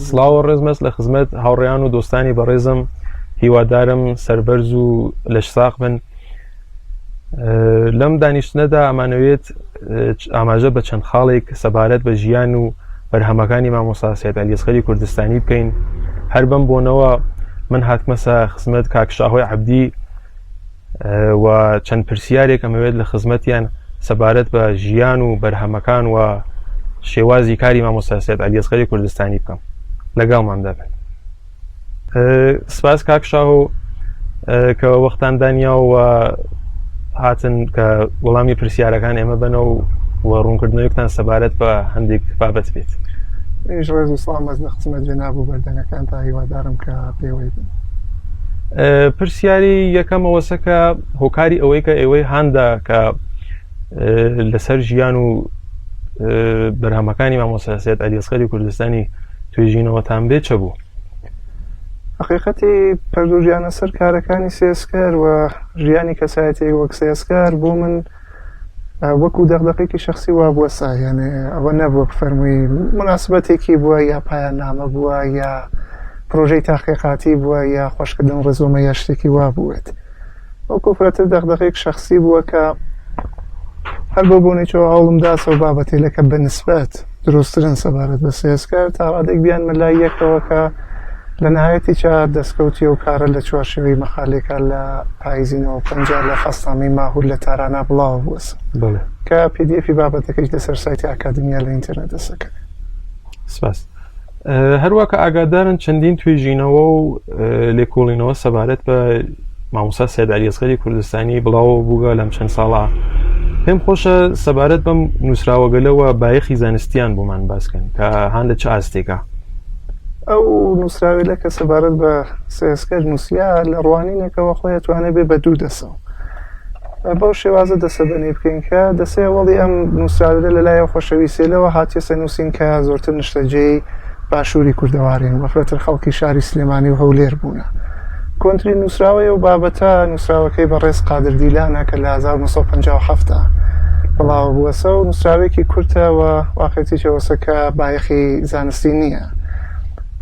سڵاو ڕێزمەست لە خزمەت هاوڕێیان و دۆستانی بەڕێزم، هیوادارم سەربەرز و لەشساق بن. لەم دانیشتنەدا ئەمانەوێت ئاماژە بە چەند خاڵێک سەبارەت بە ژیان و بەرهەمەکانی مامۆستا سەید عەلیەسغەری کوردستانی بکەین. هەر بەم بۆنەوە من هاتمەسە خزمەت کاک شاهۆی عەبدی و چەند پرسیارێک ئەمەوێت لە خزمەتیان سەبارەت بە ژیان و بەرهەمەکان و شێوازی کاری مامۆستا سەید عەلیەسغەری کوردستانی بکەم. لەگەڵماندا بن. سپاس کاک شاهۆ کە وەختان دانیا و هاتن کە وەڵامی پرسیارەکان ئێمە بنەوە و ڕوونکردنەوەیەکتان سەبارەت بە هەندێک بابەت بێت. ئێش ڕێز و سڵام بەس لە خزمەت جەناب و بەردەنگەکان تا هیوادارم کە پێوەی بن. پرسیاری یەکەمەوەسە کە هۆکاری ئەوەی کە ئێوەی هەندا کە لەسەر ژیان و بەرهەمەکانی مامۆستا سەید عەلیەسغەری کوردستانی توێژینەوەتان بێت چە بوو؟ حقیقەتی پەردوژیانە سەر کارەکانی سێسکەر و ژیانی کەسایەتی وەک سێسکەر بۆ من وەکو دەغدغەیەکی شخصی وا بووە سایانێ ئەوە نەبووە بفەرمووی مناسبەتێکی بووە یا پایان نامە بووە یا پرۆژەی تاقیقاتی بووە یا خۆشکردن ڕزومە یا شتێکی وا بووێت. وەکو فرەتر دەغدغەیەک شخصی بووە کە هەر بۆ بوونێکەوە هەوڵمدا سەو بابەتێلەکە بەنسبەت دروستترن سەبارەت بە سێسکەر تا ڕادێک بیان مەلای یەکەوە کە لە نهایەتی چا دەستکەوتی و کارە لە چوارشێوەی مەخالێکە لە پاییزینەوە پەنجا لە خەستامی ماهور لە تارانە بڵاو بووەسە کە پێدیەفی بابەتەکەی لەسەر سایتی ئاکادمیا لە ئینتەرنێت دەسەکە. سپاس. هەروە کە ئاگادارن چەندین توێژینەوە و لێکۆڵینەوە سەبارەت بە مامۆستا سەید عەلیەسغەری کوردستانی بڵاو بووگە لەم چەند ساڵە. پێم خۆشە سەبارەت بەم نووسراوەگەلەوە بایەخی زانستیان بۆمان باسکەن کە هەن لە چه ئاستێکە. ئەو نووسراوێلە کە سەبارەت بە سێسکەر نووسیا لە ڕوانینێکەوە خۆی توانێت بێ بە دوو دەسەوە. بەو شێوازە دەسەبەنی بکەین کە دەسێ وەڵی ئەم نووسراوێلە لەلایەن خۆشەویستیەوە هاتیە سەنووسین کە زۆرتر نیشتەجێی باشووری کوردەوارین وەفرەتر خەڵکی شاری سلێمانی و هەولێر بوونە. کۆنتری نووسراوەیە و بابەتە نووسراوەکەی بەڕێز قادر دیلانە کە لە 1957 بڵاو بووەسە و نووسراوێکی کورتەوە واقعیتیەوەسە کە بایەخی زانستی نییە.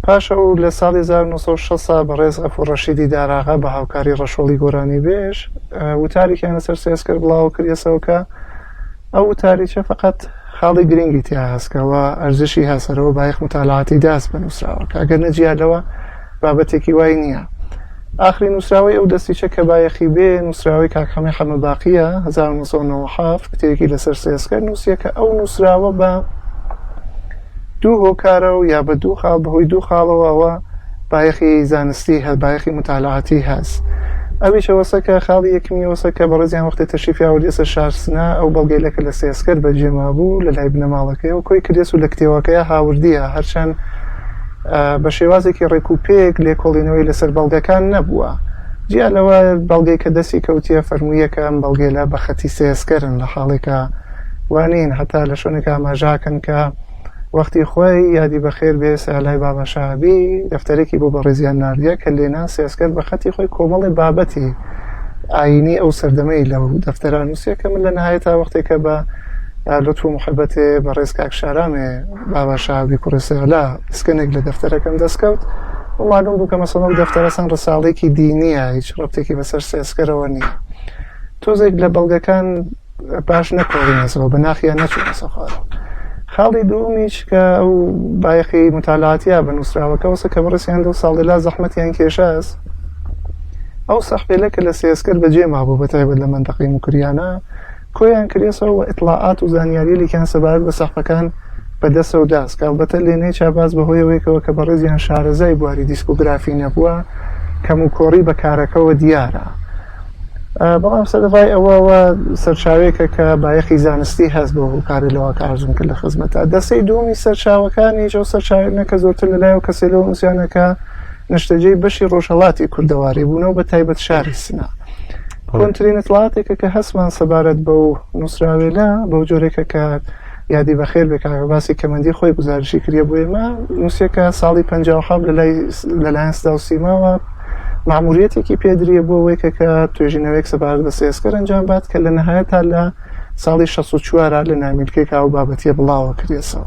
پاشە و لە ساڵی 1960 بەڕێز غەفوور ڕەشیدی داراغا بە هاوکاری ڕەشۆڵی گۆرانی بێژ وتاریکیان لەسەر سێسکەر بڵاو کردیەسەوە کە ئەو وتاریکە فقط خاڵی گرنگی تیا هەستکەوە ئەرزشی هەسەرەوە بایەخ متالعاتی داست بە نووسراوە کە ئەگەر نەجیالەوە بابەتێکی وای نییە. ئاخری نووسراوی ئەو دەستیچە کە بایەخی بێ نووسراوی کاکەمەی حەمەباقیە 1997 کتێکی لەسەر سێسکەر نووسیە کە ئەو نووسراوە بە دوو هۆکارە و یا بە دوو خاڵ بەهۆی دوو خاڵەوەەوە بایەخی زانستی هەست بایەخی متالعاتی هەست. ئەویشەوەسە کە خاڵی یەکمیەوەسە کە بەڕێزیان وەختی تەشریفیاوە لەسەر شارسنە ئەو بەڵگەیلەکە لە سێسکەر بەجێما بوو لە لای بنەماڵەکەیەوە کۆی کردێس و لە کتێوەکەیە هاوردیە هەرچەند بە شێوازێکی ڕێکوپێک لێکۆڵینەوەی لەسەر بەڵگەکان نەبووە. جیا لەوە بەڵگەی کە دەستی کەوتیە فەرموویەکە ئەم بەڵگەیلە بە خەتی سێسکەرن لە حاڵێکە وانین هەتا لە شوێنێکە ئاماژاکەن کە وەختی خۆی یادی بەخێر بێ سالای بابا شابی دەفتەرێکی بۆ بەڕێزیان ناردیە کە لێنا سێسکەر بە خەتی خۆی کۆمەڵی بابەتی ئاینی ئەو سەردەمەی لەو دەفتەران نووسیە کە من لە نهایەتا وەختێکە بە لطف و محبەتێ بەڕێز کاک شارامێ بابا شابی کوڕسێلا سکەنێک لە دەفتەرەکەم دەستکەوت و معلوم بوو کە مەسەڵەن ئەو دەفتەرە چەند ڕساڵێکی دینیە هیچ ڕەبتێکی بەسەر سێسکەرەوە نییە. تۆزێک لە بەڵگەکان باش نەکۆڵینەسەوە بە ناخیان نەچوونەسە خوارەوە. خاڵی دوومیش کە ئەو بایەخی متالعاتیە بە نووسراوەکەوەسە کە بەڕێسیان دە ساڵێلا زەحمەتیان کێشاس ئەو سەحفێلە کە لە سێسکەر بەجێما بوو بەتایبەت لە مەنتەقەی موکریانە کۆیان کردێسەوە و ئیطلاعات و زانیاریەکیان سەبارەت بە سەحفەکان بەدەستە و داست کە ئەلبەتە لێنەی چاباز بەهۆیەوەیەکەوە کە بەڕێزیان شارەزای بواری دیسکۆگرافی نەبووە کەم و کۆڕی بە کارەکەەوە دیارە. بەڵام سەدەفای ئەوەوە سەرچاوێکە کە بایەخی زانستی هەست بۆ هۆکاری لەوە کە ئارزوم کرد لە خزمەتە. دەستەی دووەمی سەرچاوەکانی ئەو سەرچاوێکە زۆرتر لەلایەوە کەسێلەوە نووسیانەکە نیشتەجێی بەشی ڕۆژهەڵاتی کوردەواری بوونەوە بە تایبەت شاری سنا. کۆنترین ئیطلاعاتێکە کە هەستمان سەبارەت بەو نووسراوێلە بەو جۆرێکە کە یادی بەخێر بێ کاغەباسی کەمەندی خۆی گزارشی کردە بۆ ئێمە نووسیەکە ساڵی 57 لەلایەن سدا و سیماوە ماموریەتێکی پێدرێ بۆ ئەوەی کە توێژینەوەیەک سەبارەت بە سێسکەر ئەنجام بات کە لە نەهایەتا لە ساڵی 64 لە نامیلکێک ئەو بابەتیە بڵاوە کردێسەوە.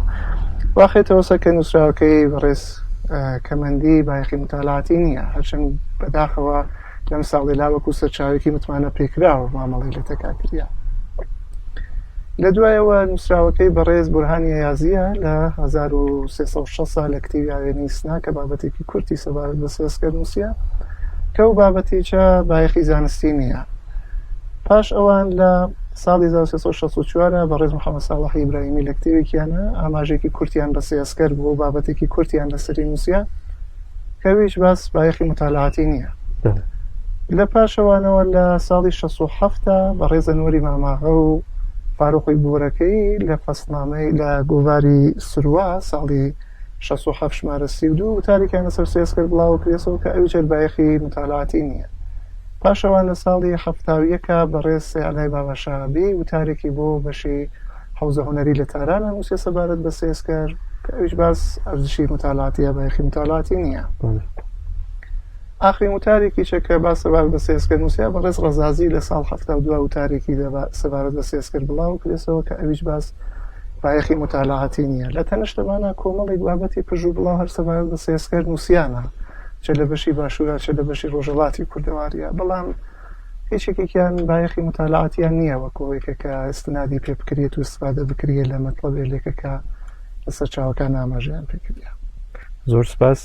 واخێتەوەسە کە نووسراوەکەی بەڕێز کەمەندی بایەخی متالعاتی نییە، هەرچەند بەداخەوە لەم ساڵێلا وەکو سەرچاوێکی متمانە پێکراوە مامەڵی لە تەکاکریا. لە دوایەوە نووسراوەکەی بەڕێز بورهانی یازیە لە 1306 لە کتێبی ئاوێنی سنا کە بابەتێکی کورتی سەبارەت بە سێسکە نووسیە کە و بابەتێکە بایەخی زانستی نییە. پاش ئەوان لە ساڵی 1364 بەڕێز محەممەد ساڵحی ئیبراهیمی لە کتێوێکیانە ئاماژێکی کورتیان بە سێسکەر بوو و بابەتێکی کورتیان لەسەری نووسیە کەویش باس بایەخی متالعاتی نییە. لە پاشەوانەوە لە ساڵی 67 بەڕێز ئەنوەری ماماغە و فاروقی بۆرەکەی لە فەسنامەی لە گۆڤاری سروە ساڵی 67 شمارە 32 تاریکیان لەسەر سێسکەر بڵاو کرێسەوە کە ئەویچ بایەخی متالعاتی نییە. پاشەوان لە ساڵی 71 بەڕێز سێعلای بابەشابی و تارێکی بۆ بەشی حوزە هونەری لە تارانە نووسێ سەبارەت بە سێسکەر کە ئەویش باس ئەرزشی متالعاتیە بایەخی متالعاتی نییە. ئاخری وتارێکی چەکە باس سەبارەت بە سێسکەر نووسیا بەڕێز ڕەزازی لە ساڵ 72 وتارێکی سەبارەت بە سێسکەر بڵاو کرێسەوە کە ئەویش باس بایەخی متالعاتی نییە. لە تەنەشتەمانە کۆمەڵێک بابەتی پژوو بڵاو هەر سەبارەت بە سێسکەر نووسیانە چ لە بەشی باشوورە چ لە بەشی ڕۆژەڵاتی کوردەواریە، بەڵام هیچێکێکیان بایەخی متالعاتیان نییە وەکۆیەکە کە ئستنادی پێ بکرێت و استفادە بکرێت لە مەطلەبێکە کە لەسەر چاوەکان ئاماژەیان پێکردە. زۆر سپاس.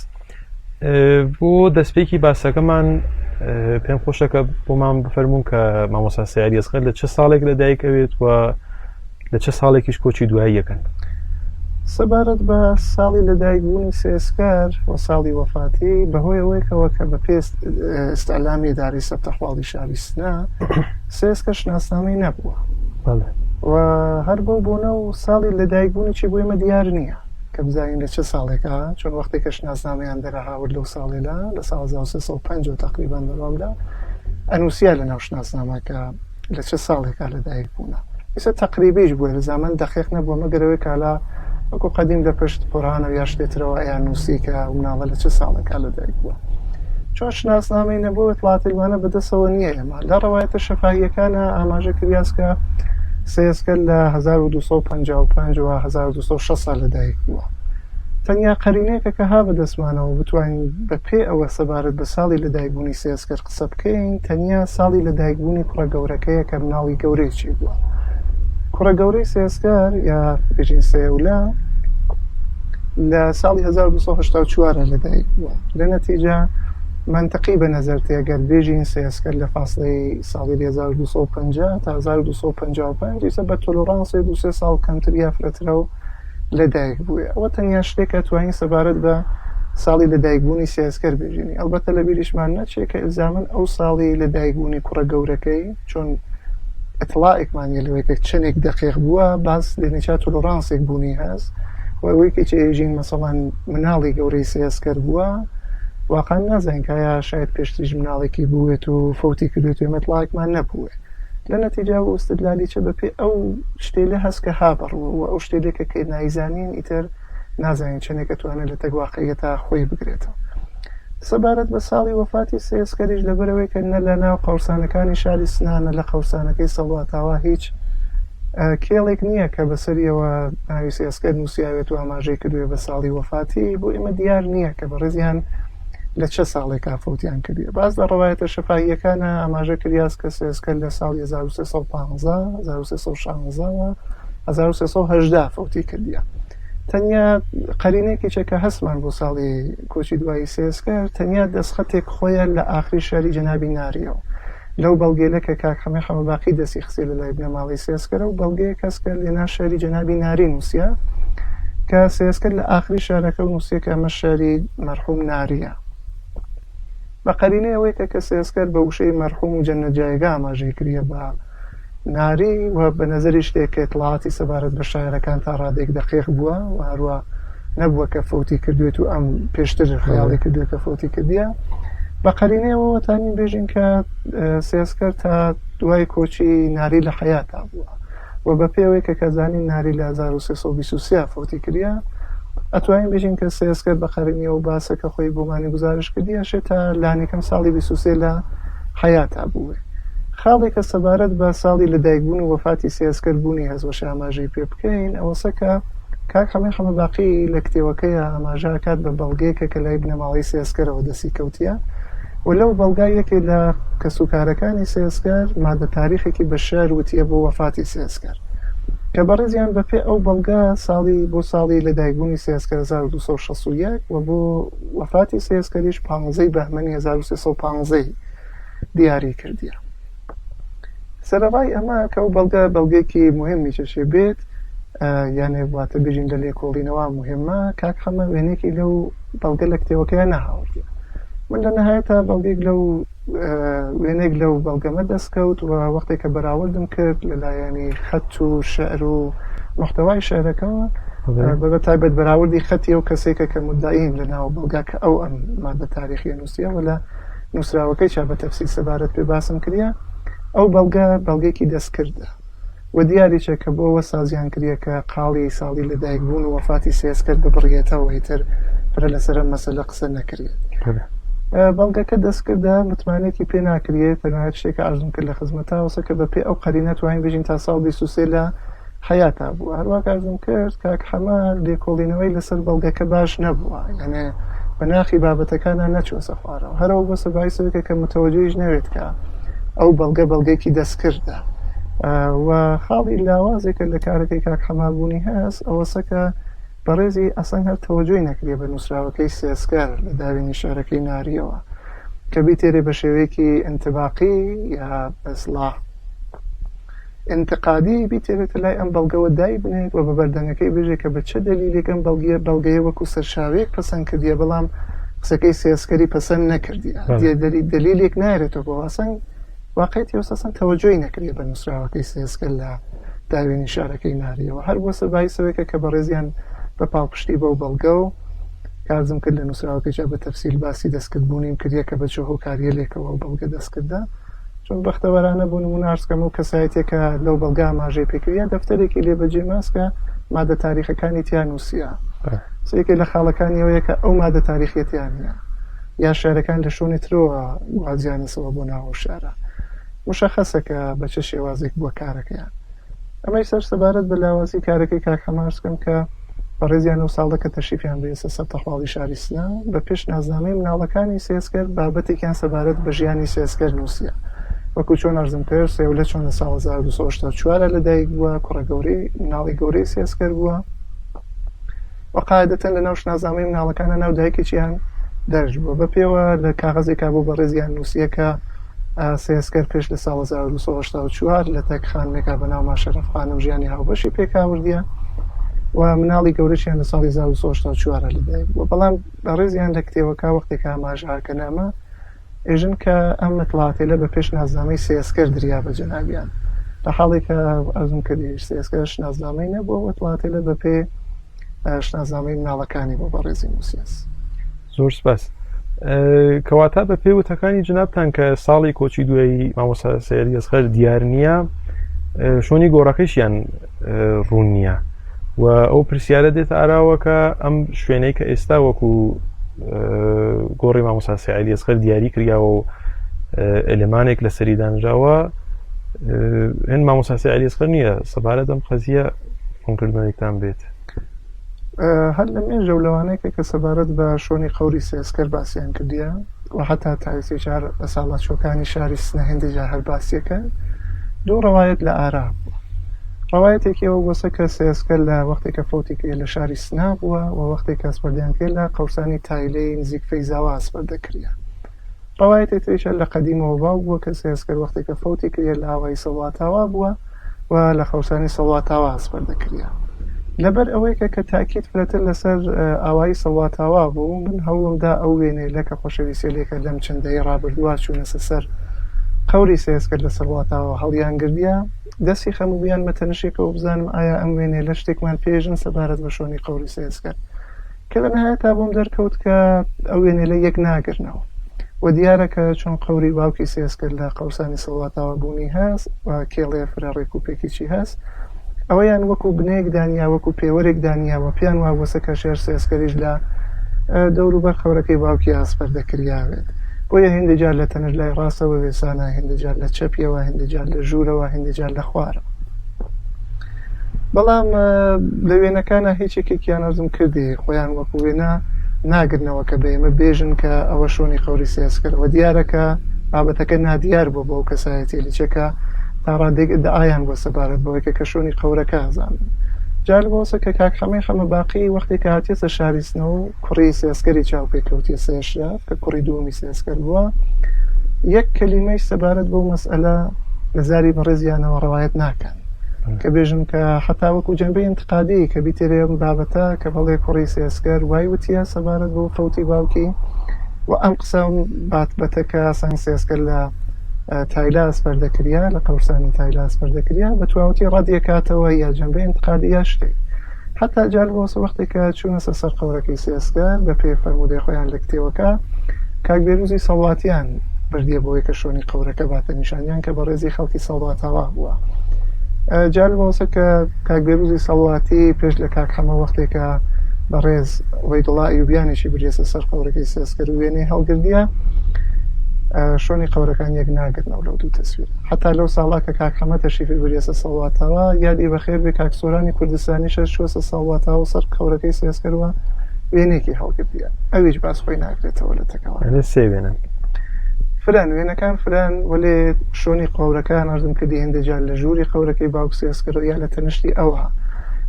بۆ دەستپێکی باسەکەمان پێم خۆشەکە بۆمان بفەرمونون کە مامۆستا سیاری ئەسغەر لە چه ساڵێک لەدایک ئەوێت و لە چه ساڵێکیش کۆچی دوایی یەکەن؟ سەبارەت بە ساڵی لەدایکبوونی سێسکەر و ساڵی وەفاتی بەهۆی ئەوەیەکەوە کە بە پێست ئستعلامی داری سەبتەخواڵی شاری سنا سێسکە شناسنامەی نەبووە و هەر بۆ بوونە و ساڵی لەدایکبوونی چی بۆ ئێمە دیار نییە کە بزانین لە چه ساڵێکە، چۆن وەختی کە شناسنامەیان دەرەهاورد لەو ساڵێلا لە ساڵ 1350 تقریبان بەڕاودا ئەنووسیا لە ناو شناسنامەکە لە چه ساڵێکە لەدایک بوونە. ئێستا تەقریبیش بووە لە زامان دەقیق نەبووە مەگەرەوەی کالا وەکو قەدیم لە پشت پۆرانە یا شتێترەوە ئەیان نووسی کە مناڵە لە چه ساڵێکە لەدایک بووە. چۆن شناسنامەی نەبووە وڵاتیوانە بەدەستەوە نییە. ئێمە لە ڕەوایەتە شەفاهیەکانە ئاماژە کریاس کە سێسکەر لە 1255 و 1260 لەدایک بووە. تەنیا قەرینەیەکە کە ها بەدەستمانەوە بتوانین بە پێ ئەوە سەبارەت بە ساڵی لەدایکبوونی سێسکەر قسە بکەین تەنیا ساڵی لەدایکبوونی کوڕە گەورەکەیە کە مناڵی گەورەیەکی بووە. کوڕە گەورەی سێسکەر یا بێژین سێولە لە ساڵی 1284 لەدایک بووە. لە نەتیجە منطقی بە نەزەر تێگەر بێژین سێسکەر لە فاصلەی ساڵی 1250 تا 1255 ئیسە بە تۆلۆرانسی 2-3 ساڵ کەمتر یا فرەترە و لەدایک بووە. ئەوە تەنیا شتێکە توانین سەبارەت بە ساڵی لەدایکبوونی سێسکەر بێژینی. ئەلبەتە لە بیریشمان نەچێت کە ئیلزامەن ئەو ساڵی لەدایکبوونی کوڕە گەورەکەی چۆن ئەتڵائێکمانیە لەوەیەکە چنێک دەقیق بووە باس لێنێچا تۆلۆرانسێک بوونی هەست و ئەوەیەکی چێژین مەسەڵەن مناڵی گەورەی سێسکەر بووە واقعا نازانین کە یا شاید پێشتریش مناڵێکی بووێت و فەوتی کردوێت و ئێمەتڵائێکمان نەبووێ. لە نەتیجا بۆ ئستدلالی چە بەپێ ئەو شتێلە هەست کە هابڕوە و ئەو شتێلێکە کە نایزانین ئیتر نازانین چنێکە توانێت لە تەگواقعیە تا خۆی بگرێتەوە. سەبارەت بە ساڵی وەفاتی سێسکەریش لەبەرەوەی کە نە لە ناو قەورسانەکانی شاری سنانە لە قەورسانەکەی سەڵاتاوە هیچ کێڵێک نییە کە بەسەریەوە ناوی سێسکەر نووسیاوێت و ئاماژەی کردوێ بە ساڵی وەفاتی بۆ ئێمە دیار نییە کە بەڕێزیان لە چه ساڵێکا فەوتیان کردیە. باز لە ڕەوایەتە شەفاهیەکانە ئاماژە کریاس کە سێسکەر لە ساڵی 1315 1316 و 1318 فەوتی کردیە. تەنیا قەرینێکی چەکە هەستمان بۆ ساڵی کۆچی دوایی سێسکەر تەنیا دەستخەتێک خۆیان لە ئاخری شاری جەنابی ناریەوە لەو بەڵگێلەکە کاکەمە حەمەباقی دەستی خستی لە لای بنەماڵی سێسکەرە و بەڵگەیە کەسکە لێنا شاری جەنابی ناری نووسیە کە سێسکەر لە ئاخری شارەکە و نووسیە کە ئەمە شاری مەرحوم ناریە. بە قەرینەیەوەی کە سێسکەر بە وشەی مەرحوم و جەنە جایگا ئاماژەی کردیە بە ناری و بە نەزەری شتێک کە ئیطلاعاتی سەبارەت بە شاعرەکان تا ڕادێک دەقیق بووە و هەروە نەبووە کە فەوتی کردوێت و ئەم پێشتر خەیاڵی کردوێت کە فەوتی کردیە. بە قەرینەیەوە تانین بێژین کە سێسکەر تا دوای کۆچی ناری لە حەیاتا بووە و بە پێوەی کە کەزانین ناری لە 1323 فەوتی کردیە ئەتوانین بێژین کە سێسکەر بە قەرینەوە باسەکە خۆی بۆمانی گزارش کردیە شێتە لانێکم ساڵی 23 لە حەیاتا بووێ. خاڵێکە سەبارەت بە ساڵی لەدایکبوون و وەفاتی سێسکەر بوونی هەز بە ئاماژەی پێ بکەین ئەوەسە کە کاک خەمە باقی لە کتێوەکەیە ئاماژاکات بە بەڵگەیەکە کە لای بنەماڵی سێسکەرەوە دەسی کەوتیە و لەو بەڵگای یەکێ لە کەسوکارەکانی سێسکەر مادە تاریخێکی بە شار وتیە بۆ وەفاتی سێسکەر کە بەڕێزیان بەپێ ئەو بەڵگا بۆ ساڵی لەدایکبوونی سێسکەر 1261 و بۆ وەفاتی سێسکەریش 15 بەهمەنی 1315 دیاری کردیە. سەرەڕای ئەمە کە ئەو بەڵگەیەکی مهمی چێ بێت یانێ واتە بژین لە لێکۆڵینەوە مهمە کاک خەمە وێنێکی لەو بەڵگە لە کتێوەکەیە نەهاوردە من لە نەهایەتە بەڵگێک لەو وێنێک لەو بەڵگەمە دەستکەوت و وەختێک کە بەراوردم کرد لەلایەنی خەت و شعر و محتەوای شعرەکەەوە بە تایبەت بەراوردی خەتی ئەو کەسێکە کە مدعیم لە ناو بەڵگا کە ئەو ئەم مادە تاریخی نووسیەوە لە نووسراوەکەی چا بە تەفسیر سەبارەت پێ باسم کردە ئەو بەڵگەیەکی دەستکردە و دیاریچە کە بۆەوە سازیان کردە کە قاڵی ساڵی لەدایکبوون و وەفاتی سێسکەر ببڕێتەوە هیتر پرە لەسەر مەسەلە قسە نەکرێت. بەڵگەکە دەستکردە متمانێتی پێ ناکرێت تەنانەت شتێکە ئارزوم کرد لە خزمەتاوەسە کە بە پێ ئەو قەرینە توانین بژین تا ساڵ 23 لە حیاتا بوو هەروە ئارزوم کرد کاک خەمە لێکۆڵینەوەی لەسەر بەڵگەکە باش نەبووە یانێ بەناخی بابەتەکانە نەچوەسە خوارەوە هەرەوە بۆ سەبای سەوەیەکە کە متەوەجێیش نەوێت کە ئەو بەڵگەیەکی دەستکردە و خاڵی لاوازێکە لە کارەکەی کاک خەمابوونی هەست ئەوەسەکە بەڕێزی ئەسەن هەر تەوەجۆی نەکرێ بە نووسراوەکەی سێسکەر لە داوێنی شارەکەی ناریەوە کە بیتێرێ بە شێوەیەکی ئینتباقی یا بەسڵاح انتقادی بیتێرێتە لای ئەم بەڵگەوە دای بنێت و بە بەردەنگەکەی بژێ کە بە چه دلیلێک ئەم بەڵگەیە وەکو سەرشاوێک پەسەند کردیە بەڵام قسەکەی سێسکەری پەسەند نەکردیە دلیلێک نایرێتەوە بۆ ئەسەن واقعیت ئێوسەسەن تەوەجۆی نەکرێ بە نووسراوەکەی سێسکەر لە داوێنی شارەکەی ناریەوە هەر بۆ سەبای سەوەیەکە کە بەڕێزیان بە پاڵپشتی بەو بەڵگە و کارزم کرد لە نووسراوەکەیجا بە تەفسیل باسی دەستکردبوونیم کردیە کە بە چۆ هۆکاریە لێکەوە و بەڵگە دەستکردە چون بەختەوەرانە بوون و نارسکەم و کەسایەتێکە لەو بەڵگا ئاماژەی پێکردە دەفتەرێکی لێ بەجێ ماسکە مادە تاریخەکانی تیان نووسیا سێکی لە خاڵەکانیەوەیە کە ئەو مادە تاریخەتیانە یا شارەکان لە شوێنی ترەوە وازیانەسەوە بۆ ناو شارە مشەخەسەکە بە چه شێوازێک بووە کارەکەیان ئەمەی سەر سەبارەت بە لاوازی کارەکەی کاک خەمارسکەم کە بەڕێزیان و ساڵەکە تەشریفیان بێسە سەر تەخواڵی شاری سنە بە پێش نازنامەی مناڵەکانی سێسکەر بابەتێکیان سەبارەت بە ژیانی سێسکەر نووسیە وەکو چۆن ئەرزم کرد سێولە چۆن لە ساڵ 1940 لەدایک بووە کوڕە گەورەی مناڵی گەورەی سێسکەر بووە و قاعدەتەن لە ناو شناسنامەی مناڵەکانە ناو دایکێکیان دەرج بووە بە پێوە لە کاغەزێکا بۆ بەڕێزیان نووسیەکە سێسکەر پێش لە ساڵ 1940 لە تەکخانێکا بە ناو ماشەرەف خانم ژیانی هاوبەشی پێکاوردیە و مناڵی گەورەشیان لە ساڵی 1940 لەدایک بووە بەڵام بەڕێزیان لە کتێوەکە وەختێکە ئاماژەکەنامە ئێژن کە ئەم مەتڵاتێلە بە پێش نازنامەی سێسکەر دریا بە جەنابیان لە حاڵێکە ئەزم کردیش سێسکەر شناسنامەی نەبووە وەتڵاتێلە بە پێ شناسنامەی مناڵەکانی بۆ بەڕێزی نووسیاس. زۆر سپاس. کەواتە بە پێوتەکانی جنابتان کە ساڵی کۆچی دوایی مامۆستا سەیەد ئەسغەر دیار نییە شۆنی گۆڕەکەیشیان ڕوون نییە و ئەو پرسیارە دێتە ئاراوەکە ئەم شوێنەی کە ئێستا وەکو گۆڕی مامۆستا سەیەد ئەسغەر دیاری کردیاوە و ئەلێمانێک لە سەری دانراوە هێن مامۆستا سەیەد ئەسغەر نییە سەبارەت ئەم قەزیە ڕوونکردنێکتان بێت. هەر لە مێژە و لەوانەیەکە کە سەبارەت بە شۆنی قەوری سێسکەر باسییان کردیە و حتا تاویسی جار بە ساڵات چۆکانی شاری سنە هێندی جار هەر باسیەکە دوو ڕەوایەت لە ئارا بوو ڕەوایەتێکیەوە بۆسە کە سێسکەر لە وەختێکە فەوتێکی لە شاری سنا بووە و وەختێک ئەسپەردیان کرد لە قەورسانی تایلەی نزیک فەیزاوە ئەسپەردەکریا ڕەوایەتێکیشە لە قەدیمەوە باو بووە کە سێسکەر وەختێکە فەوتی کرد لە ئاوای سەڵاتاوا بووە و لە خەورسانی سەڵاتاوا ئەسپەردەکریا لەبەر ئەوەیەکە کە تاکیت فرەتر لەسەر ئاوایی سەڵاتاوا بوو من هەوڵمدا ئەو وێنێ لەکە خۆشەویستێکە لەم چەندەی ڕابردووە چوونەسە سەر قەوری سێسکەر لە سەڵاتاوا هەڵیان گردیە دەستی خەموبیان مەتەنشێکەوە بزانم ئایا ئەم وێنێ لە شتێکمان پێژن سەبارەت بە شۆنی قەوری سێسکەر کە لە نهایەتا بۆم دەرکەوت کە ئەو وێنێ لە یەک ناگرنەوە و دیارەکە چۆن قەوری باوکی سێسکەر لە قەورسانی سەڵاتاوا بوونی هەست و کێڵێ فرە ڕێکوپێکیی هەست ئەوەیان وەکو بنەیەک دانیا وەکو پێوەرێک دانیاوە پیان وابووسە کە شێر سێسکەریش لە دەوروبەر خەورەکەی باوکی ئاسپەردەکریاوێت بۆیە هێندێجار لە تەنر لای ڕاستەوە وێسانە هێندێجار لە چەپیەوە هێندێجار لە ژوورەوە هێندێجار لە خوارە بەڵام لە وێنەکانە هیچێکێکیان ئەرزم کردی خۆیان وەکو وێنە ناگرنەوە کە بە ئێمە بێژن کە ئەوە شۆنی قەوری سیاسکەرەوە دیارەکە بابەتەکە نادیار بۆ بەو کەسایەتی لچەکە تا ڕادێک دەعایان بۆ سەبارەت بەوەی کە شۆنی قەورەکە ئازانن جار بۆسە کە کاکخەمەی خەمە باقی وەختی کە هاتیێتە شاریستنەوە و کوڕی سیاسکەری چاوپێکەوتی سێشراف کە کوڕی دووەمی سیاسکەر بووە یەک کەلیمەی سەبارەت بەو مەسئلە لە زاری بەڕێزیانەوە ڕەوایەت ناکەن کە بێژن کە حتا وەکو جەنبەی انتقادی کە بیتێرێ بابەتە کە بەڵێ کوڕی سیاسکەر وای وتیە سەبارەت بۆ فەوتی باوکی و ئەم قسە باتبەتەکە سەنگ سیاسکەر لە تایلا ئەسپەردەکریا لە قەورسانی تایلا ئەسپەردەکریا بە تواوەتی ڕادیەکاتەوە یا جەنبەی انتقادی یا شتێک حتا جار بۆسە وەختی کە چوونە سەر قەورەکەی سیاسکەر بە پێ فەرمودەی خۆیان لە کتێوەکە کاک بێروزی سەڵاتیان بردیە بۆی کە شۆنی قەورەکە باتە نیشانیان کە بە ڕێزی خەڵکی سەڵاتاوا بووە جار بۆسە کە کاک بێروزی سەڵاتی پێش لە کاکخەمە وەختێکە بەڕێز وەیدوڵا ئەیوبیانێکی بریێسە سەر قەورەکەی سیاسکەر و وێنەی هەڵگردیە شۆنی قەورەکان یەک ناگرنەوە لەو دوو تەسویر حتا لەو ساڵا کە کاکخەمە تەشریفی بریێسە سەڵاتەوە یادی بەخێر بێ کاکسۆرانی کوردستانیشە چووەسە سەڵاتەوە سەر قەورەکەی سیاسکەرەوە وێنێکی هەڵگردیە ئەویش باس خۆی ناگرێتەوە لە تەکەوە سێ وێنن فران وێنەکان فران وەلێ شۆنی قەورەکان ئەرزم کردی هێندەجار لە ژووری قەورەکەی باوک سیاسکەرەوە یا لە تەنشتی ئەوە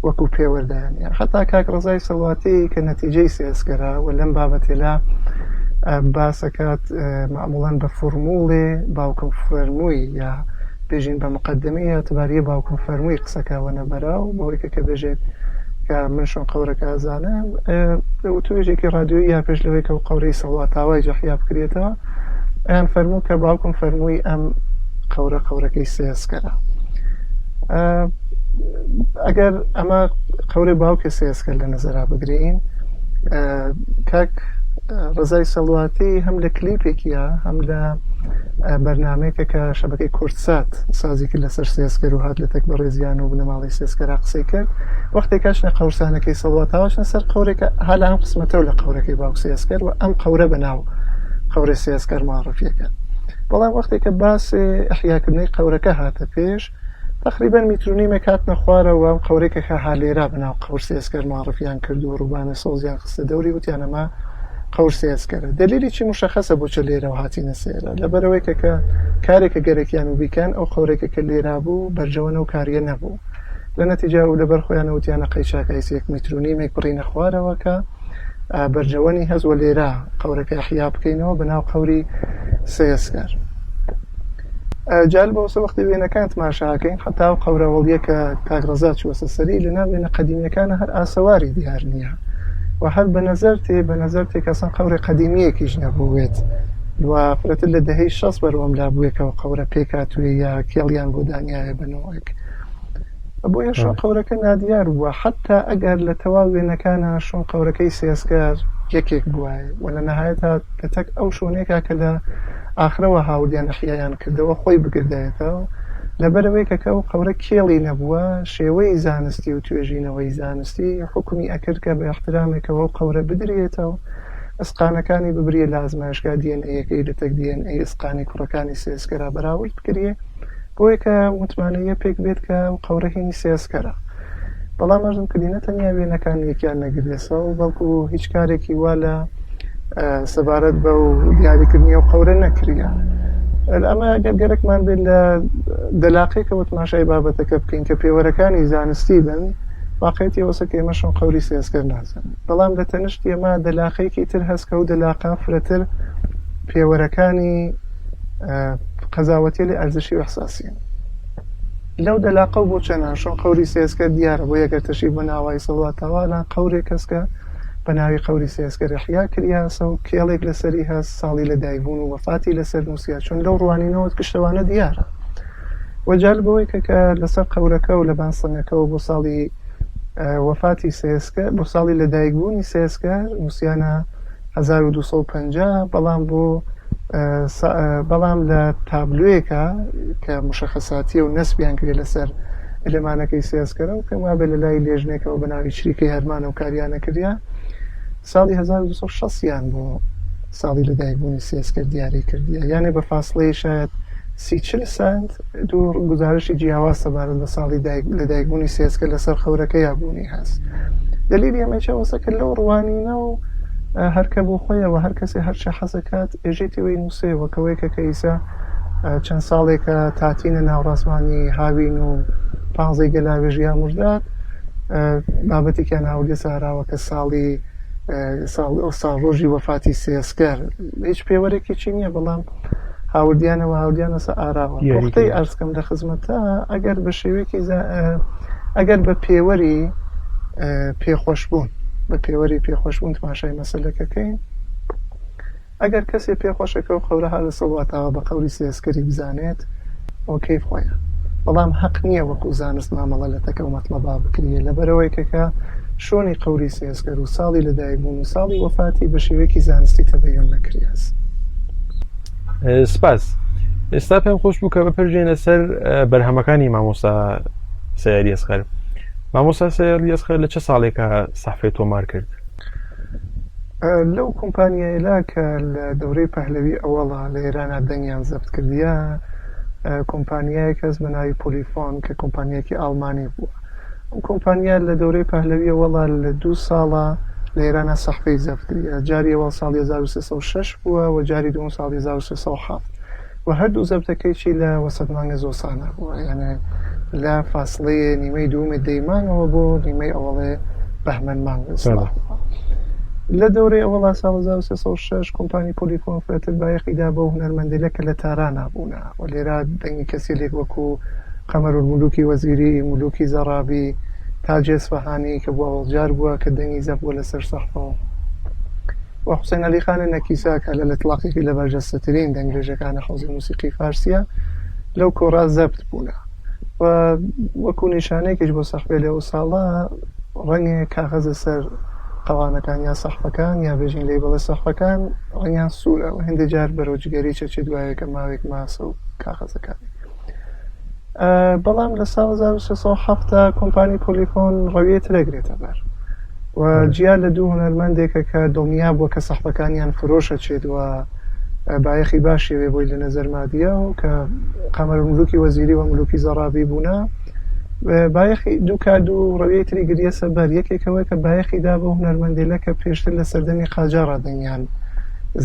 وەکو پێوەردایانە حتا کاک ڕزای سەڵاتی کە نەتیجەی سیاسکەرە و لەم بابەتێلا باسەکات معموڵان بە فۆرموڵێ باوکم فەرمووی یا بێژین بە مقدمەی ئەتباریە باوکم فەرمووی قسەکەوەنە بەراو بەوەی کە بێژێت کە من شۆن قەورەکە ئازانم توێژێکی رادیۆیی یا پێش لەوەی کە قەورەی سەڵاتاوای جەحیا بکرێتەوە ئەیان فەرموو کە باوکم فەرمووی ئەم قەورەکەی سیاسکەرە ئەگەر ئەمە قەورەی باوکە سیاسکەر لە نەزەرا بگرین کاک ڕزای سەڵواتی هەم لە کلیپێکیە هەم لە بەرنامەیەکە کە شەبەکەی کورتسات سازی کرد لەسەر سیاسکەر و هات لە تەک بەڕێزیان و بنەماڵی سیاسکەرا قسەی کرد وەختێکاش لە قەورسانەکەی سەڵواتاوەشنە سەر قەورێکە هەلا ئەم قسمەتەوە لە قەورەکەی باوک سیاسکەر و ئەم قەورە بەناو قەورە سیاسکەر معرفیەکە بەڵام وەختێکە باسی ئەحیاکردنەی قەورەکە هاتە پێش تقریبا میترونیمێک هاتنە خوارەوە ئەم قەورێکە کە هالێرا بەناو قەور سیاسکەر معرفیان کرد و ڕووبانە سۆزیان خستە دەوری وتیانەمە قەور سیاسکەرە دلیلی چی مشخصە بۆ چە لێرە و هاتینە سێرە لەبەرەوەی کە کارێکە گەرەکیان و بیکەن ئەو قەورێکە کە لێرا بوو بەرجەوەنە و کاریە نەبوو لە نەتیجا و لەبەر خۆیانە وتیانە قەیچاکایسێک میترونیمێک بڕینە خوارەوە کە بەرجەوەنی هەزوە لێرا قەورەکە ئەحیا بکەینەوە بەناو قەوری سیاسکەر جال بەوسە وەختی وێنەکان تماشاکەین حتا و قەورەوەڵیە کە کاگڕەزا چوەسە سەری لە ناو وێنە قەدیمیەکانە هەر ئاسەواری دیار نییە و هەر بە نەزەر تێ کەسان قەورە قەدیمیەکیش نەبووێت و فرەتر لە دەهەی 60 بەروەم لا بووێکەوە قەورە پێکاتوێ یا کێڵیان بۆ دانیایە بنەوەیەک بۆیە شۆن قەورەکە نادیار بووە حتا ئەگەر لە تەواو وێنەکانە شۆن قەورەکەی سیاسکار یەکێک بووە و لە نەهایەتە لە تەک ئەو شۆنێکا کە لە ئاخرەوە هاوردیان ئەحیایان کردەوە خۆی بگردایەتەوە لەبەرەوەی کەکە و قەورە کێڵی نەبووە شێوەی زانستی و توێژینەوەی زانستی حکومی ئەکرد کە بە احترامێکەوە قەورە بدرێتەوە ئەسقانەکانی ببریە لە ئازمایشگا دیێنەیەکەی لە تەک دیێنەی ئەسقانی کوڕەکانی سیاسکەرا بەراورد بکرێ بۆیە کە متمانەیە پێک بێت کە قەورە هینی سیاسکەرە بەڵام ئەرزم کردی نەتەنیا وێنەکان یەکیان نەگرێسەوە بەڵکو هیچ کارێکی وا لە سەبارەت بە و دیاریکردنی و قەورە نەکریە ئەمە گەرگەرەکمان بێت لە دەلاقێکەوە تماشای بابەتەکە بکەین کە پێوەرەکانی زانستی بن واقعیەتی ئەوەسە کە ئێمە شۆن قەوری سیاسکەر نازن بەڵام لە تەنشتی ئێمە دەلاقەیەکی تر هەست کە و دەلاقان فرەتر پێوەرەکانی قەزاوەتی لێ ئەرزشی و ئەحساسیین لەو دەلاقە و بۆ چەنان شۆن قەوری سیاسکەر دیارە بۆ یەگەر تەشی بە ناوای سەڵاتاوالان قەورێک کەسکە بە ناوی قەوری سیاسکەر ئەحیا کریاسە و کێڵێک لەسەری هەست ساڵی لە دایکبوون و وەفاتی لەسەر نووسیا چون لەو ڕوانینەوە گشتەوانە دیارە وەجال بەوەی کە لەسەر قەورەکە و لە بانسەنگەکەەوە بۆ ساڵی وەفاتی سیاسکە بۆ ساڵی لە دایکبوونی سیاسکەر نووسیانە 1250 بەڵام لە تابلوێکە کە مشخصاتی و نەسبیان کرێ لەسەر ئەلێمانەکەی سیاسکەرە و پێم وابێت لە لای لێژنێکەوە بە ناوی چریکەی هەرمانە و کاریانە کردیا ساڵی 1260 بۆ ساڵی لەدایکبوونی سیاسکەر دیاری کردیە یانێ بە فاصلەی شاید 30 سنت دوو گزارشی جیاواز سەبارەت بە ساڵی لە دایکبوونی سێسکە لەسەر خەورەکە یابوونی هەست. دلیلی ئەمەچەوەسەکە لەو ڕوانینە و هەرکە بۆ خۆیەوە هەر کەسێ هەرچە حەزەکات ئێژێتیەوەی نووسێەوەکەوەی کە کەیسە چەند ساڵێکە تاتینە ناوڕاستمانی هاوین و پانزەی گەلاوێژی هەموردات بابەتێکیان هاوردێ ساراوە کە ساڵ ڕۆژی وەفاتی سێسکەر هیچ پێوەرێکی چی نییە بەڵام هاوردیانەوە هاوردیانەسە ئاراوە وەختەی ئەرزکەم لە خزمەتە ئەگەر بە شێوەیەکی ئەگەر بە پێوەری پێخۆشبوون بە پێوەری پێخۆشبوون تماشای مەسەلەکەکەین ئەگەر کەسێ پێخۆشەکە و خەورە هەر سەڵاتاوە بە قەوری سێسکەری بزانێت ئۆکەی خۆیە بەڵام حەق نییە وەکو زانست مامەڵە لە تەکە و مەطلەبا بکرێ لەبەرەوەی کەکە شۆنی قەوری سێسکەر و ساڵی لەدایکبوون و ساڵی وەفاتی بە شێوەیەکی زانستی تەبەیۆن نەکریاس. سپاس. ئێستا پێم خۆش بوو کە بپەرژێنە سەر بەرهەمەکانی مامۆستا سەیاری ئەسخەر. مامۆستا سەیاری ئەسخەر لە چه ساڵێکە سەحفەی تۆمار کرد؟ لەو کۆمپانیایەلا کە لە دەورەی پەهلەوی ئەوەڵا لە ئێرانە دەنگیان زەبت کردیە کۆمپانیای کەس بە ناوی پۆلیفۆن کە کۆمپانیەکی ئاڵمانی بووە. ئەم کۆمپانیا لە دەورەی پەهلەوی ئەوەڵا لە 2 ساڵە لە ئێرانە سەحفەی زەبت کردیە. جاری ئەوەڵ ساڵی 1306 بووە و جاری دوم ساڵی 1307 و هەردوو زەبتەکەی چی لە وەسەد مانگە زۆسانە بووە یانە لە فاصلەیە نیمەی دوومە دەیمانەوە بۆ نیمەی ئەوەڵێ بەهمەن مانگە لە دەورەی ئەوەڵا ساڵ 1306 کۆمپانی پۆلیفۆن فرەتر بایەخیدا بە هونەرمەندیلە کە لە تاران نابوونە و لێرە دەنگی کەسی لێک وەکو قەمەرولمولوکی وەزیری مولوکی زەڕابی تاج ئێسفەهانی کە بۆ ئەوڵجار بووە کە دەنگی زەب بووە لەسەر سەحفەوە و حوسێن عەلیخانە نەکیسا کە لە ئەتڵاقێکی لە بەرجەستەترین دەنگێژەکانە حوزی موسیقی فارسیە لەو کۆڕا زەبت بوونە و وەکو نیشانەیەکیش بۆ سەحفەی لەو ساڵە ڕەنگێ کاغەزە سەر قەوانەکان یا سەحفەکان یا بێژین لێ بەڵێ سەحفەکان ڕەنگیان سوورە و هەندێک جار بەرەوجگەری چەچی دوایەکە ماوێک ماسە و کاغەزەکانی بەڵام لە ساڵ 1607 کۆمپانی پۆلیفۆن ڕەویەت رەگرێتە بەر و جیا لە دوو هونەرمەندێکە کە دڵنیا بووە کە سەحفەکانیان فرۆشە چێت و بایەخی باشێوێ بۆی لە نەزەرمادیە و کە قەمەرولمولوکی وەزیری و مولوکی زەڕابی بوونە بایەخی دوو کات و ڕەویەی تری گریە سەبەر یەکێکەوەی کە بایەخیدا بە هونەرمەندیلە کە پێشتر لە سەردەمی قاجارە دەنگیان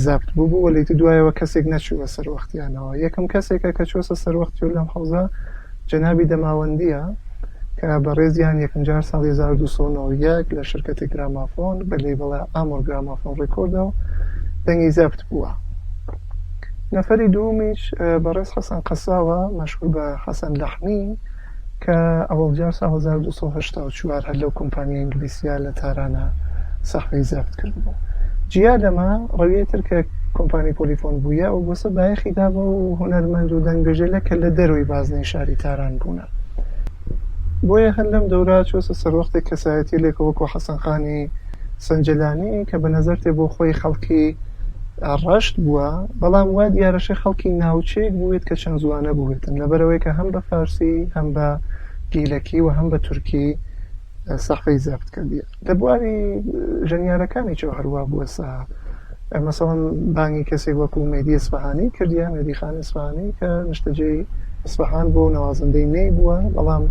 زەبت بوو وە لەیت دوایەوە کەسێک نەچووە سەروەختیانەوە یەکەم کەسێکە کە چۆسە سەروەختی و لەم حەوزە جەنابی دەماوەندیە کە بەڕێزیان یەکەم جار ساڵی 1291 لە شرکەتی گرامافۆن بە لێبڵە ئامۆر گرامافۆن ڕێکۆردە و دەنگی زەبت بووە. نەفەری دوومیش بەڕێز حەسەن قەساوە مەشهور بە حەسەن لەحمی کە ئەوەڵجار ساڵ 1284 هەر لەو کۆمپانیای ئینگلیسیە لە تارانە سەحفەی زەبت کردبوو. جیا لەمە ڕەویەتر کە کۆمپانی پۆلیفۆن بوویە و بۆسە بایەخیدا بە و هونەرمەند و دەنگبێژێلە کە لە دەروی بازنەی شاری تاران بوونە. بۆیە هەر لەم دەورە چۆسە سەروەختی کەسایەتی لێکەوەکو حەسەنخانی سەنجەلانی کە بە نەزەر تێ بۆ خۆی خەڵکی ڕەشت بووە بەڵام وا دیارەشەی خەڵکی ناوچەیەک بووێت کە چەند زوانە بووێتن لەبەرەوەی کە هەم بە فارسی هەم بە گیلەکی و هەم بە تورکی سەحفەی زەبت کردیە. لە بواری ژەنیارەکانیەوە هەروە بووە مەسەڵەن بانگی کەسێک وەکو مێدی ئەسفەهانی کردیە مێدی خان ئەسفەهانی کە نیشتەجێی ئەسفەهان بۆ نەوازەندەی نەی بووە بەڵام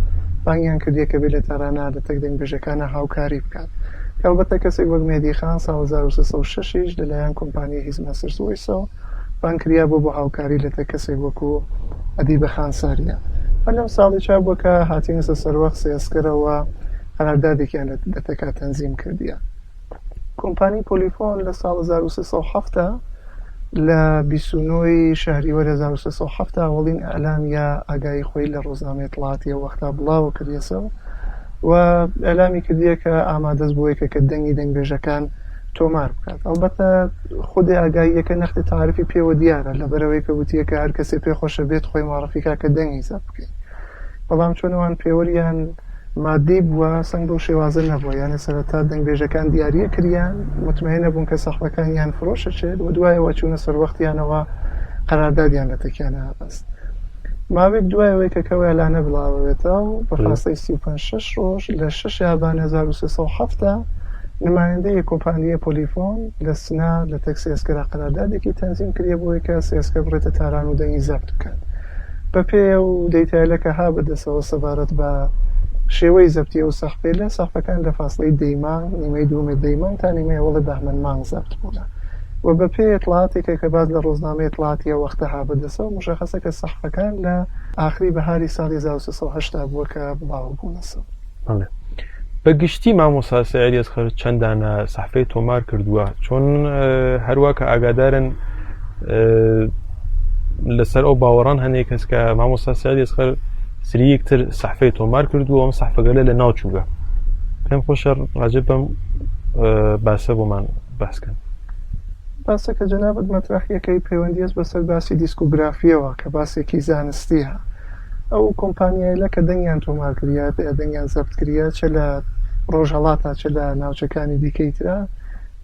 بانگیان کردیە کە بێت لە تارانە لە تەک دەنگبێژەکانە هاوکاری بکات کە ئەلبەتە کەسێک وەک مێدی خان ساڵ 1306 لەلایەن کۆمپانیای هیز ماسرز وۆیسەوە بانکریا بۆ هاوکاری لە تەک کەسێک وەکو ئەدیبە خانساریە. لەم ساڵی چا بووە کە هاتینە سەروەخت سێسکەرەوە قەراردادێکیان لە تەکا تەنزیم کردیە. کۆمپانی پۆلیفۆن لە ساڵ 1307 لە 29 شەهریوەری 1307 ئەوڵین ئەلام یا ئاگایی خۆی لە ڕۆژنامەی وڵاتیە وەختا بڵاوە کردیەسەوە و ئەلامی کردیە کە ئامادەست بووەیە کە دەنگی دەنگبێژەکان تۆمار بکات. ئەلبەتە خودی ئاگاییەکە نەختی تعریفی پێوە دیارە لەبەرەوەی کە وتیە کە هەر کەسێ پێخۆشە بێت خۆی معرفیکا کە دەنگی زەب بکەین بەڵام چۆنەوان پێوەریان مادی بووە سنگ بەو شێوازە نەبووە یانە سەرەتا دەنگبێژەکان دیاریە کریان مطمئنە بوون کە سەحفەکانیان فرۆشە چێت و دوایەوە چوونە سەروەختیانەوە قەراردادیان لە تەکیانە هەبەست. ماوەیەک دوایەوەی کە کەوای لانە بڵاوەوێتەوە و بە فاستەی 35 ڕۆژ لە 6 یابان 1307 نمایندەی کۆمپانیای پۆلیفۆن لە سنا لە تەک سێسکەرا قەراردادێکی تەنزیم کردیە بۆی کە سێسکە بڕێتە تاران و دەنگی زەبت بکات. بە پێ و دەیتایلەکە ها بەدەسەوە سەبارەت بە شێوەی زەبتی و سەحفێ لە سەحفەکان لە فاصلەی دەیمان نیمەی دوومێ دەیمان تا نیمەی وەڵی بەهمەن مانگ زەبت بوونە و بە پێ ئێتڵاتێکە کە باز لە ڕۆژنامەی ئێتڵاتی وەختە ها بەدەسەوە مشەخەسە کە سەحفەکان لە ئاخری بەهاری ساڵی 1970 بووە کە بڵاو بوونەسەوە. بەگشتی مامۆستا سەعید ئەسخەر چەندانە سەحفەی تۆمار کردووە چۆن هەروە کە ئاگادارن لەسەر ئەو باوەڕان هەنێک کەس کە مامۆستا سەعید ئەسخەر سریەکتر سەحفەی تۆمار کردووە ئەم سەحفەگەلە لە ناوچووگە پێم خۆشە ڕاجە بەم باسە بۆمان باسکەن. باسەکە جەنابەت مەترەحیەکەی پەیوەندی بەسەر باسی دیسکۆگرافیەوە کە باسێکی زانستیە ئەو کۆمپانیایە کە دەنگیان تۆمار کردیات دەنگیان زەبت کردیات چ لە ڕۆژهەڵاتە چ لە ناوچەکانی دیکەی ترا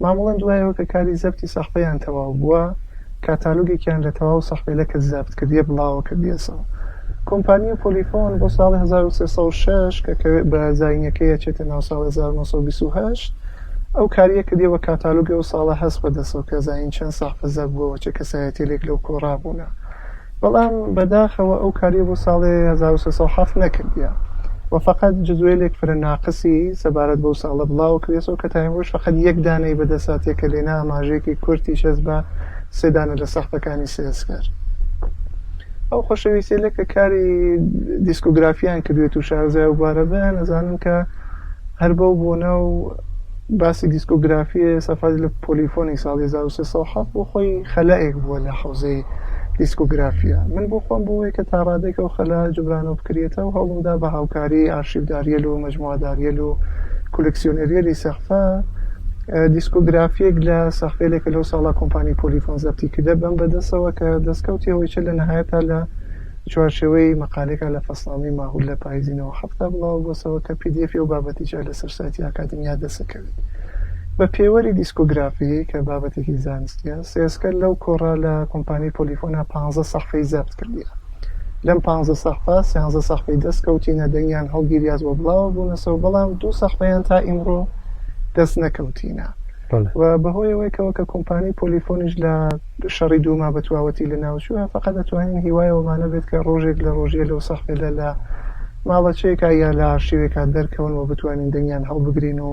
مامەڵەن دوایەوە کە کاری زەبتی سەحفەیان تەواو بووە کاتالۆگێکیان لە تەواو سەحفەیە کە زەبت کردیە بڵاوە کردیەسەوە. کۆمپانیە پۆلیفۆن بۆ ساڵی 1306 کە بە زاینەکەیە چێتە ناو ساڵی 1928 ئەو کاریە کردیەوە کاتالۆگی و ساڵە هەست بەدەسەوە کە زاین چەند سەحفە زەبت بووەوە چه کەسایەتێک لەو کۆڕا بوونە بەڵام بەداخەوە ئەو کاریە بۆ ساڵی 1970 نەکردیە و فقط جزوێلێک فرە ناقصی سەبارەت بەو ساڵە بڵاو کردێتەوە کە تایمەش فقط یەک دانەی بەدەساتێکە لێنا ئاماژەیەکی کورتی شەز بە سێدانە لە سەحفەکانی سێسکەر. ئەو خۆشەویستێ کە کاری دیسکۆگرافیان کردوێت و شارزای و بارە بە نەزانم کە هەر بەو بوونە و باسی دیسکۆگرافیە سەفاز لە پۆلیفۆنی ساڵی 1970 بۆ خۆی خەلایەک بووە لە حوزەی دیسکۆگرافیە من بۆ خۆم بۆی کە تا ڕادێکە و خەلا جبرانەوە بکرێتەوە هەوڵمدا بە هاوکاری ئارشیڤداریەل و مەجموعەداریەل و کولکسیۆنەریەلی سەحفە دیسکۆگرافیەک لە سەحفەیەکە لەو ساڵا کۆمپانی پۆلیفۆن زەبتی کردە بەم بەدەستەوە کە دەستکەوتیەوەی چ لە نەهایەتا لە چوارچێوەی مەقالێکە لە فەسڵامی ماهول لە پاییزینەوە هەفتە بڵاو بۆسەوە کە PDF و بابەتیجا لەسەر سایتی ئاکادمیا دەسەکەوێت بە پێوەری دیسکۆگرافی کە بابەتێکی زانستیە سێسکەر لەو کۆڕا لە کۆمپانی پۆلیفۆنە 15 سەحفەی زەبت کردیە لەم 15 سەحفە 13 سەحفەی دەستکەوتینە دەنگیان هەڵگیریاز بۆ بڵاوە بوونەسەوە بەڵام 2 سەحفەیان تا ئیمڕۆ دەست نەکەوتینە و بەهۆیەوەیکەوە کە کۆمپانی پۆلیفۆنیش لە شەڕی دووما بەتواوەتی لە ناوچووە فقط دەتوانین هیوایەوەمانە بێت کە ڕۆژێک لە ڕۆژیە لەو سەحفێدا لە ماڵەچەیەکە یا لە ئارشیوێکە دەرکەون و بتوانین دەنگیان هەڵبگرین و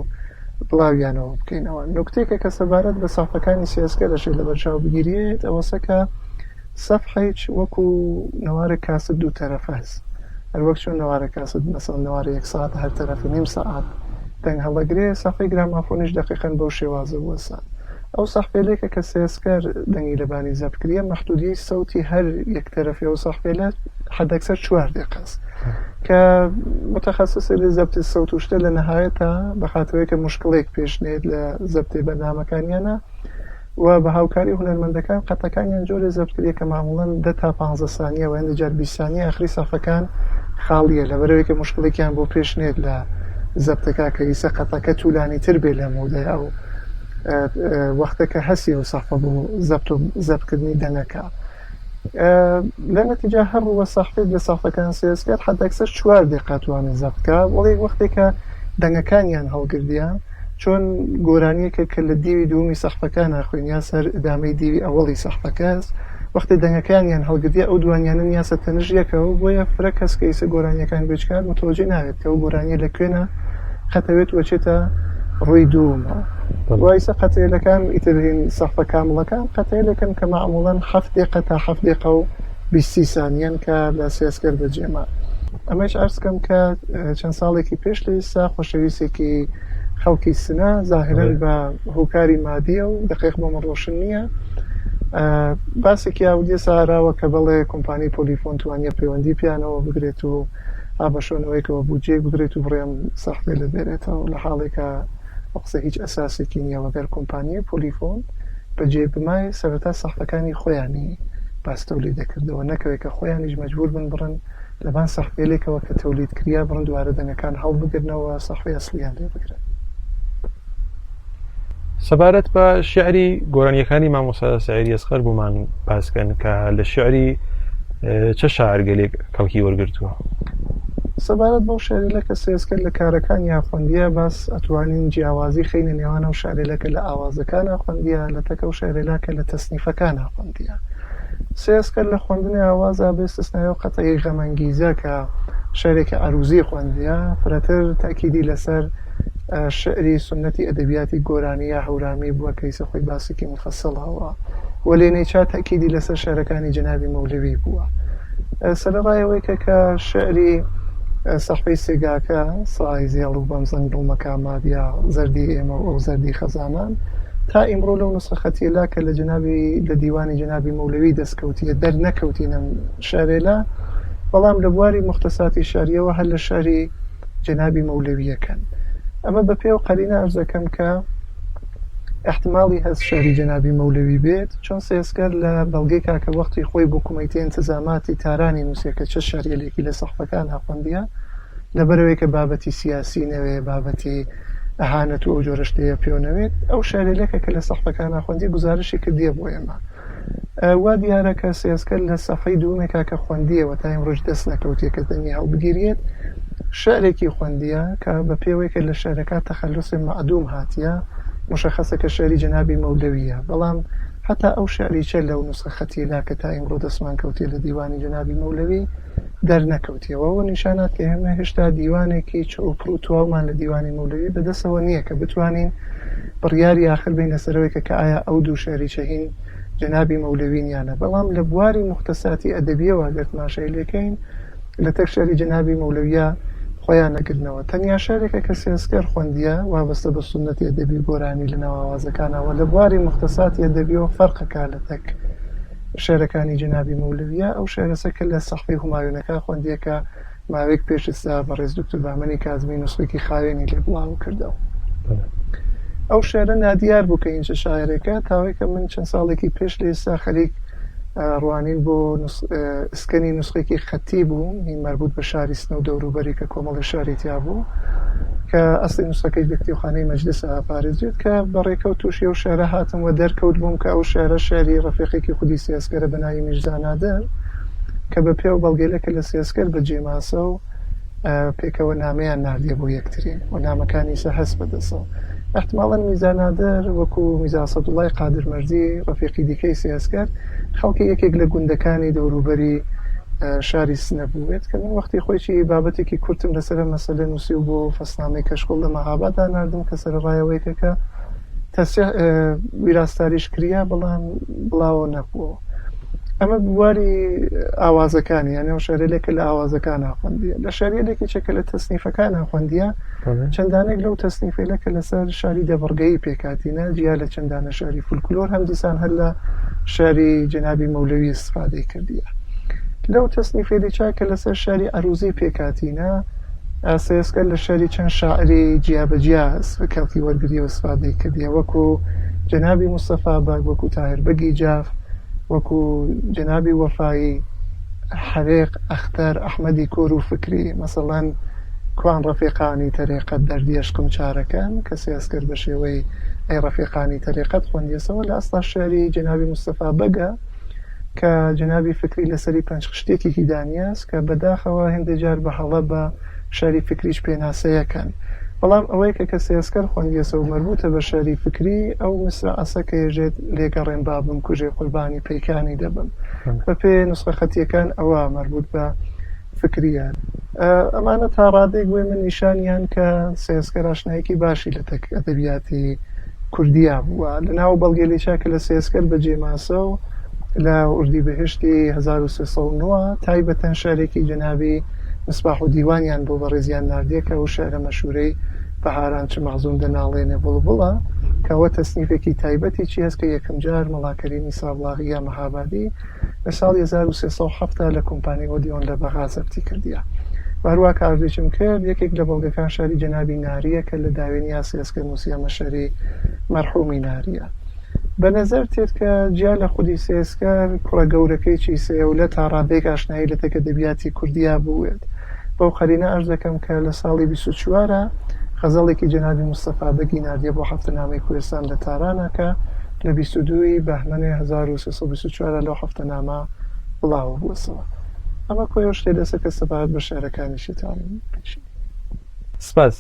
بڵاویانەوە بکەینەوە. نوکتێکە کە سەبارەت بە سەحفەکانی سیاسکەرەشێ لە بەرچاو بگیرێت ئەوەسە کە سەفحەیەک وەکو نەوارە کاسە دوو تەرەفە هەست هەر وەک چۆن نەوارە کاسە مەسەڵ نەوارە 1 ساعت هەر تەرەفی نیم ساعت دەنگ هەڵەگرێ سەحفەی گرامافۆنیش دەقیقەن بەو شێوازە وەسە ئەو سەحفێلێکە کە سێسکەر دەنگی لەبانی زەبتکردە مەحدودی سەوتی هەر یەک تەرەفی ئەو سەحفێلە حەدەکسەر 4 دقەس کە متەخەسیس لە زەبتی سەوت و شتە لە نەهایەتە بەخاتەوەی کە مشکڵێک پێشنێت لە زەبتی بەرنامەکانیانە و بە هاوکاری هونەرمەندەکان قەتەکانیان جۆرە زەبتکردی کە معموڵەن 10 تا 15 سانیە و هەندێک جار 20 سانیە ئاخری سەحفەکان خاڵیە لەبەرەوەی کە مشکڵێکیان بۆ پێشنێت لە زەبتەکە کە ئیسە قەتەکە توولانی تر بێ لە مودەی ئەو وەختەکە هەسی و سەحفە بۆ زەبتکردنی دەنگەکە لە نەتیجە هەروە سەحفێک لە سەحفەکان سێسکەر حەدەکسەر 4 دقە توانێت زەبتکە وەڵی وەختێکە دەنگەکانیان هەڵگردیان چۆن گۆرانیەکە کە لە دیوی دومی سەحفەکان ناخوێن یا سەر ئەدامەی دیوی ئەوەڵی سەحفەکەس وەختی دەنگەکانیان هەڵگردیە ئەو دوانیانە یاسە تەنژ یەکەوە بۆیە فرە کەس کە ئیسە گۆرانیەکان بچکات متوەجێ ناوێت کە ئەو گۆرانیە لەکوێنە خەتەوێت وەچێتە ڕووی دوومە وایسە قەتێلەکان ئیترین سەحفە کامڵەکان قەتێلەکەن کە معموڵەن 7 دقە تا 7 دقە و 20 سانیان کە لە سێسکەر بەجێما ئەمەش ئەرزکەم کە چەند ساڵێکی پێش لە ئێستا خۆشەویستێکی خەڵکی سنە زاهرن بە هۆکاری مادیە و دقیق بۆ مەڕۆشن نییە باسێکی ئاودیە ساراوە کە بەڵێ کۆمپانی پۆلیفۆن توانیە پەیوەندی پیانەوە بگرێت و ئابەشۆنەوەیکەوە بودجێ بگرێت و بڕێم سەحفێ لە بێرێتەوە لە حاڵێکە قسە هیچ ئەساسێکی نییە وەگەر کۆمپانیە پۆلیفۆن بە جێبمای سەرەتا سەحفەکانی خۆیانی باس تەولید دەکردەوە نەکەوێت کە خۆیانیش مەجبور بن بڕن لەبان سەحفێلێکەوە کە تەولید کریا بڕن دوارە دەنگەکان هەڵبگرنەوە سەحفەی ئەسلیان لێ بگرن. سەبارەت بە شعری گۆرانیەکانی مامۆستا سەعید ئەسخەر بۆمان باسکەن کە لە شعری چه شاعرگەلێک کەڵکی وەرگرتووە؟ سەبارەت بەو شعرێلەکە سێسکەر لە کارەکانی خوێندیە باس ئەتوانین جیاوازی خینە نێوانە و شعرێلەکە لە ئاوازەکان خوێندیە لە تەکە و شعرێلەکە لە تەسنیفەکان خوێندیە سێسکە لە خوێندنی ئاوازە بێستثنایە و قەتەی غەمەنگیزە کە شعرێکی عروزی خوێندیە فرەتر تاکیدی لەسەر شعری سنەتی ئەدەبیاتی گۆرانیە هەورامی بووە کەیسە خۆی باسێکی مفەسڵ هەوە و لێنەیچا تاکیدی لەسەر شعرەکانی جەنابی مەولەوی بووە. سەرەڕایەوەی کە شعری سەحفەی سێگاکە سڵای زێڵ و بەم زەنگ دڵمەکامات یا زەردی ئێمە و ئەو زەردی خەزانان تا ئیمڕۆ لەو نسخە خەتیلا کە لە دیوانی جەنابی مەولەوی دەستکەوتیە دەرنەکەوتینە شارێلا، بەڵام لە بواری مختصاتی شاریەوە هەر لە شاری جەنابی مەولەویەکەن. ئەمە بە پێ و قەرینە ئەرزەکەم کە احتمالی هەست شاری جەنابی مەولەوی بێت، چۆن سێسکەر لە بەڵگەی کاکە وەختی خۆی بۆ کومەیتێ انتزاماتی تارانی نووسێکە چه شاریەلێکی لە سەحفەکان هەخوەندیە لەبەرەوەی کە بابەتی سیاسی نەوێ بابەتی ئەهانەت و ئەو جۆرە شتەیە پێوەنەوێت ئەو شارێلەکە کە لە سەحفەکان هەخوەندی گزارشی کردیە بۆ ئێمە. وا دیارە کە سێسکەر لە سەحفەی دووەمێکا کە خوێندیەوە تا ئەمڕۆژ دەست نەکەوتیە کە دەنگی هەڵبگیرێت شعرێکی خوێندیە کە بە پێوەی کە لە شارەکە تەخەلوسی مەعدوم هاتیە مشخصە کە شعری جەنابی مەولەویە، بەڵام حتا ئەو شعریچە لەو نسخە خەتیلا کە تا ئیمڕۆ دەستمان کەوتێ لە دیوانی جەنابی مەولەوی دەرنەکەوتیەوە نیشانات کە ئێمە هێشتا دیوانێکی چۆپڕ و تواومان لە دیوانی مەولەوی بەدەستەوە نییە کە بتوانین بڕیاری آخر بین لەسەرەوەی کە ئایا ئەو دوو شعریچە هین جەنابی مەولەوینیانە، بەڵام لە بواری مختصاتی ئەدەبیەوە ئەگەر تماشای لێکەین لە تەک شعری جەنابی مەولەویە خۆیان نەگرنەوە. تەنیا شارێکە کە سێسکەر خوێندیە وابەستە بە سونەتی ئەدەبی گۆرانی لە ناوازەکانەوە لە بواری مختصاتی ئەدەبیەوە فەرقەکە لە تەک شعرەکانی جەنابی مەولەویە ئەو شعرەسە کە لە سەحفەی هومایونەکە خوێندیە کە ماوەیەک پێشستا بەڕێز دکتۆر بەهمەنی کازمی نوسخێکی خاوێنی لێ بڵاو کردەوە. ئەو شعرە نادیار بوو کە اینجا شاعرێکە تاوەی کە من چەند ساڵێکی پێش لە ئێستا خەریک ڕوانین بۆ ئسکەنی نوسخێکی خەتی بوو هین مربوط بە شاری سنە و دەوروبەری کە کۆمەڵی شاریتیا بوو کە ئەسلی نوسخەکەی لە کتێبخانەی مەجلیس پارێزیێت کە بەڕێکە و تووشی ئەو شعرە هاتم و دەرکەوت بووم کە ئەو شعرە شعری ڕەفیقێکی خودی سێسکەرە بە ناوی میرزا نادر کە بە پێ و بەڵگەیەکە لە سێسکەر بە جێماسە و پێکەوە نامەیان ناردیە بۆ یەکترین و نامەکانی سە هەست بەدەسەوە. احتمالاً میرزا نادر وەکو میرزا سەدوڵای قادرمەردی ڕەفیقی دیکەی سێسکەر خەڵکی یەکێک لە گوندەکانی دەوروبەری شاری سنە بووێت کە من وەختی خۆیی بابەتێکی کورتم لەسەر مەسەلە نووسی و بۆ فەسنامەی کەشکۆڵ لە مەهابادا ناردم کە سەرڕایەوەیکەکە ویراستاریش کریا بەڵام بڵاوە نەبووە. ئەمە بواری ئاوازەکانی یانێ شارێلێکە لە ئاوازەکان خوێندیە لە شارێلێکی چەکە لە تەسنیفەکان خوێندیە چەندانێک لەو تەسنیفێلەکە لەسەر شاری دەبڕگەی پێکاتینە جیا لە چەندانە شاری فولکلۆر هەم دیسان هەر لە شاری جەنابی مەولەوی استفادەی کردیە. لەو تەسنیفێلی چاکە لەسەر شاری ئەروزی پێکاتینە سێسکەر لە شاری چەند شاعری جیابەجیا کەڵکی وەرگریەوە استفادەی کردیە وەکو جەنابی مستەفا باگ وەکو تاهر بەگی جاف وەکو جەنابی وەفایی حەرێق ئەختەر ئەحمەدی کۆر و فکری مەسەڵەن کوان ڕەفیقانی تەرێقەت دەردی عشقم چارەکان کە سێسکەر بە شێوەی ئەی ڕەفیقانی تەرێقەت خوێندیەسەوە لە ئەستا شاری جەنابی مستەفا بەگە کە جەنابی فکری لەسەری پەنج خشتێکێکی دانیاست کە بەداخەوە هەندێجار بە هەڵە بە شاری فکریش پێناسەیەکەن، بەڵام ئەوەی کە سێسکەر خوێندیەسە و مربوطە بە شاری فکری ئەو مسرە ئەسە کە ێژێت لێگەڕێن بابم کوژێ قوربانی پەیکانی دەبم بە پێ نسخە خەتیەکان ئەوە مربوط بە فکریان. ئەمانە تا ڕادێک گوێ من نیشانیان کە سێسکەر ئاشنایەکی باشی لە تەک ئەدەبیاتی کوردیا بووە لە ناو بەڵگەی چاکە لە سێسکەر بە جێماسە و لە ئوردیبەهشتی 1309 تایبەتەن شارێکی جەنابی مصباح و دیوانیان بۆ بەڕێزیان ناردیەکە و شعرە مەشهورەی بەهاران چ مەحزوم دەناڵێنێ بڵبڵە کەوە تەسنیفێکی تایبەتی چی هەست کە یەکەم جار مەڵاکەرینی سابلاغیە مەهابادی لە ساڵی 1370 لە کۆمپانی ئۆدیۆن لە بەغا زەبتی کردیە. هەروە کاردێکم کرد یەکێک لە بەڵگەکان شاری جەنابی ناریە کە لە داوێنی سێسکەر نووسیە مەشەری مەرحومی ناریە. بە نەزەر تێت کە جیا لە خودی سێسکەر کوڕە گەورەکەی چیسەیە و لە تا ڕادێک ئاشنایی لە تەکە دەبیاتی کوردیا بووێت. بەو قەرینە ئەرز دەکەم کە لە ساڵی 24 غەزەڵێکی جەنابی مستەفا بەگی ناردیە بۆ هەفتەنامەی کوردستان لە تارانەکە لە 22 بەهمەنی 1324 لەو هەفتەنامە بڵاو بووەسەوە. ئەمە کۆی شتێ دەسە کە سەبارەت بە شێعرەکانیشی تاڵین. سپاس.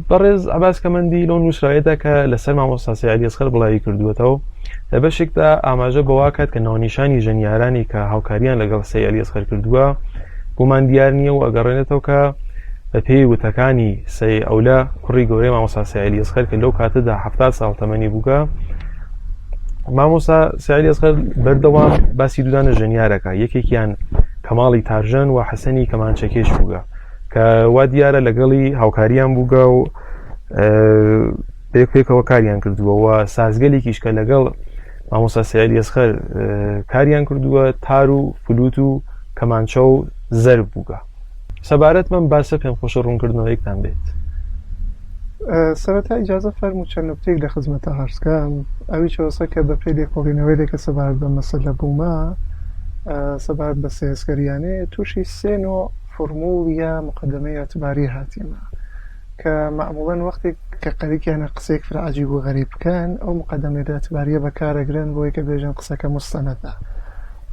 بەڕێز عباس کەمەندی لەو نووسراوێتە کە لەسەر مامۆستا سعید ئەسغەر بڵاوی کردووەتەوە لە بەشێکدا ئاماژە بەوا کات کە ناونیشانی ژەنیارانی کە هاوکاریان لەگەڵ سعید ئەسغەر کردووە بۆمان دیار نییە و ئەگەڕێنێتەوە کە بە پێی وتەکانی سەی ئەولە کوڕی گەورەی مامۆستا سعید ئەسغەر کە لەو کاتەدا 70 ساڵ تەمەنی بووکە مامۆستا سعید ئەسغەر بەردەوام باسی دوودانە ژەنیارەکە یەکێکیان کەماڵی تارژەن و حەسەنی کەمانچەکێش بووگە کە وا دیارە لەگەڵی هاوکاریان بووگە و پێکەوە کاریان کردووە و سازگەلێکیش کە لەگەڵ مامۆستا سعید ئەسغەر کاریان کردووە تار و فلوت و کەمانچە و زەرب بووگە سەبارەت من باسە پێم خۆشە ڕوونکردنەوەیەکتان بێت سەرەتا ئیجازە فەرموو چەند نوکتەیەک لە خزمەتە هەرسکەم ئەوی چۆسە کە بە پێی لێکۆڵینەوەی کە سەبارەت بە مەسەلە بوومە سەبارەت بە سێسکەریانێ تووشی سێ نۆ فۆرموڵ یا مقدمەی ئەتباری هاتیمە کە معموڵەن وەختێک کە قەریکیانە قسێک فرە عەجیب و غەریب بکەن ئەو مقدمەی ئەتباریە بەکارەگرن بۆی کە بێژن قسەکە مستەنەدە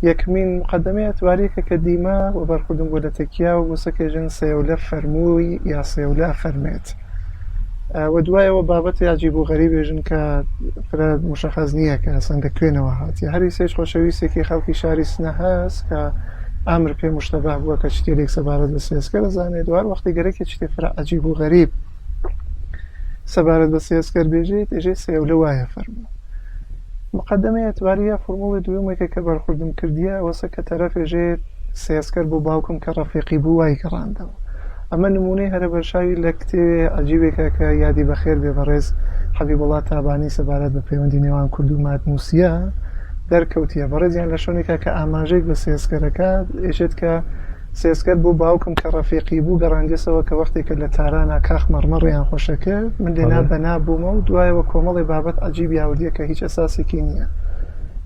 یەکمین مقدمەی ئەتباریەکە کە دیمە و بەرخوردن بۆ لە تەکیا و بۆسەکێژن سێولە فەرمووی یا سێولە فەرمێت و دوایەوە بابەتی عەجیب و غەریب بێژن کە فرە مشەخەز نییە کە ئەسەن لەکوێنەوە هاتیە هەری سێش خۆشەویستێکی خەڵکی شاری سنە هەست کە ئامر پێ مشتەبه بووە کە شتێک سەبارەت بە سێسکەر دەزانێت دوار وەختی گەرەێکی شتێ فرە عەجیب و غەریب سەبارەت بە سێسکەر بێژێت ئێژێ سێولە وایە فەرموو مقدمەی ئەتباریە فۆرموڵی دووەمێکە کە بەرخوردم کردیە ئەوەسە کە تەرەف ئێژێت سێسکەر بۆ باوکم کە ڕەفیقی بوو وای گەڕاندەوە ئەمە نمونەی هەرە بەرشاوی لە کتێبێ عەجیبێکە کە یادی بەخێر بێ بەڕێز حەبیبوڵڵا تابانی سەبارەت بە پەیوەندی نێوان کورد و ماتموسیە دەرکەوتیە بەڕێزیان لە شوێنێکە کە ئاماژەیەک بە سێسکەرەکە ئێژێت کە سێسکەر بۆ باوکم کە ڕەفیقی بوو گەڕاندێسەوە کە وەختێکە لە تارانە کاخ مەڕمەڕیان خۆشەکرد من لێنا بەنا بوومە و دوایەوە کۆمەڵی بابەت عەجیب یاوردیە کە هیچ ئەساسێکی نییە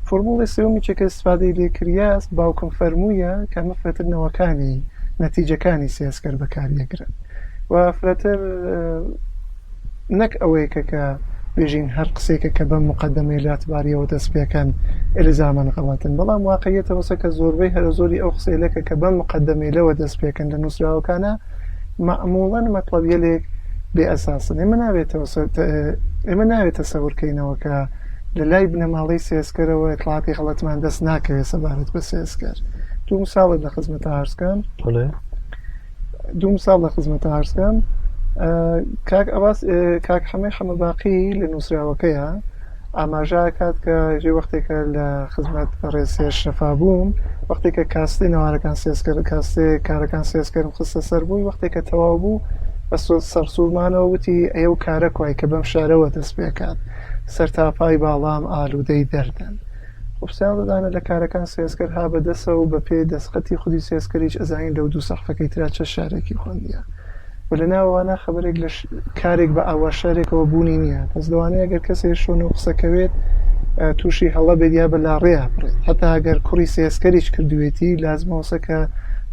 فۆرموڵی سێوەمی چێکە ئیسفادەی لێکریاست باوکم فەرموویە کە مەفرەترنەوەکانی نەتیجەکانی سێسکەر بەکاریەگرن و فرەتر نەک ئەوەیەکە کە بێژین هەر قسێکە کە بەم مقدمەی لاتباریەوە دەست پێکەن ئلزامەن غەڵەتن بەڵام واقعیەتەوەسە کە زۆربەی هەرە زۆری ئەو قسەیلەکە کە بەم مقدمەی لەوە دەست پێکەن لە نووسراوەکانە معموڵەن مەطلەبیەلێک بێ ئەساسن ئێمە ناوێتە سەورکەینەوە کە لە لای بنەماڵەی سێسکەرەوە ئیطلاعاتی غەڵەتمان دەست ناکەوێت سەبارەت بە سێسکەر دوو ساڵت لە خزمەتە هەرسکەم دوو ساڵ لە خزمەتە هەرسکەم کاک حەمەی حەمەباقی لە نووسراوەکەیە ئاماژە کات کە ژێ وەختێکە لە خزمەت بەڕێز سێش شەفا بووم وەختێکە کاستی نەوارەکان سێسکەر کاستێ کارەکان سێسکەرم خستە سەر بووی وەختێکە تەواو بوو بە سەرسوورمانەوە وتی ئەیە و کارە کوای کە بەم شارەوە دەست پێکات سەرتاپای باڵام ئالوودەی دەردەن قوپسیان دەدانە لە کارەکان سێسکەر ها بەدەسە و بە پێی دەستخەتی خودی سێسکەریش ئەزانین لەو دوو سەحفەکەی ترا چە شارێکی خوێندیە و لە ناوانە خەبەرێک لە کارێک بە ئاوا شارێکەوە بوونی نییە پس دەوانەیە ئەگەر کەسێ شۆن و قسەکەوێت تووشی هەڵە بێت یا بە لاڕێیا بڕێت هەتا ئەگەر کوڕی سێسکەریش کردوێتی لازمەوەسە کە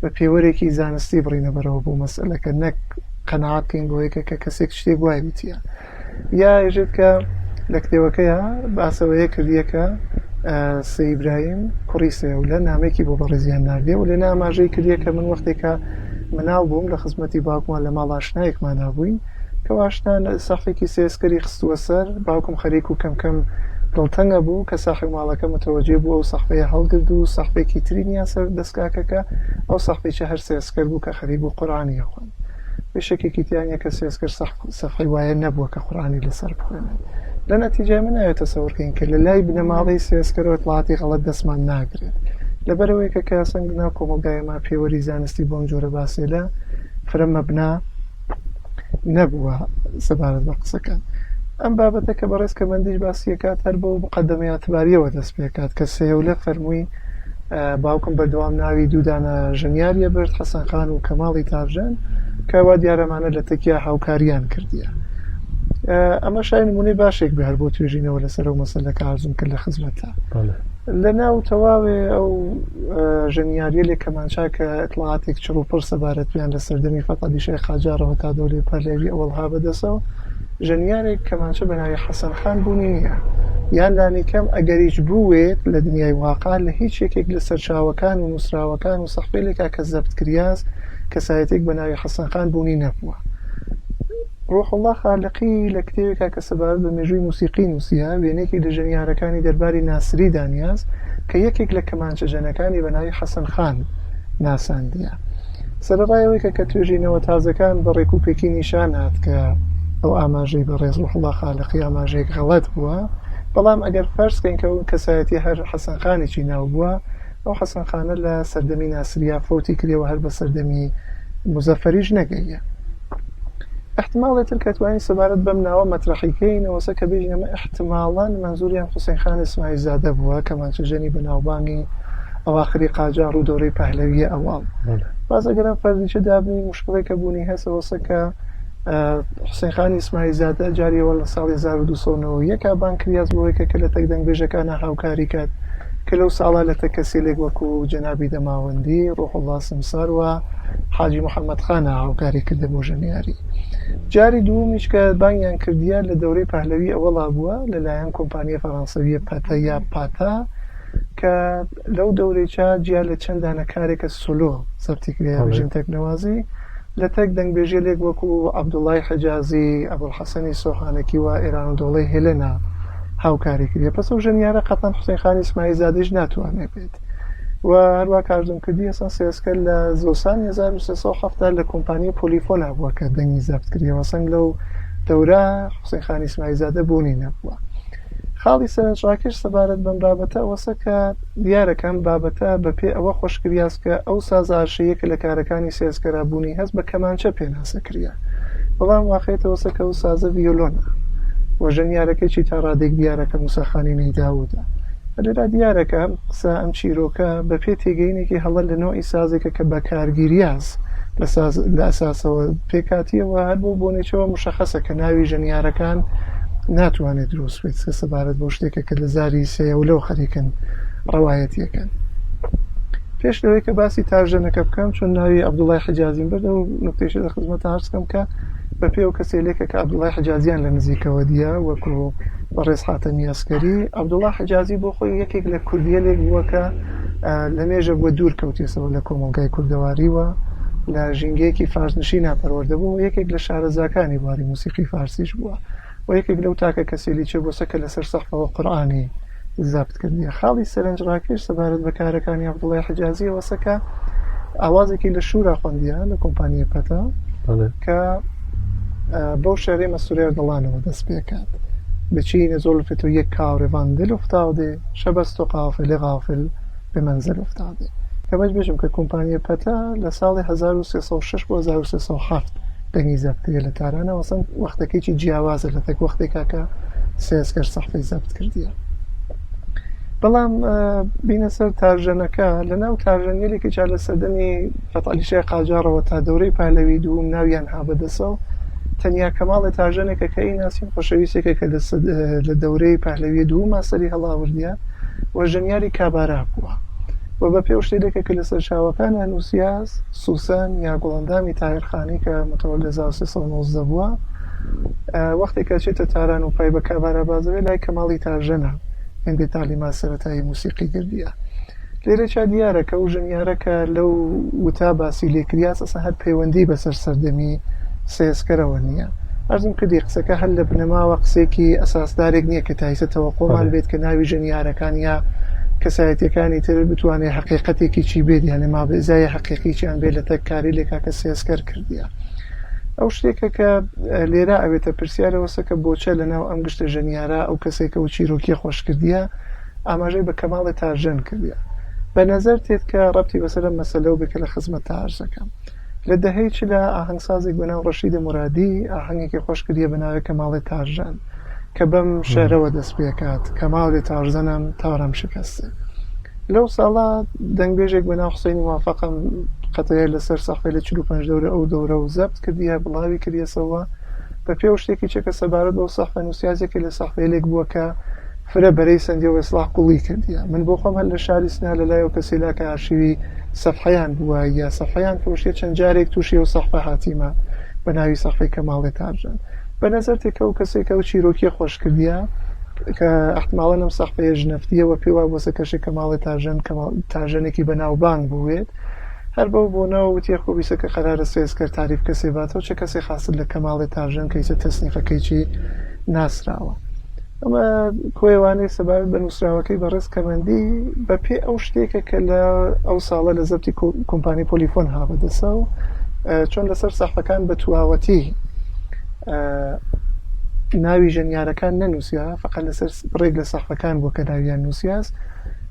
بە پێوەرێکی زانستی بڕینە بەرەوە بوو مەسئلەکە نەک قەنەعاتکەین بۆیەکە کە کەسێک شتێک وای بیتە یا ئێژێت کە لە کتێوەکەیە باسەوەیە کردیەکە سەیبراهیم کوڕی سێولە نامێکی بۆ بەڕێزیان ناردێ و لێ ناماژەی کردیە کە من وەختێکە مناو بووم لە خزمەتی باوکمان لە ماڵ ئاشنایەکمان نابووین کە واشتان سەحفێکی سێسکەری خستووە سەر باوکم خەریک و کەمکەم دڵتەنگە بوو کە ساحب ماڵەکە متەوەجێ بووە و سەحفەیە هەڵگرت و سەحفێکی تری نیە سەر دەستکاکەکە ئەو سەحفێکی هەر سێسکەر بوو کە خەریک بوو قورئانی خوێن بێشێکێکی تیانە کە سێسکەر سەحفەی وایە نەبووە کە قورئانی لەسەر بخوێنێت لە نەتیجە من ناوێتە سەورکەین کە لە لای بنەماڵەی سێسکەرەوە ئیطلاعاتی غەڵەت دەستمان ناگرێت لەبەرەوەی کە کاسەنگنا کۆمەلگایەما پێوەری زانستی بۆم جۆرە باسێلە فرە مەبنا نەبووە سەبارەت بە قسەکان ئەم بابەتە کە بەڕێز کەمەندیش باسیەکات هەر بۆ مقدمەی ئەتباریەوە دەست پێکات کە سێولە فەرمووی باوکم بەردەوام ناوی دوودانە ژەنیاریە برد حەسەن خان و کەماڵی تارژەن کە وا دیارەمانە لە تەکیا هاوکاریان کردیە ئەمە شای نمونەی باشێک بە هەر بۆ توێژینەوە لەسەر و مەسەلەکە ئارزوم کرد لە خزمەتە لە ناو تەواوێ ئەو ژەنیاریە لێ کەمانچا کە ئیطلاعاتێک چڕوپڕ سەبارەت پیان لە سەردەمی فەقەدی شەیخ قاجارەوە تا دەوڵەی پەرلێوی ئەوەڵها بەدەسەوە ژەنیارێک کەمانچە بەناوی حەسەن خان بوونی نییە یان لانیکەم ئەگەریش بووێت لە دنیای واقع لە هیچ یەکێک لە سەرچاوەکان و نووسراوەکان و سەحفێلێکا کە زەبت کریاس کەسایەتێک بەناوی حەسەن خان بوونی نەبووە ڕۆحڵڵا خالقی لە کتێوێکا کە سەبارەت بە مێژووی موسیقی نووسیا وێنێکی لە ژەنیارەکانی دەرباری ناسری دانیاز کە یەکێک لە کەمانچە ژەنەکانی بەناوی حەسەن خان ناساندیە. سەرڕایەوەی کە توێژینەوە تازەکان بە ڕێکوپێکی نیشان هات کە ئەو ئاماژەی بە ڕێز ڕۆحڵڵا خالقی ئاماژەیەک غەڵەت بووە، بەڵام ئەگەر فەرزکەین کە ئەو کەسایەتی هەر حەسەن خانێکی ناو بووە، ئەو حەسەن خانە لە سەردەمی ناسریە فۆتی کردەوە هەر بە سەردەمی مزەفەریش نەگەیە. احتمالێتر کە توانین سەبارەت بەم ناوە مەترەحیکەینەوەسە کە بێژنەمە احتماڵان منزوریان حوسێن خان ئیسماعیل زادە بووە کەمانچە ژەنی بەناوبانگی ئەواخری قاجار و دەورەی پەهلەویە ئەوڵ. باز ئەگەرم فەرزیچە دابنی مشکڵێک کە بوونی هەسەوەسە کە حوسێن خان ئیسماعیل زادە جاریەوە لە ساڵی 1291 بان کریاز بۆیکە کە لە تەکدەنگبێژەکانە هاوکاری کات کە لەو ساڵا لە تەکەسیلێک وەکو جەنابی دەماوەندی ڕۆحڵڵا سمسار و حاجی محەممەد خانە هاوکاری کردە بۆ ژەنیاری. جاری دوومیش کە بانیان کردیە لە دەورەی پەهلەوی ئەوەڵا بووە لەلایەن کۆمپانیە فەڕەنسەویە پەتە یا پاتا کە لەو دەورێکا جیا لە چەند دانەکارێکە سۆلۆ سەرتی کرێ بژین تەکنەوازی لە تەک دەنگبێژێلێک وەکو عەبدوڵای حەجازی ئەبوڵحەسەنی سۆحانەکی و ئێران و دۆڵەی هێلێنا هاوکاری کردی. پس ئەو ژەنیارە قەتەن حوسێن خان ئیسماعیل زادەش ناتوانێت بێت و هەروە کارزم کردی ئەسان سێسکە لە زۆسانی 1370 لە کۆمپانیە پۆلیفۆنا بووە کە دەنگی زەفت کردیەوە سەنگ لەو دەورە حوسێن خان ئیسماعیل زادە بوونی نەبووە. خاڵی سەرنجڕاکێش سەبارەت بەم بابەتە ئەوەسە کە دیارەکەم بابەتە بەپێ ئەوە خۆشکریاز کە ئەو سازارشەیەکە لە کارەکانی سێسکەرا بوونی هەست بە کەمانچە پێناسە کردە، بەڵام واقعێتەوەسە کە ئەو سازە ڤیۆلۆنە و ژەنیارەکەی تا ڕادێک دیارەکە موسەخانی نەیداودا. لێرا دیارەکە قسە ئەم چیرۆکە بەپێ تێگەینێکی هەڵە لە نۆعی سازێکە کە بە کارگیریاز لە ئەساسەوە پێکاتیەوە هەر بۆ بۆنێکەوە مشەخەسە کە ناوی ژەنیارەکان ناتوانێت دروست بێت سەبارەت بۆ شتێکە کە لە زاری سەیە و لەو خەریکن ڕەوایەتیەکەن. پێش لەوەی کە باسی تاژەنەکە بکەم چون ناوی عەبدوڵای حەجازیم بردە و نوکتێشە لە خزمەتە هەرچکەم کە بەپێ ئەو کەسێلێکە کە عەبدوڵای حەجازیان لە نزیکەوە دیە وەکو بەڕێز حاتەمی ئەسکەری. عەبدوڵای حەجازی بۆ خۆی یەکێک لە کوردیەلێک بووە کە لە مێژە بووە دوور کەوتێسەوە لە کۆمەڵگای کوردەواریوە لە ژینگەیەکی فارسنشی ناپەروەردە بوو، یەکێک لە شارەزاکانی بواری موسیقی فارسیش بووە و یەکێک لەو تاکە کەسێلی چێ بۆ سەکە لەسەر سەحفەوە قورئانی زەبت کردیە. خاڵی سەرنجڕاکێش سەبارەت بە کارەکانی عەبدوڵای حەجازی وەسەکە ئاوازێکی لە شورا خوێندیە لە کۆمپانیە پەتە کە بەو شەرێ مەسوورێر دڵانەوە دەست پێکات بچینە زولفت و یەک کاڕێوان دل افتاده شەبەست و قافل غافل به منزل افتاده. کە باش بێژم کە کۆمپانیە پەتە لە ساڵی 1306 بۆ 1307 دەنگی زەبت کرێ لە تارانە وەسەن وەختەکەیکی جیاوازە لە تەک وەختێکا کە سێسکەر سەحفەی زەبت کردیە. بەڵام بینە سەر تارژەنەکە لە ناو تارژەنیەلێکی جا لە سەردەمی فەتعەلیشای قاجارەوە تا دەورەی پەهلەوی دووم ناویان هابەدەسەوە تەنیا کەماڵی تارژەنێکە کە ئیناسیم خۆشەویستێکە کە لە دەورەی پەهلەوی دووما سەری هەڵاوردیە و ژەنیاری کابارا بووە و بە پێ شتێکە کە لەسەر چاوەکانە نووسیاز سوسەن یا گوڵەندامی تاهیرخانی کە متەوەل لە 1390 بووە وەختێکە چێتە تاران و پای بە کابارا بازەوێ لای کەماڵی تارژەنە هێندێ تالیما سەرەتایی موسیقی گردیە. لێرەچا دیارەکە و ژەنیارەکە لەو وتا باسی لێکریا ئەساسا هەر پەیوەندی بەسەر سەردەمی سێسکەرەوە نییە. ئەرزم کردی قسەکە هەر لە بنەماوە قسێکی ئەساسدارێک نییە کە تایسەتەوە قۆمان بێت کە ناوی ژەنیارەکان یا کەسایەتیەکانی تر بتوانێت حقیقەتێکی چی بێت یانێ ما بەزای حقیقیچیان بێت لە تەککاری لێکا کە سێسکەر کردیە. ئەو شتێکە کە لێرە ئەوێتە پرسیارەوەسەکە بۆچە لەناو ئەم گشتە ژەنیارە ئەو کەسێکە و چیرۆکی خۆشکردیە ئاماژەی بە کەماڵی تارژەن کردیە. بە نەزەر تێت کە ڕەبتی بەسەر مەسەلە و بکە لە خزمەت تارژەکەم لە دەهەی چ لە ئاهەنگسازێک بەناو ڕەشید مرادی ئاهەنگێکی خۆشکردیە بەناوی کەماڵی تارژەن کە بەم شێرەوە دەست پێکات کەماڵی تارژەنم تاڕەم شکەستێ. لەو ساڵا دەنگبێژێک بەناو حوسێنی موافەقم قەتەیە لەسەر سەحفەی لە 45 دەورە ئەو دەورە و زەبت کردیە بڵاوی کردیەسەوە بە پێ شتێکی چێکە سەبارەت بەو سەحفە نووسیازێکی لە سەحفەیەک بووە کە فرە بەرەی سەندی و ئیسلاح قوڵی کردیە. من بۆ خۆم هەر لە شاری سنا لەلایەوە کەسێلا کە ئارشیوی سەفحەیان بووە یا سەفحەیان کەوشتێ چەند جارێک تووشی و سەحفە هاتیمە بە ناوی سەحفەی کەماڵی تارژەن. بە نەزەر تێکە و کەسێکە و چیرۆکی خۆش کردیە کە احتماڵەن ئەم سەحفەیە ژنەفتیەوە پێوا بۆسە کەشی کەماڵی تارژەن تارژەنێکی بەناوبانگ بووێت هەر بەو بۆنەوە وتیە خۆبیسەکە قەرارە سێزکەر تاریف کەسێ باتەوە چه کەسێک حاصل لە کەماڵی تاژەن کەیسە تەسنیفەکەیکی ناسراوە. ئەمە کۆیوانەی سەبارەت بە نووسراوەکەی بە ڕێزکەمەندی بە پێ ئەو شتێکە کە لە ئەو ساڵە لە زەبتی کۆمپانی پۆلیفۆن هابەدەسە و چۆن لەسەر ساحەکان بە تواوەتی ناوی ژەنیارەکان نەنووسیا فقط لەسەر ڕێک لە ساحەکان بۆ کە ناویان نووسیاس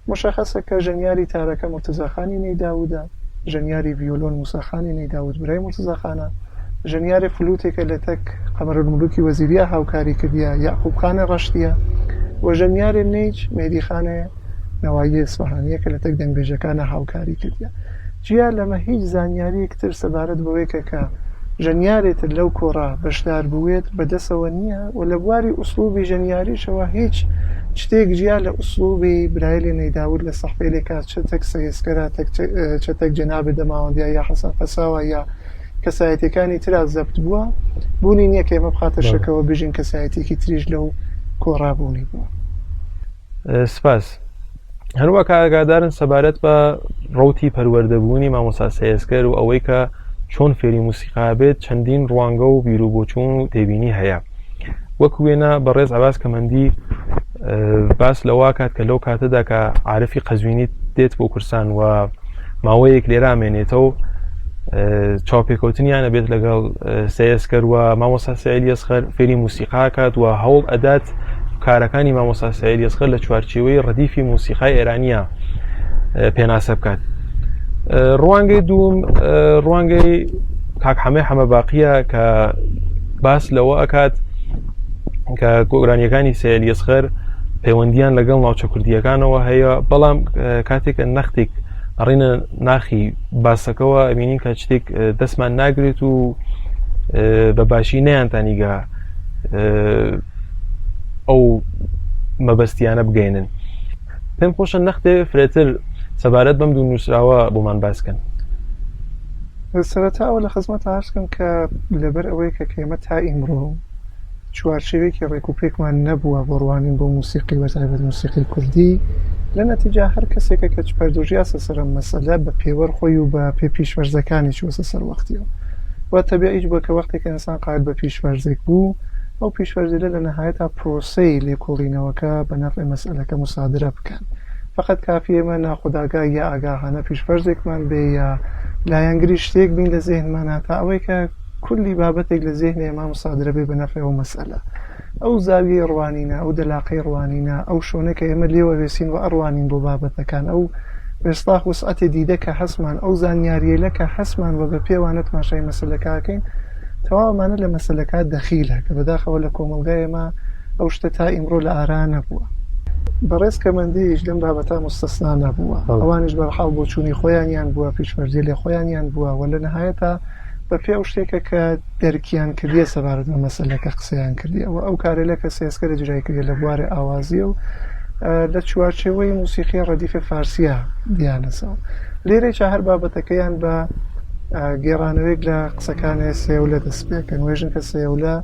مشخصە کە ژەنیاری تارەکە مرتزاخانی نەیداوودە، ژەنیاری ڤیۆلۆن موساخانی نەیداود برای مرتزاخانە، ژەنیاری فلوتێکە لە تەک قەمەرولملوکی وەزیریە هاوکاری کردیە یاعقوبخانە ڕەشتیە و ژەنیاری نەیج مێدیخانە نەوایی ئیسفەهانیە کە لە تەک دەنگبێژەکانە هاوکاری کردیە. جیا لەمە هیچ زانیاریەکتر سەبارەت بەوەیەکە کە ژەنیارێتر لەو کۆڕا بەشدار بوێت بەدەسەوە نییە و لە بواری ئوسلوبی ژەنیاریشەوە هیچ شتێک جیا لە ئوسلوبی برایلی نەیداود لە سەحفێلێکا چە تەک سەیسکەرە چە تەک جەنابێ دەماوەندیا یا حەسەن فەساوە یا کەسایەتەکانی ترا زەبت بووە بوونی نییە کە ئێمە بخاتە شەکەوە بژین کەسایەتێکی تریش لەو کۆڕابوونی بووە. سپاس. هەروە کاگادارن سەبارەت بە ڕوتی پەروەردەبوونی مامۆستا سەیسکەر و ئەوەی کە چۆن فێری موسیقا بێت چەندین ڕوانگە و بیرروبۆچوون و تێبینی هەیە. وەکو وێنە بەڕێز عەباس کەمەندی باس لەوا کات کە لەو کاتەدا کە عارفی قەزوینی دێت بۆ کورسان و ماوەیەک لێرە ئامێنێتەوە چاوپێکەوتنیانە بێت لەگەڵ سەیسکەر و مامۆستا سەعید ئەسغەر فێری موسیقا کات و هەوڵ ئەدات کارەکانی مامۆستا سەعید ئەسغەر لە چوارچێوەی ڕەدیفی موسیقای ئێرانیە پێناسە بکات. ڕوانگەی دووم ڕوانگەی کاک حەمەی حەمەباقیە کە باس لەوە ئەکات کە گۆگرانیەکانی سەعید ئەسغەر پەیوەندیان لەگەڵ ناوچە کوردیەکانەوە هەیە بەڵام کاتێکە نەختێک ئەڕینە ناخی باسەکەەوە ئەبینین کە شتێک دەستمان ناگرێت و بە باشی نەیانتانیگە ئەو مەبەستیانە بگەینن. پێم خۆشە نەختێ فرێتر سەبارەت بەم دوو نووسراوە بۆمان باسکەن. سەرەتاوە لە خزمەت ئاشکم کە لەبەر ئەوەی کە کەمە تا ئیمڕۆ چوارچێوێکی ڕێکوپێکمان نەبووە بۆ ڕوانین بۆ موسیقی وەتایبەت موسیقی کوردی لە نەتیجا هەر کەسێکە کە پەردۆژیاسە سەر مەسەلە بە پێوەەر خۆی و بە پێ پیشوەرزەکانی چوەسە سەر وەختیەوە وە تەبیعیش بووە کە وەختێک کە ئینسان قایل بە پیشوەرزێک بوو ئەو پیشوەرزیلە لە نەهایەتا پرۆسەی لێکۆڵینەوەکە بە نەفع مەسئلەکە مسادرە بکەن. فقط کافی ئێمە ناخوداگا یا ئاگاهانە پیشفەرزێکمان بێ یا لایەنگری شتێک بین لە زێهنمانە تا ئەوەی کە کولی بابەتێک لە زێهنی ئێمە مسادرە بێ بە نەفع ئەو مەسئلە. ئەو زاویەی ڕوانینە، ئەو دەلاقەی ڕوانینە، ئەو شوێنەکە ئێمە لێوە وێسین و ئەڕوانین بۆ بابەتەکان، ئەو وێستاخ وسعەتی دیدە کە هەسمان، ئەو زانیاریەلە کە هەسمان وە بە پێوانە تماشای مەسەلەکەکەین تەواومانە لە مەسەلەکات دەخیلە کە بەداخەوە لە کۆمەلگای ئێمە ئەو شتە تا ئیمڕۆ لە ئارا نەبووە. بەڕێز کەمەندیش لەم بابەتە مستەسنا نەبووە، ئەوانش بەرحاڵ بۆ چوونی خۆیانیان بووە، پیشوەرزی لێ خۆیانیان بووە و لە نەهایەتە بە پێ ئەو شتێکە کە دەرکیان کردیە سەبارەت بە مەسەلەکە قسەیان کردیەوە. ئەو کارێلە کە سێسکەرە جرای کردێ لە بوارێ ئاوازیە و لە چوارچێوەی موسیقی ڕەدیفە فارسیە دیانەسەوە. لێرەی هەر بابەتەکەیان بە گێڕانەوەیەک لە قسەکانی سێولە دەست پێکەن. وێژن کە سێولە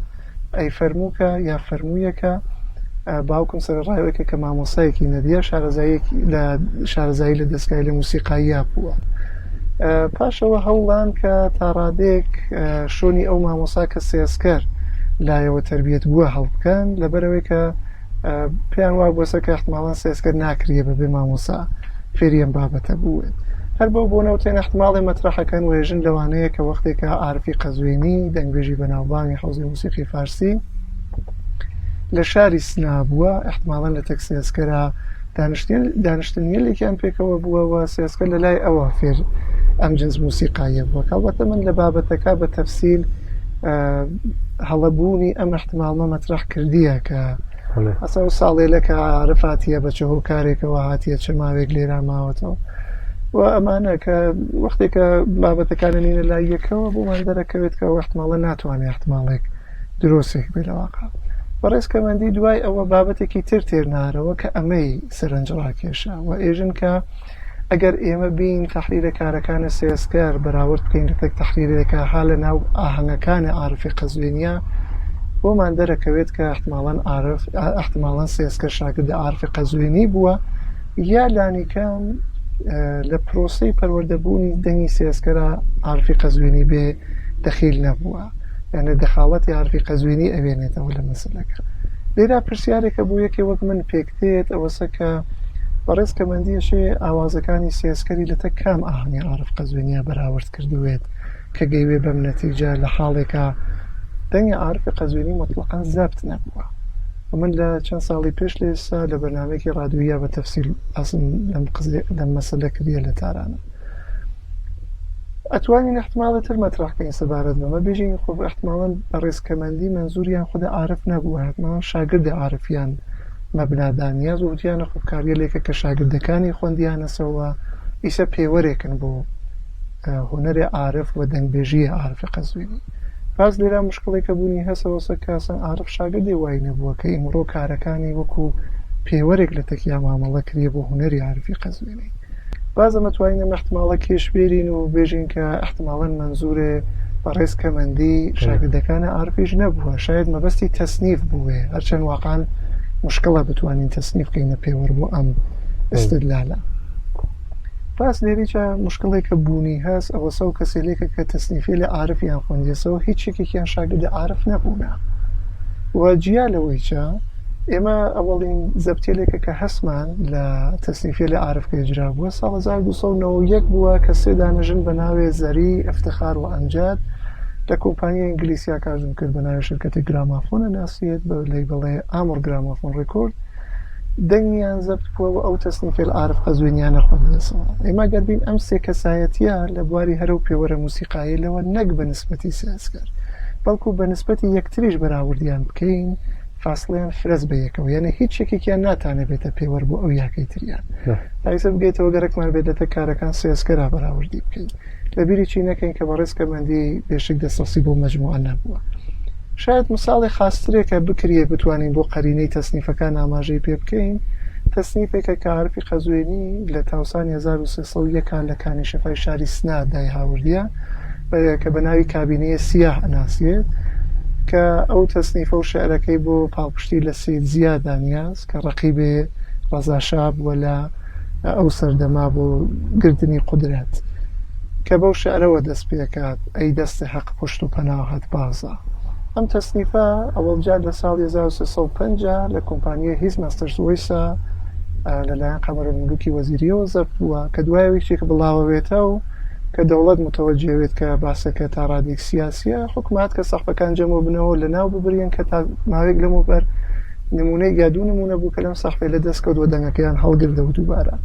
ئەی فەرمووکە یا فەرموویەکە باوکم سەرڕایەوەیەکە کە مامۆسایەکی نەدیە شارەزایی لە دەستگای لە موسیقاییە بووە. پاشەوە هەوڵان کە تا ڕادێک شۆنی ئەو مامۆسا کە سێسکەر لایەوە تربیەت بووە هەڵبکەن لەبەرەوەی کە پێیان وا بۆسە کە احتماڵان سێسکەر ناکریە بەبێ مامۆسا فێریەم بابەتە بووێت. هەر بەو بۆنەوتێن احتماڵی مەترەحەکەن وێژن لەوانەیە کە وەختێکە عارفی قەزوینی دەنگبێژی بەناوبانگی حوزی موسیقی فارسی لە شاری سنا بووە، احتماڵان لە تەک سێسکەرە دانیشتنیەلێکیان پێکەوە بووەوە سێسکەر لە لای ئەوە فێر ئەم جنس موسیقایە بووە. کەواتە من لە بابەتەکە بە تەفسیل هەڵەبوونی ئەم احتمالمە مەترەح کردیە کە ئەسا و ساڵێلە کە عارفاتیە بە چه هۆکارێکەوە هاتیە چه ماوێک لێرا ماوەتەوە و ئەمانە کە وەختێکە بابەتەکانە نینە لای یەکەوە بۆمان دەرەکەوێت کە احتماڵە ناتوانێت احتمالێک درۆستێک بێ لەواقع. بەڕێز کەمەندی دوای ئەوە بابەتێکی تر تێرنارەوە کە ئەمەی سەرنج ڕاکێشە و ئێژن کە ئەگەر ئێمە بین تەحریرە کارەکانە سێسکەر بەراورد بکەین لە تەک تەحریرێکە ها لە ناو ئاهەنگەکانی عارفی قەزوینیە بۆمان دەرەکەوێت کە احتماڵان سێسکەر شاگردە عارفی قەزوینی بووە یا لانیکەم لە پرۆسی پەروەردەبوونی دەنگی سێسکەرە عارفی قەزوینی بێ دەخیل نەبووە، یانە دەخاڵەتی عارفی قەزوینی ئەوێنێتەوە لە مەسەلەکە. لێرا پرسیارێکە بوو یەکێ وەک من پێکتێت ئەوەسە کە بەڕێزکەمەندیەشێ ئاوازەکانی سێسکەری لەتە کام ئاهەنگی عارف قەزوینیە بەراورد کردوێت کە گەیوێ بەم نەتیجە لە حاڵێکە دەنگی عارفی قەزوینی مطلقاً زەبت نەبووە. من لە چەند ساڵی پێش لە ئێستا لە بەرنامەیەکی ڕادیۆیە بە تەفسیل ئەسم لەم مەسەلە کردیە لە تارانە. ئەتوانین احتمالەتر مەترەحکەین سەبارەت بەمە بێژین خۆ احتمالاً بە ڕێزکەمەندی منزوریان خودە عارف نەبووە، حتمالاً شاگردی عارفیان مەبنادانیا زۆرتیانە خۆبکاریەلێکە کە شاگردەکانی خوێندیانەسەوە ئیسە پێوەرێکن بۆ هونەری عارف و دەنگبێژیە عارفی قەزوینی. باز لێرا مشکڵێکە بوونی هەسەوەسە کاسن عارف شاگردی وای نەبووە کە ئیمڕۆ کارەکانی وەکو پێوەرێک لە تەکیا مامەڵە کردێ بۆ هونەری عارفی قەزوینی. بازە مەتوانین احتمالە کێشبێرین و بێژین کە احتمالاً منزورێ بە ڕێزکەمەندی شاگردەکانی عارفیش نەبووە، شاید مەبەستی تەسنیف بووێ، هەرچەند واقعاً مشکڵە بتوانین تەسنیف بکەینە پێوەەر بۆ ئەم استدلالە. باس لێریچە مشکڵێکە بوونی هەست ئەوەسە و کەسێلێکە کە تەسنیفی لە عارفیان خوێندێسەوە هیچ شتێکێکیان شاگردی عارف نەبوونا و جیا لەوەیچە ئێمە ئەوەڵین زەبتێلێکە کە هەسمان لە تەسنیفی لە عارفکە ئجرا بووە ساڵ 1991 بووە کە سێ دانەژن بە ناوێ زەری ئەفتخار و ئەمجاد لە کۆمپانیای ئینگلیسیا کارژم کرد بە ناوی شرکەتی گرامافۆنە ناسیێت بە لەیبڵێ ئامۆر گرامافۆن ڕێکۆرد دەنگیان زەبت بووە ئەو تەسنیفی عارف قەزوینیانە خوێندنەسەوە. ئێمە گەربین ئەم سێ کەسایەتیە لە بواری هەرو پێوەرە موسیقایی لەوە نەک بە نسبەتی سێسکەر بەڵکو بە نسبەتی یەکتریش بەراوردیان بکەین فاصلیان فرەز بە یەکەوە، یعنی هیچ شتێکیان ناتانێت بێتە پێوەەر بۆ ئەو یاکەی تریان ئایسە بگەیتەوە گەرەکمان بێتە کارەکان سێسکەرا بەراوردی بکەین لەبیری چی نەکەین کە بە ڕێزکەمەندی بێشک دەسەڵسی بۆ مەجموعە نەبووە. شاید مثاڵی خاسترێکە بکرێ بتوانین بۆ قەرینەی تەسنیفەکان ئاماژەی پێ بکەین تەسنیفێکە کە عارفی قەزوینی لە تاوسانی 1301 لە کانی شەفای شاری سنا دای هاوردیە کە بە ناوی کابینەیە سیاه ئەناسیێت کە ئەو تەسنیفە و شعرەکەی بۆ پاڵپشتی لە سید زیاد دانیاز کە ڕەقیبێ ڕەزاشا بووە لە ئەو سەردەما بۆ گردنی قودرەت کە بەو شعرەوە دەست پێکات ئەی دەستی حەق پشت و پەناهت بازە. ئەم تەسنیفە ئەوەجار لە ساڵی 1350 لە کۆمپانیای هیز ماستەرز وۆیسە لەلایەن قەمەرەملوکی وەزیریەوە زەبت بووە کە دوایەوەیەک بڵاوەوێتە و کە دەوڵەت متەوەجێوێت کە باسەکە تا ڕادێک سیاسیە حکومات کە سەحفەکان جەمە بنەوە لە ناو ببرین کە تا ماوەیەک لەمەوبەر نمونەی گادوو نمونە بوو کە لەم سەحفەی لە دەستکەوتوە دەنگەکەیان هەڵگردەوە دووبارە.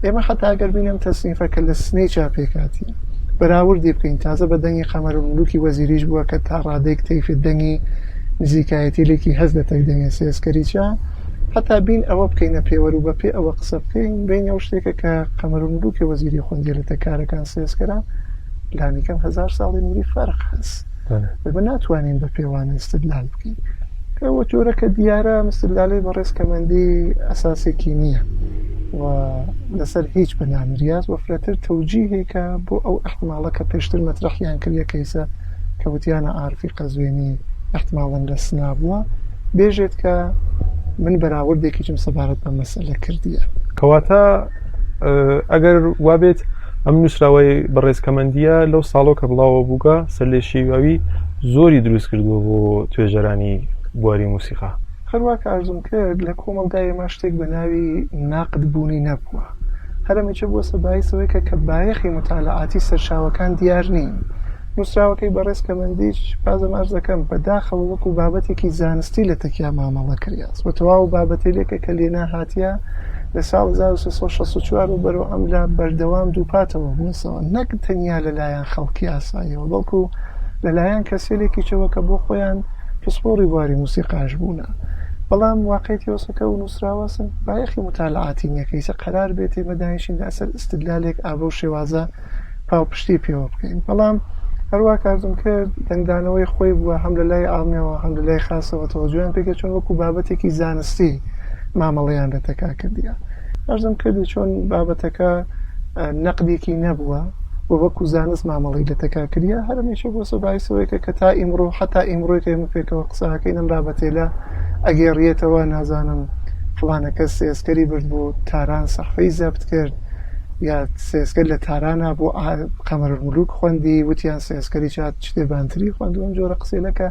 ئێمە حتا ئەگەر بینم تەسنیفە کە لە سنەی چاپێکاتی بەراوردی بکەین تازە بە دەنگی قەمەرەملوکی وەزیریش بووە کە تا ڕادێک تەیفێت دەنگی نزیکایەتیلێکی هەز لە تەک دەنگی سێسکەریچە حتا بین ئەوە بکەینە پێوەەر و بەپێ ئەوە قسە بکەین بین ئەو شتێکە کە قەمەرەملوکی وەزیری خوێندی لە تەکارەکان سێسکەرە لانیکەم 1000 ساڵی نوری فەرق هەست بە ناتوانین بە پێوانە استدلال بکەین کەەوە جۆرەکە دیارە مستدلالی بە ڕێزکەمەندی ئەساسێکی نییە و لەسەر هیچ بەنامریاز وەفرەتر تەوجیهێکە بۆ ئەو احتمالە کە پێشتر مەترەحیان کردە کەیسە کەوتیانە عارفی قەزوینی احتمالاً لە سنا بووە بێژێت کە من بەراوردێکیچم سەبارەت بە مەسەلە کردیە. کەواتە ئەگەر وابێت ئەم نووسراوەی بەڕێزکەمەندیە لەو ساڵۆ کە بڵاوە بووگە سەر لێ شێواوی زۆری دروست کردووە بۆ توێژەرانی بواری موسیقا. هەروواکە ئارزوم کرد لە کۆمەڵگای ئێمە شتێک بە ناوی ناقد بوونی نەبووە هەرەمەچە بووە سەبایسەوەیکە کە بایەخی متالعاتی سەرچاوەکان دیار نین. نووسراوەکەی بەڕێزکەمەندیش بازم ئەرز دەکەم بەداخەوە وەکو بابەتێکی زانستی لە تەکیا مامەڵە کریاس و تەواو بابەتێکە کە لێنا هاتیە لە ساڵ 1964 و بەرەو ئەم لە بەردەوام دووپاتەوە بوونسەوە نەک تەنیا لەلایەن خەڵکی ئاساییەوە بەڵکو لەلایەن کەسێکی چەوە کە بۆ خۆیان پسپۆری بواری موسیقاش بوونە. بەڵام واقعیتی وەسەکە و نووسراوەسن بایەخی متالعاتی نیەکەیسە قەرار بێتێ بەدانیشین لە ئەسەر استدلالێک ئابە و شێوازە پاوپشتی پێوە بکەین. بەڵام هەروە کارزم کرد دەنگدانەوەی خۆی بووە هەم لە لای ئاڵمیەوە هەم لە لای خاسەوە تەوەجویان پێکە چۆن وەکو بابەتێکی زانستی مامەڵەیان لە تەکا کردیە. ئەرزم کردی چۆن بابەتەکە نەقدێکی نەبووە و وەکو زانست مامەڵی لە تەکا کردیە هەرمیشە بۆ سەبایسەوەیکە کە تا ئیمڕۆ حتا ئیمڕۆی کە ئێمە پێکەوە قسەکەین ئەم بابەتێلە ئەگەڕێتەوە نازانم فڵانە کەس سێسکەری برد بوو تاران سەحفەی زەبت کرد یا سێسکەر لە تارانە بۆ قەمەرمولوک خوێندی وتیان سێسکەری چات شتێبانتری خوێند و ئەم جۆرە قسێلەکە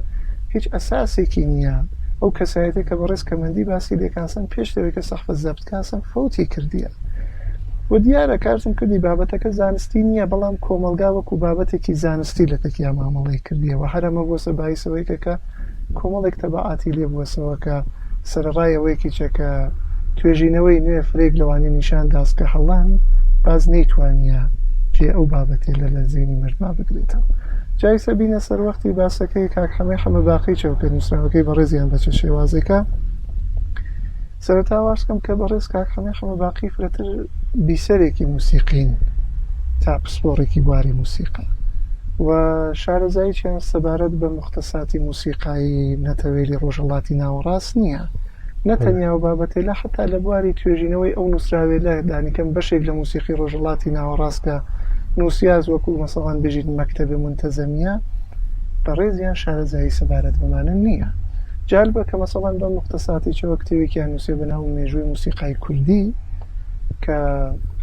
هیچ ئەساسێکی نییە. ئەو کەسایەتی کە بە ڕێزکەمەندی باسی لێکاسن پێشتەوەی کە سەحفە زەبت کاسن فەوتی کردیە و دیارە کارتم کردی بابەتەکە زانستی نییە، بەڵام کۆمەلگا وەکو بابەتێکی زانستی لە تەکیا مامەڵی کردیەوە. هەرەمە بۆسە باعیسەوەیکە کۆمەڵێک تەبعاتی لێ بووەسەوە کە سەرڕایەوەیکی چەکە توێژینەوەی نوێ فرێک لەوانی نیشان داست کە هەڵان باز نەیتوانیە جێ ئەو بابەتێ لە زیینی مردما بگرێتەوە. جای سەبینە سەر وەختی باسەکەی کاک حەمە باقی چەوکە نووسراوەکەی بەڕێزیان بەچە شێوازێکە سەرەتا واشکەم کە بەڕێز کاک حەمە باقی فرەتر بیسەرێکی موسیقین تا پسپۆڕێکی بواری موسیقا و شارەزاییان سەبارەت بە مختصاتی موسیقایی نەتەوێلی ڕۆژهەڵاتی ناوەڕاست نییە، نەتەنیا و بابەتێ لە حتا لە بواری توێژینەوەی ئەو نووسراوێ لە دانیکەم بەشێک لە موسیقی ڕۆژهەڵاتی ناوەڕاستکە نووسیاز وەکو مەسەڵان بژین مەکتەبی منتەزەمیە بەڕێزیان شارەزایی سەبارەت بەمانە نییە. جالبە کە مەسەڵان بە مختصاتی چەوە کتێوێکیان نووسێ بەناو مێژووی موسیقای کوردی کە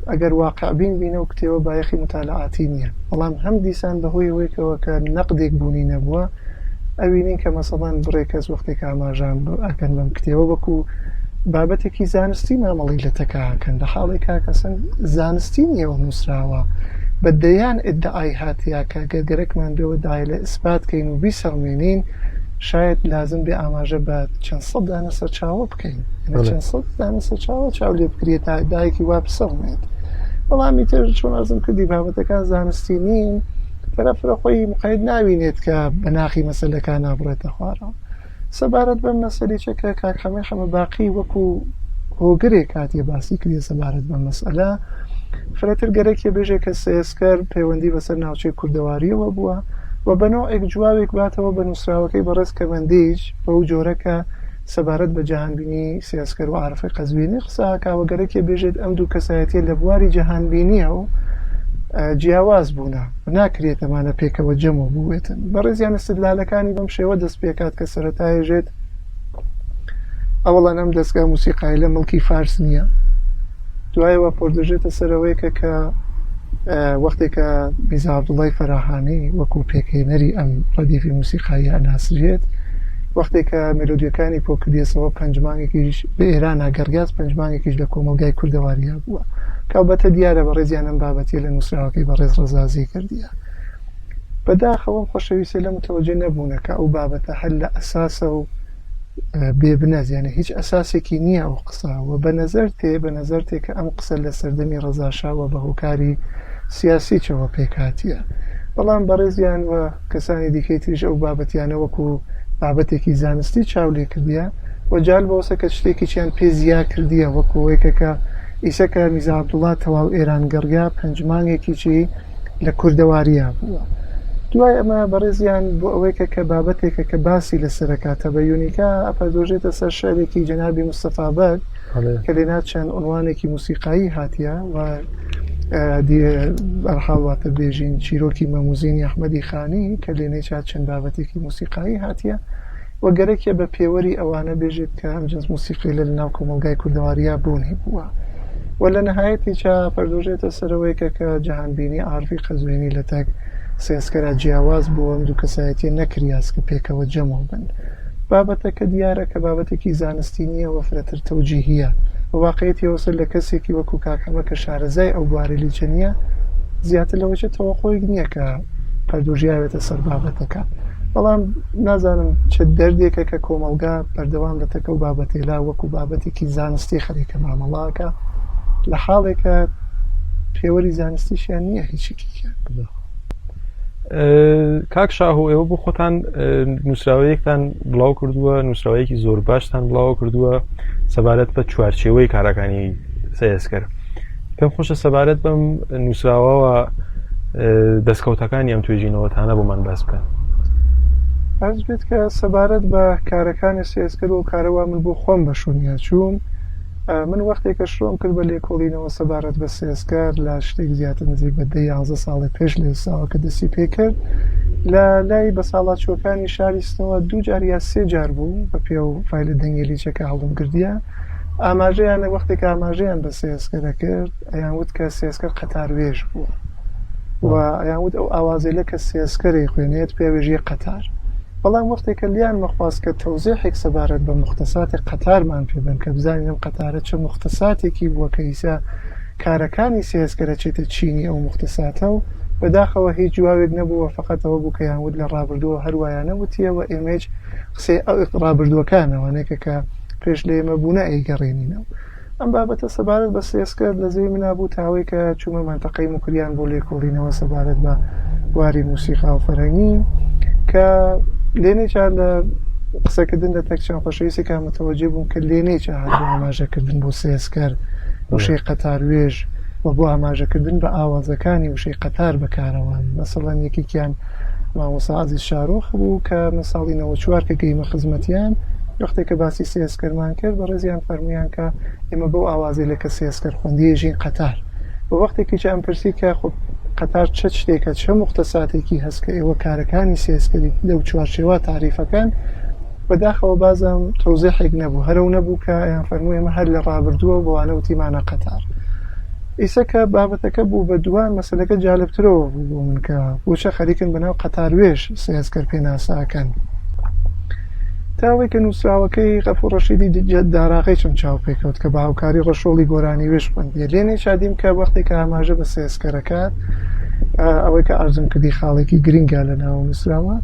ئەگەر واقعبین بینە و کتێوە بایەخی متالعاتی نییە، بەڵام هەم دیسان بەهۆی ئەوەیەوە کە نەقدێک بوونی نەبووە ئەوینین کە مەسەڵان بڕێکەس وەختێک ئاماژان ئەکەن بەم کتێوە وەکو بابەتێکی زانستی مامەڵی لە تەکاکەن لە حاڵی کاکەسن زانستی نیەوە نووسراوە بە دەیان ئدعای هاتیە کە گەرگەرەکمان بێەوە دای لە ئیسپاتکەین و بیسەڵمێنین شاید لازم بێ ئاماژە بە چەند سەد دانە سەرچاوە بکەین، چەند سەد دانە سەرچاوە چاو لێ بکرێت تا دایەکی وا بسەڵمێت. بەڵامی تر چۆن ئەزم کردی بابەتەکان زانستی نین فەرەفرە خۆی مقید ناوینێت کە بەناخی مەسەلەکان نابڕێتە خوارەوە. سەبارەت بەم مەسەلی چەکە کاک حەمە باقی وەکو هۆگرێک کاتیە باسی کردی سەبارەت بەم مەسئلە فرەتر گەرەکیە بێژێ کە سێسکەر پەیوەندی بەسەر ناوچەی کوردەواریەوە بووە و بەنەوەیەک جوابێک باتەوە بە نووسراوەکەی بەڕێز کەمەندیج بەو جۆرەکە سەبارەت بە جەهانبینی سێسکەر و عارفی قەزوینی قساکەوە گەرەکیە بێژێت ئەم دوو کەسایەتیە لە بواری جەهانبینیە و جیاواز بوونە ناکرێتەمانە پێکەوە جەمە بووێتن. بەڕێزیان استدلالەکانی بەم شێوە دەست پێکات کە سەرەتایژێت ئەوڵان ئەم دەستگا موسیقای لە مڵکی فارس نییە، دوایەوە پۆردەژێتە سەرەوەیکە کە وەختێکە میرزا عەبدوڵڵای فەراهانی وەکو پێکهێنەری ئەم ڕەدیفی موسیقایی ئەناسرێت وەختێکە مێلۆدیەکانی پۆکردێسەوە پەنجمانێکیش بە ئێرانە گەرگاز پەنجمانێکیش لە کۆمەلگای کوردەواریە بووە کەوبەتە دیارە بە ڕێزیان ئەم بابەتی لە نووسراوەکەی بە ڕێز ڕەزازی کردیە. بەداخەوەم خۆشەویستە لە متەوەجێ نەبوونە کە ئەو بابەتە هەر لە ئەساسە و بێبنەزیانە هیچ ئەساسێکی نییە ئەو قساوە بە نەزەر تێ کە ئەم قسە لە سەردەمی ڕەزاشاوە بە هۆکاری سیاسی چەوە پێکاتیە، بەڵام بەڕێزیان و کەسانی دیکەی تریش ئەو بابەتیانە وەکو بابەتێکی زانستی چاو لێ کردیە و جال بەوەسە کە شتێکیان پێ زیا کردیە وەکو ئەوەیەکە ئیسەکە میرزا عەبدوڵڵا تەواو ئێران گەڕیا پەنجمانێکیی لە کوردەواریە بووە. دوای ئەمە بەڕێزیان بۆ ئەوەیکە کە بابەتێکە کە باسی لەسەرکاتە بە یونیکا ئەپەردۆژێتە سەر شەرێکی جەنابی مستەفا بەگ کە لێنات چەند عنوانێکی موسیقایی هاتیە و بەرحاڵواتە بێژین چیرۆکی مەموزینی ئەحمەدی خانی کە لێنەی چات چەند بابەتێکی موسیقایی هاتیە و گەرەکیە بە پێوەری ئەوانە بێژێت کە ئەم جنس موسیقی لە ناو کۆمەلگای کوردەواریە بوونی بووە و لە نەهایەتی چا پەردۆژێتە سەرەوەیکە کە جەهانبینی عارفی قەزوینی لە تەک سێسکەرە جیاواز بۆ ئەم دوو کەسایەتیە نەکریاز کە پێکەوە جەمەوە بن. بابەتەکە دیارە کە بابەتێکی زانستی نییە و فرەتر تەوجیهیە و واقعیەتی وەسەر لە کەسێکی وەکو کاک حەمە کە شارەزای ئەو بواری لیچە نییە زیاتر لەوەیە تەوەقۆیەک نییە کە پەردۆژیاوێتە سەر بابەتەکە. بەڵام نازانم چ دەردێکە کە کۆمەلگا بەردەوام لە تەکە و بابەتێلا وەکو بابەتێکی زانستی خەریکە مامەڵاکە لە حاڵێکە پێوەری زانستیشیان نییە هیچیکیکە. کاک شاهۆ ئێوە بۆ خۆتان نووسراوەیەکتان بڵاو کردووە، نووسراوەیەکی زۆر باشتان بڵاو کردووە سەبارەت بە چوارچێوەی کارەکانی سێسکەر. پێم خۆشە سەبارەت بەم نووسراوەوە دەستکەوتەکانی ئەم توێژینەوەتانە بۆمان باس بکەن. ئەرز بێت کە سەبارەت بە کارەکانی سێسکەر و کارەوە من بۆ خۆم بەشونیە چوون من وەختێکە شڕۆم کرد بە لێکۆڵینەوە سەبارەت بە سێسکەر لە شتێک زیاتر نزیک بە 11 ساڵی پێش لێ ساوە کە دەستی پێ کرد لە لای بە ساڵات چۆکانی شاری ستەوە 2 جار یا 3 جار بوو بە پێ و فایلە دەنگێلیچەکە هەڵم کردیە ئاماژەیانە وەختێک ئاماژەیان بە سێسکەرە کرد ئەیان وت کە سێسکەر قەتاروێژ بووە و ئەیان وت ئەو ئاوازەیە کە سێسکەری خوێنێت پێوێژی قەتار بەڵام وەختێکە لیان مەخواست کە تەوزیحێک سەبارەت بە مختصاتی قەتارمان پێبن کە بزانین ئەم قەتارە چه مختصاتێکی بووە کە ئیسا کارەکانی سێسکەرە چێتە چینی ئەو مختصاتە و بەداخەوە هیچ جوابێک نەبووە فقەتەوە بوو کە یانود لە ڕابردووە هەروایانە وتیەوە ئێمەش قسەی ئەو ڕابردووەکانەوەنێکە کە پێش لە ئێمە بوونە ئەیگەڕێنینەوە ئەم بابەتە سەبارەت بە سێسکەر لە زەوی منابوو تاوەی کە چوومە مانتەقەی موکریان بۆ لێکۆڵینەوە سەبارەت بە واری موسیقا و فەرهەنگی کە لێنێکیان لە قسەکردن لە تەکچیان خۆشەویستی متوەجێ بووم کە لێنێکە هات بۆ ئاماژەکردن بۆ سێسکەر وشەی قەتاروێژ و بۆ ئاماژەکردن بە ئاوازەکانی وشەی قەتار بەکارەوەن مەسەڵەن یەکێکیان مامۆستا عەزیز شارۆخ بوو کە مە ساڵی 94 کە گەیمە خزمەتیان وەختێک کە باسی سێسکەرمان کرد بە ڕێزیان فەرمویان کە ئێمە بەو ئاوازەی لە کە سێسکەر خوێندیەژین قەتار بە وەختێکیش ئەم پرسی کە خۆ قەتار چه شتێکە چه مختصاتێکی هەست کە ئێوە کارەکانی سێسکەری لەو چوارچێوە تاریفەکان بەداخەوە بازم تەوزیحێک نەبوو هەرەو نەبوو کە ئەیان فەرمووی ئێمە هەر لە ڕابردووە بۆوانە وتیمانە قەتار ئیسە کە بابەتەکە بوو بە دووان مەسەلەکە جالبترەوە بوو من کە بۆچە خەریکن بەناو قەتاروێژ سێسکەر پێناساکەن تاوەی کە نووسراوەکەی غەفوڕ ڕەشیدی داراغی چون چاو پێکەوت کە باوکاری ڕەشۆڵی گۆرانی وێش خوێندیە لێنێ شادیم کە وەختێک کە ئاماژە بە سێسکەرەکات ئەوەی کە ئەرزم کردی خاڵێکی گرنگە لە ناو نووسراوە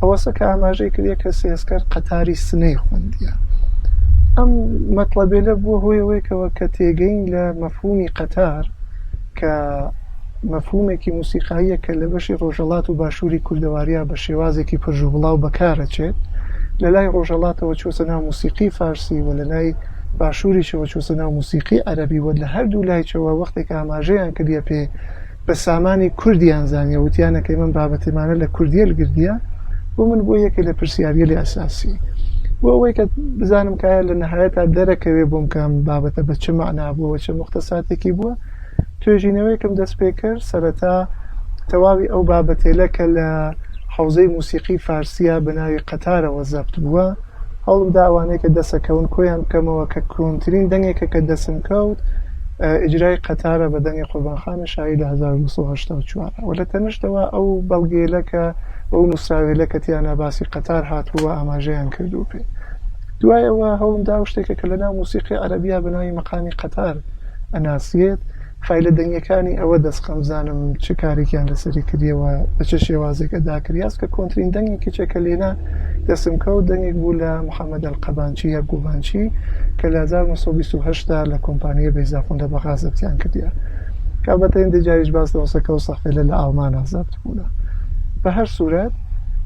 ئەوەسە کە ئاماژەی کردیە کە سێسکەر قەتاری سنەی خوێندیە ئەم مەطلەبێ بووە هۆیەوەی کەوە کە تێگەین لە مەفهومی قەتار کە مەفهومێکی موسیقاییە کە لە بەشی ڕۆژەڵات و باشووری کوردەواریە بە شێوازێکی پرژوبڵاو بەکارەچێت لە لای ڕۆژەڵاتەوە چۆسە ناو موسیقی فارسی و لە لای باشووریشەوە چۆسە ناو موسیقی عەرەبی و لە هەردوو لایچەوە وەختێک ئاماژەیان کردیە پێ بە سامانی کوردیان زانیە وتیانەکەی من بابەتێمانە لە کوردیە گردیە بۆ من بۆ یەکێک لە پرسیاریە لێ ئەساسی بۆ ئەوەی کە بزانم کایە لە نەهایەتا دەرەکەوێ بۆم کەم بابەتە بە چه مەعنا بووە چه مختصاتێکی بووە توێژینەوەیکم دەست پێ کرد سەرەتا تەواوی ئەو بابەتێلە کە لە حوزەی موسیقی فارسیە بەناوی قەتارەوە زەبت بووە هەوڵم داوانەیە کە دەسەکەون کۆیان بکەمەوە کە کۆنترین دەنگێکە کە دەسم کەوت ئیجرای قەتارە بە دەنگی قوربانخانە شایی لە 1984 و لە تەنشتەوە ئەو بەڵگێلە کە ئەو نووسراوێلە کە تیانە باسی قەتار هاتووە ئاماژەیان کردو پێ دوایەوە هەوڵم دا شتێکە کە لەناو موسیقی عەرەبیە بەناوی مەقامی قەتار ئەناسیێت فایلە دەنگەکانی ئەوە دەستخەم زانم چ کارێکیان لەسەری کردیەوە بە چه شێوازێکە داکریاس کە کۆنترین دەنگێکی چێکە لێنا دەسم کەوت دەنگێک بوو لە محەممەد ئەلقەبانچی یا گوبانچی کە لە 1928 لە کۆمپانیە بەیزافۆن لە بەغا زەبتیان کردیە کابەتە هێندە جاریش باس دەوەسەکە و سەخفێلە لە ئەڵمانە زەبت بوونە بە هەر سوورەت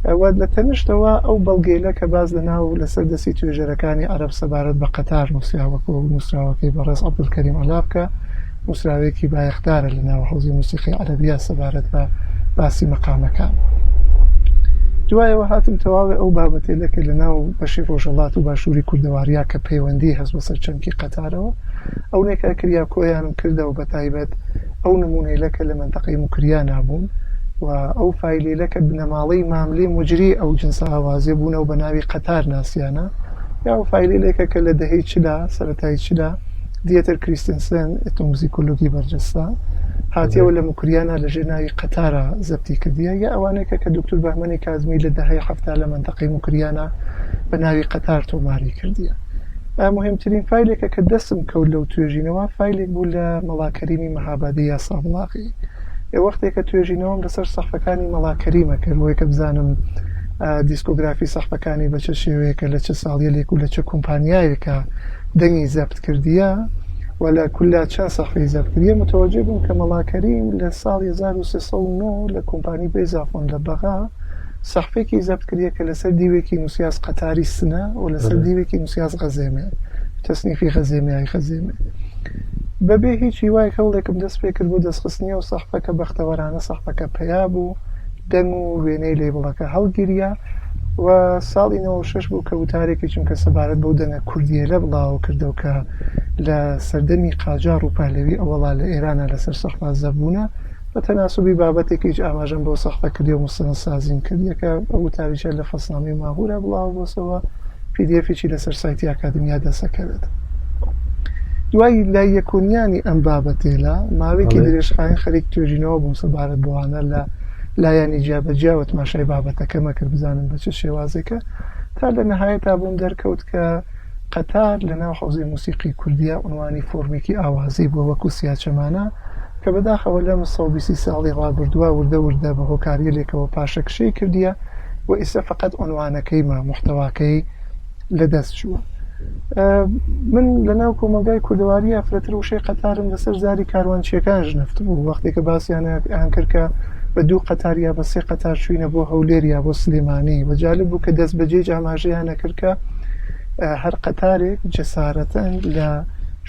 ئەوە لە تەنشتەوە ئەو بەڵگەیلە کە باز لەناو لەسەر دەستی توێژەرەکانی عەرەب سەبارەت بە قەتار نووسراوەکە و نووسراوەکەی بەڕێز عەبدولکەریم ئەلابکە نووسراوێکی بایەختارە لە ناو حوزی موسیقی عەرەبیە سەبارەت بە باسی مەقامەکان دوایەوە هاتم تەواوی ئەو بابەتێلە کە لە ناو بەشی ڕۆژەڵات و باشووری کوردەواریە کە پەیوەندی هەست بەسەر چەمکی قەتارەوە ئەو نێکە کریا کۆیانم کردەوە بە تایبەت ئەو نمونەیلە کە لە مەنتەقەی موکریا نابوون و ئەو فایلێلە کە بنەماڵەی ماملەی مجری ئەو جنسە ئاوازێ بوونە و بە ناوی قەتار ناسیانە یا ئەو فایلێلێکە کە لە دەهەی چلا سەرەتای چلا دیێتر کریستنسن ئێتۆموزیکۆلۆگی بەرجەستا هاتیەوە لە موکریانە لە ژێر ناوی قەتارە زەبتی کردیە یا ئەوانێکە کە دکتور بەهمەنی کازمی لە دەهەی هەفتا لە مەنتەقەی موکریانە بە ناوی قەتار تۆماری کردیە مهمترین فایلێکە کە دەستم کەوت لەو توێژینەوە فایلێک بوو لە مەڵاکەریمی مەهابادی یا سابڵاغی وەختێکە توێژینەوەم لەسەر سەحفەکانی مەڵاکەریمە کردەوەی کە بزانم دیسکۆگرافی سەحفەکانی بە چه شێوەیەکە لە چه ساڵیە لێک و لە چه کۆمپانیایەکە دەنگی زەبت کردیە و لە کولا چەند سەحفەی زەبت کردیە متوەجێ بووم کە مەڵاکەریم لە ساڵی 1309 لە کۆمپانی بێزافۆن لە بەغا سەحفێکی زەبت کردیە کە لەسەر دیوێکی نووسیاس قەتاری سنە و لەسەر دیوێکی نووسیاس غەزێمێ تەسنیفی غەزێمیای غەزێمێ بەبێ هیچ هیوای هەوڵێکم دەست پێ کرد بۆ دەستخستنیە و سەحفەکە بەختەوەرانە سەحفەکە پەیا بوو دەنگ و وێنەی لێبڵەکە هەڵگیریە و ساڵی 96 بوو کە وتارێکی چونکە سەبارەت بەو دەنگە کوردیێلە بڵاو کردەوە کە لە سەردەمی قاجار و پالەوی ئەوەڵا لە ئێرانە لەسەر سەحفە زەبوونە بە تەناسوبی بابەتێکیش ئاماژەم بۆ سەحفە کردی و مستەنەسازیم کردیە کە ئەو وتاریشە لە فەسنامی ماهورە بڵاو بۆسەوە پی دی ئەفێکی لەسەر سایتی ئاکادمیا دەسەکەوێت دوای لای یەکۆنیانی ئەم بابەتێلا ماوەیەکی درێژخایەن خەریک توێژینەوە بووم سەبارەت بۆوانە لە لایانی جیابەجیاوە تماشای بابەتەکەمە کرد بزانم بە چه شێوازێکە تا لە نەهایەتا بووم دەرکەوت کە قەتار لە ناو حوزەی موسیقی کوردیە عنوانی فۆرمێکی ئاوازی بووە وەکو سیاچەمانە کە بەداخەوە لەم 120 ساڵی ڕابردووە وردە بە هۆکاریەکەوە پاشەکشەی کردیە و ئێستا فقط عنوانەکەیمە محتەواکەی لەدەست چووە. من لە ناو کۆمەلگای کوردەواری ئەفرەتر وشەی قەتارم لەسەر زاری کاروانچیەکان ژنەفت بوو وەختێکە باسییان کرد کە بە 2 قەتار یا بە 3 قەتار چوینە بۆ هەولێر یا بۆ سلێمانی وەجالب بوو کە دەست بەجێ ئاماژەیانە کرد کە هەر قەتارێک جەسارەتەن لە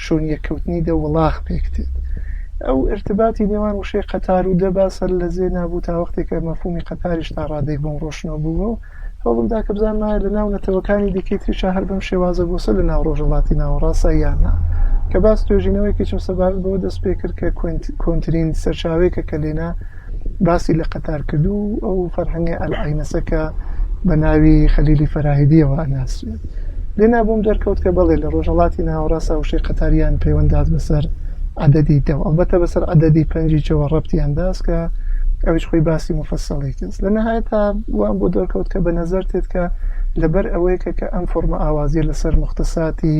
شۆنیەکەوتنی دە وڵاغ پێکتێت. ئەو ارتباتی نێوان وشەی قەتار و دەباسەر لە زێ نابوو تا وەختێکە مەفهومی قەتاریش تا ڕادێک بۆم ڕۆشنەوە بووەوە هەوڵمدا کە بزانمایە لە ناو نەتەوەکانی دیکەیتریشا هەر بەم شێوازە بۆسە لە ناو ڕۆژهەڵاتی ناوەڕاستە یاننا کە باس توێژینەوەی چم سەبارەت بەوە دەست پێ کرد کە کۆنترین سەرچاوەیەکە کە لێنا باسی لە قەتار کردو ئەو فەرهەنگی ئەلعینەسە کە بە ناوی خەلیلی فەراهیدیەوە ئەناسوێت لێنا بووم دەرکەوت کە بەڵێ لە ڕۆژهەڵاتی ناوەڕاستە وشەی قەتاریان پەیوەندات بەسەر عەدەدی دەو ئەلبەتە بەسەر عەدەدی 5 ڕەبتیان داست کە ئەویش خۆی باسی مفەسەڵی کرد لە نەهایەتا وان بۆ دەرکەوت کە بە نەزەر تێت کە لەبەر ئەوەیەکە کە ئەم فۆرمە ئاوازیە لەسەر مختصاتی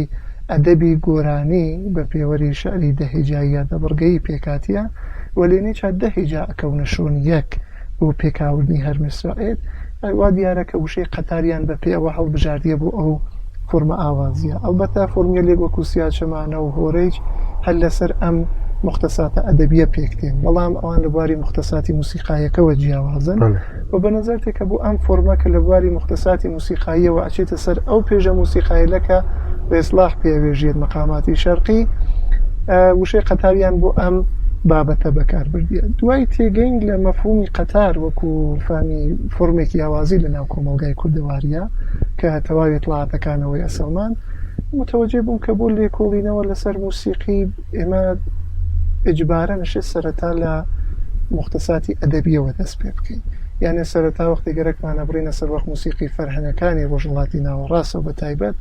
ئەدەبی گۆرانی بە پێوەری شعری دەهێجاییە دەبڕگەی پێکاتیە وەلێنێ چا دەهێجا ئەکەونە شۆن یەک بۆ پێکاوردنی هەر میسرائیل وا دیارە کە وشەی قەتاریان بە پێوە هەڵبژاردیە بۆ ئەو فۆرمە ئاوازیە ئەلبەتە فۆرمیێک وەکو سیاچەمانە و هۆرەیج هەر لەسەر ئەم مختصاتە ئەدەبیە پێکتێن بەڵام ئەوان لە بواری مختصاتی موسیقایەکەوە جیاوازن و بە نەزەر تێکە بۆ ئەم فۆرمە کە لە بواری مختصاتی موسیقاییەوە ئەچێتە سەر ئەو پێژە موسیقایلەکە بە ئیسلاح پێوێژێت مەقاماتی شەرقی وشەی قەتاریان بۆ ئەم بابەتە بەکاربردیە دوای تێگەین لە مەفهومی قەتار وەکو فامی فۆرمێکی ئاوازی لە ناو کۆمەلگای کوردەواریە کە تەواوی وڵاتەکانەوەی ئەسەڵمان متوەجێ بووم کە بۆ لێکۆڵینەوە لەسەر موسیقی ئێمە ئجبارە نشێت سەرەتا لە مختصاتی ئەدەبیەوە دەست پێ بکەین یانێ سەرەتا وەختی گەرەکمانە بڕینە سەر وەخت موسیقی فەرهەنەکانی ڕۆژهەڵاتی ناوەڕاستەوە بە تایبەت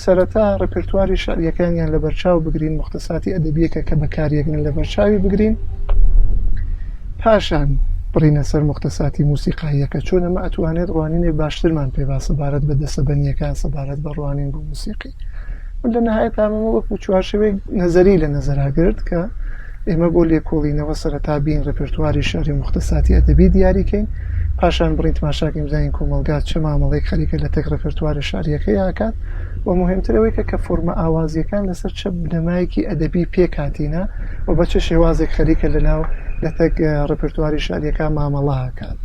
سەرەتا ڕپرتواری شعریەکانیان لە بەرچاو بگرین مختصاتی ئەدەبیەکە کە بەکارێکن لە بەرچاوی بگرین پاشان بڕینە سەر مختصاتی موسیقاییەکە چۆن ئەمە ئەتوانێت ڕوانینێ باشترمان پێ سەبارەت بە دەسەبەنیەکان سەبارەت بە ڕوانین بۆ موسیقی لە نەهایەت ئەمە وەکو چوارشەوەی نەزەری لە نەزەراگرت کە ئێمە بۆ لێکۆڵینەوە سەرەتا بین ڕپرتواری شعری مختصاتی ئەدەبی دیاریکەین پاشان بڕین تماشاکەین بزانین کۆمەلگات چه مامەڵەیەک خەریکە لە تەک ڕپرتواری شعریەکەی ئاکات و مهمترەوەیکە کە فۆرمە ئاوازیەکان لەسەر چە بنەمایەکی ئەدەبی پێکاتینە و بە چه شێوازێک خەریکە لەناو لە تەک ڕپرتواری شعریەکان مامەڵە ئاکات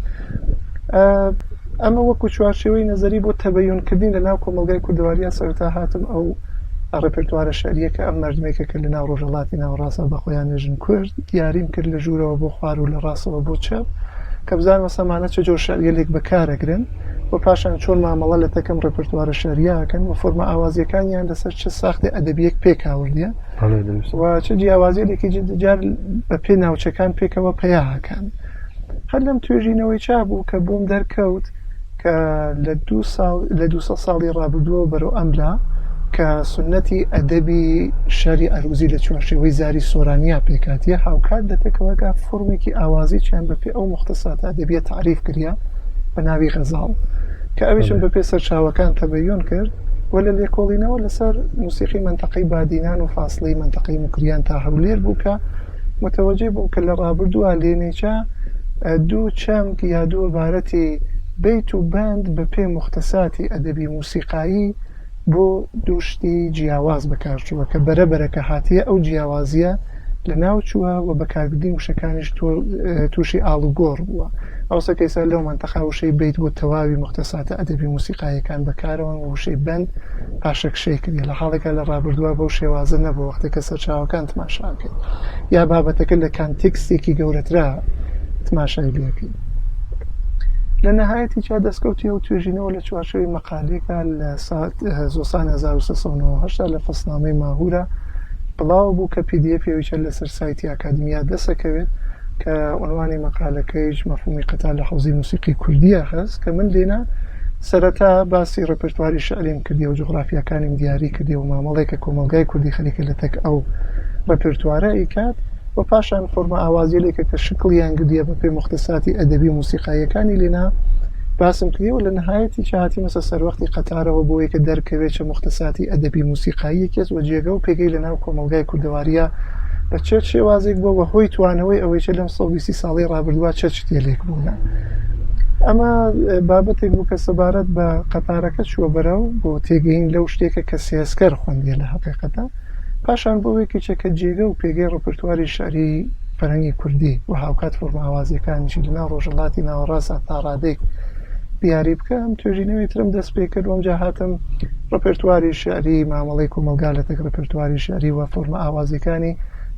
ئەمە وەکو چوارچێوەی نەزەری بۆ تەبەیونکردین لە ناو کۆمەلگای کوردەواریە سەرەتا هاتم ئەو ڕپرتوارە شعریەکە ئەم مردمێکە کە لە ناو ڕۆژهەڵاتی ناوەڕاستە بە خۆیان نێژن کورد دیاریم کرد لە ژوورەوە بۆ خوار و لە ڕاستەوە بۆ چەپ کە بزانمە سەمانە چ جۆر شعریەک بەکارەگرن و پاشان چۆن مامەڵە لە تەکەم ڕپرتوارە شعریەکەن و فۆرمە ئاوازیەکانیان لەسەر چه ساختی ئەدەبیەک پێکاوردیە و چه جیاوازیەکی جار بە پێ ناوچەکان پێکەوە پەیاکەن هەر لەم توێژینەوەی چابوو کە بۆم دەرکەوت کە لە 200 ساڵی ڕابردووە بەرەو ئەملا کە سنەتی ئەدەبی شاری ئەروزی لە چوارشێوەی زاری سۆرانیا پێکاتیە هاوکات دەتەکەوەگا فۆرمێکی ئاوازی چیان بەپێ ئەو مختصات ئەدەبیە تعریف کردیا بە ناوی غەزاڵ کە ئەویشم بەپێ سەرچاوەکان تەبەیۆن کرد و لە لێکۆڵینەوە لەسەر موسیقی منتەقەی بادینان و فاصلەی منتەقەی موکریان تا هەولێر بوو کە متوەجێ بوو کە لە ڕابردووە لێنێچە دوو چەمک یا دوو عبارەتی بیت و بەند بەپێ مختصاتی ئەدەبی موسیقایی بۆ دووشتی جیاواز بەکارچووە کە بەرەبەرەکە هاتیە ئەو جیاوازیە لە ناوچووە و بەکاربردنی وشەکانیش تووشی ئاڵوگۆڕ بووە ئەوسەکەیسا لەو منتەقا وشەی بیت بۆ تەواوی مختصاتە ئەدەبی موسیقایەکان بەکارەوە و وشەی بەند پاشەکشەی کردی لە حاڵێکە لە ڕابردووە بەو شێوازە نەبوو وەختێکە سەرچاوەکان تماشاکەین یا بابەتەکە لە کانتێکستێکی گەورەترا تماشای لێکرد لە نەهایەتی چا دەستکەوتی و توێژینەوە لە چوارچێوەی مەقالێکە لە زۆسان 1970 لە فەسنامەی ماهورە بڵاو بوو کە پێویچە لەسەر سایتی ئاکادمیا دەسەکەوێت کە عنوانی مەقالەکەیش مەفهومی قەتار لە حوزەی موسیقی کوردیە هەست کە من لێنا سەرەتا باسی ڕپرتواری شعریم کردی و جغرافیەکانیم دیاری کردی و مامەڵێکە کۆمەلگای کوردی خەریکە لە تەک ئەو ڕپرتوارە ئیکات و پاشان فۆرمە ئاوازیلێکە کە شکڵیان گردیە بە پێی مختصاتی ئەدەبی و موسیقایەکانی لێنا باسم کردی و لە نهایەتی چاهاتی مەسە سەروەختی قەتارەوە بۆیە کە دەرکەوێت چە مختصاتی ئەدەبی موسیقایی کەس و جێگە و پێگەی لە ناو کۆمەلگای کوردەواریە بە چێت شێوازێک بۆ بەهۆی توانەوەی ئەوەی چە لەم 120 ساڵی ڕابردووە چەت شتێلێک بوونە. ئەمە بابەتێک بوو کە سەبارەت بە قەتارەکە چووە بەرەو بۆ تێگەین لەو شتێکە کە سێسکەر خوێندێ لە حەقیقەتە پاشان بۆیەکی چەکە جێگە و پێگەی ڕپرتواری شعری فەرهەنگی کوردی و هاوکات فۆرمە ئاوازیەکانیشی لەناو ڕۆژهەڵاتی ناوەڕاستە تا ڕادێک دیاری بکەم توێژینەوەی ترم دەست پێ کرد وەمجا هاتم ڕپرتواری شعری مامەڵەی کۆمەلگا لە تەک ڕپرتواری شعری و فۆرمە ئاوازیەکانی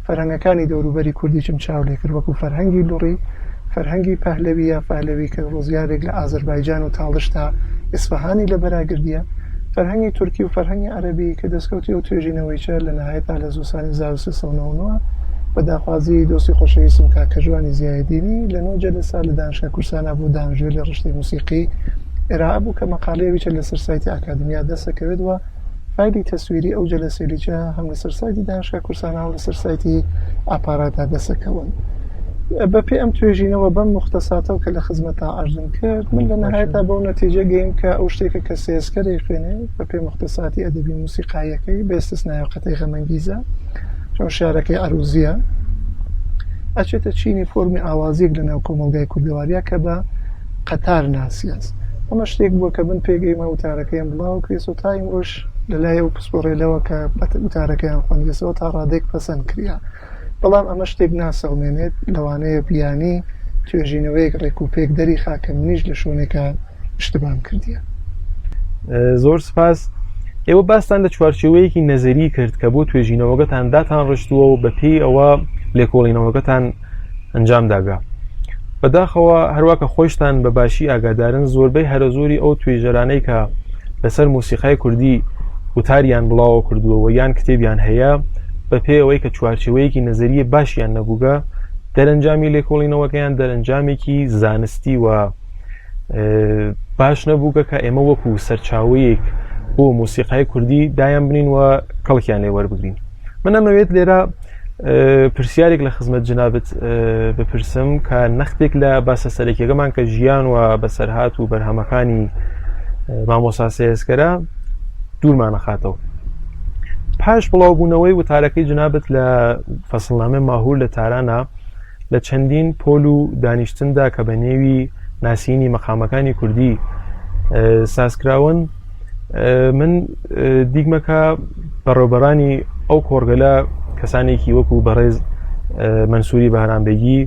فەرهەنگەکانی دەوروبەری کوردی چم چاو لێ کرد وەکو فەرهەنگی لوڕی فەرهەنگی پەهلەویە پەهلەوی کە ڕۆزگارێک لە ئازەربایجان و تاڵشتا ئیسفەهانی لە بەراگردیە فەرهەنگی تورکی و فەرهەنگی عەرەبی کە دەستکەوتی و توێژینەوەی چە لە نهایەتا لە زوسانی 1399 بە داخوازی دۆستی خۆشەویستم کاکە جوانی زیایەدینی لە 9 جەلسە لە دانشگا کورسانە بۆ دامژێر لە ڕشتەی موسیقی ئێرائە بوو کە مەقالەیەویچە لەسەر سایتی ئاکادمیا دەستەکەوێتەوە فایلی تەسویری ئەو جەلسەیەلیچە هەم لەسەر سایتی دانشگا کورسانە و لەسەر سایتی ئاپاراتا دەستەکەون. بە پێ ئەم توێژینەوە بەم مختصاتە و کە لە خزمەتا ئەژدم کرد من لە نهایەتا بەو نەتیجە گەیم کە ئەو شتێکە کە سێسکەری خوێنێ بە پێ مختصاتی ئەدەبی موسیقایەکەی بێستثنای قەتەی غەمەنگیزە چۆن شارەکەی عەروزیە ئەچێتە چینی فۆرمی ئاوازیەک لە ناو کۆمەلگای کوردەواریە کە بە قەتار ناسیاس ئەمە شتێک بووە کە من پێگەیمە وتارەکەیان بڵاو کرێت و تا ئیمڕۆژ لەلایە و پسپۆڕێلەوە کە وتارەکەیان خوێندێتەوە تا ڕادێک پەسەند کریا بەڵام ئەمە شتێک ناسەڵمێنێت لەوانەیە بیانی توێژینەوەیەک ڕێک و پێک دەری خاکە منیش لە شوێنێکە شتبام کردیە. زۆر سپاس. ئێوە باستان لە چوارچێوەیەکی نەزەری کرد کە بۆ توێژینەوەگەتان داتان ڕشتووە و بە پێی ئەوە لێکۆڵینەوەگەتان ئەنجام داگا. بەداخەوە هەروەکە خۆشتان بە باشی ئاگادارن زۆربەی هەرە زۆری ئەو توێژەرانەی کە لەسەر موسیقای کوردی وتاریان بڵاوە کردووەوە یان کتێبیان هەیە بە پێی ئەوەی کە چوارچێوەیەکی نەزەریە باشیان نەبووگە دەرەنجامی لێکۆڵینەوەکەیان دەرەنجامێکی زانستی و باش نەبووگە کە ئێمە وەکو سەرچاوەیەک بۆ موسیقای کوردی دایان بنین و کەڵکیان لێ وەربگرین. من ئەمەوێت لێرە پرسیارێک لە خزمەت جنابەت بپرسم کە نەختێک لە باسە سەرەکیەکەمان کە ژیان و بەسەرهات و بەرهەمەکانی مامۆستا سێسکەرە دوورمان نەخاتەوە. پاش بڵاوبوونەوەی وتارەکەی جنابەت لە فەسڵنامە ماهور لە تارانە لە چەندین پۆل و دانیشتندا کە بە نێوی ناسینی مەقامەکانی کوردی سازکراون من دیگمەکە بەڕێوەبەرانی ئەو کۆرگەلە کەسانێکی وەکو بەڕێز مەنسووری بەهرامبێگی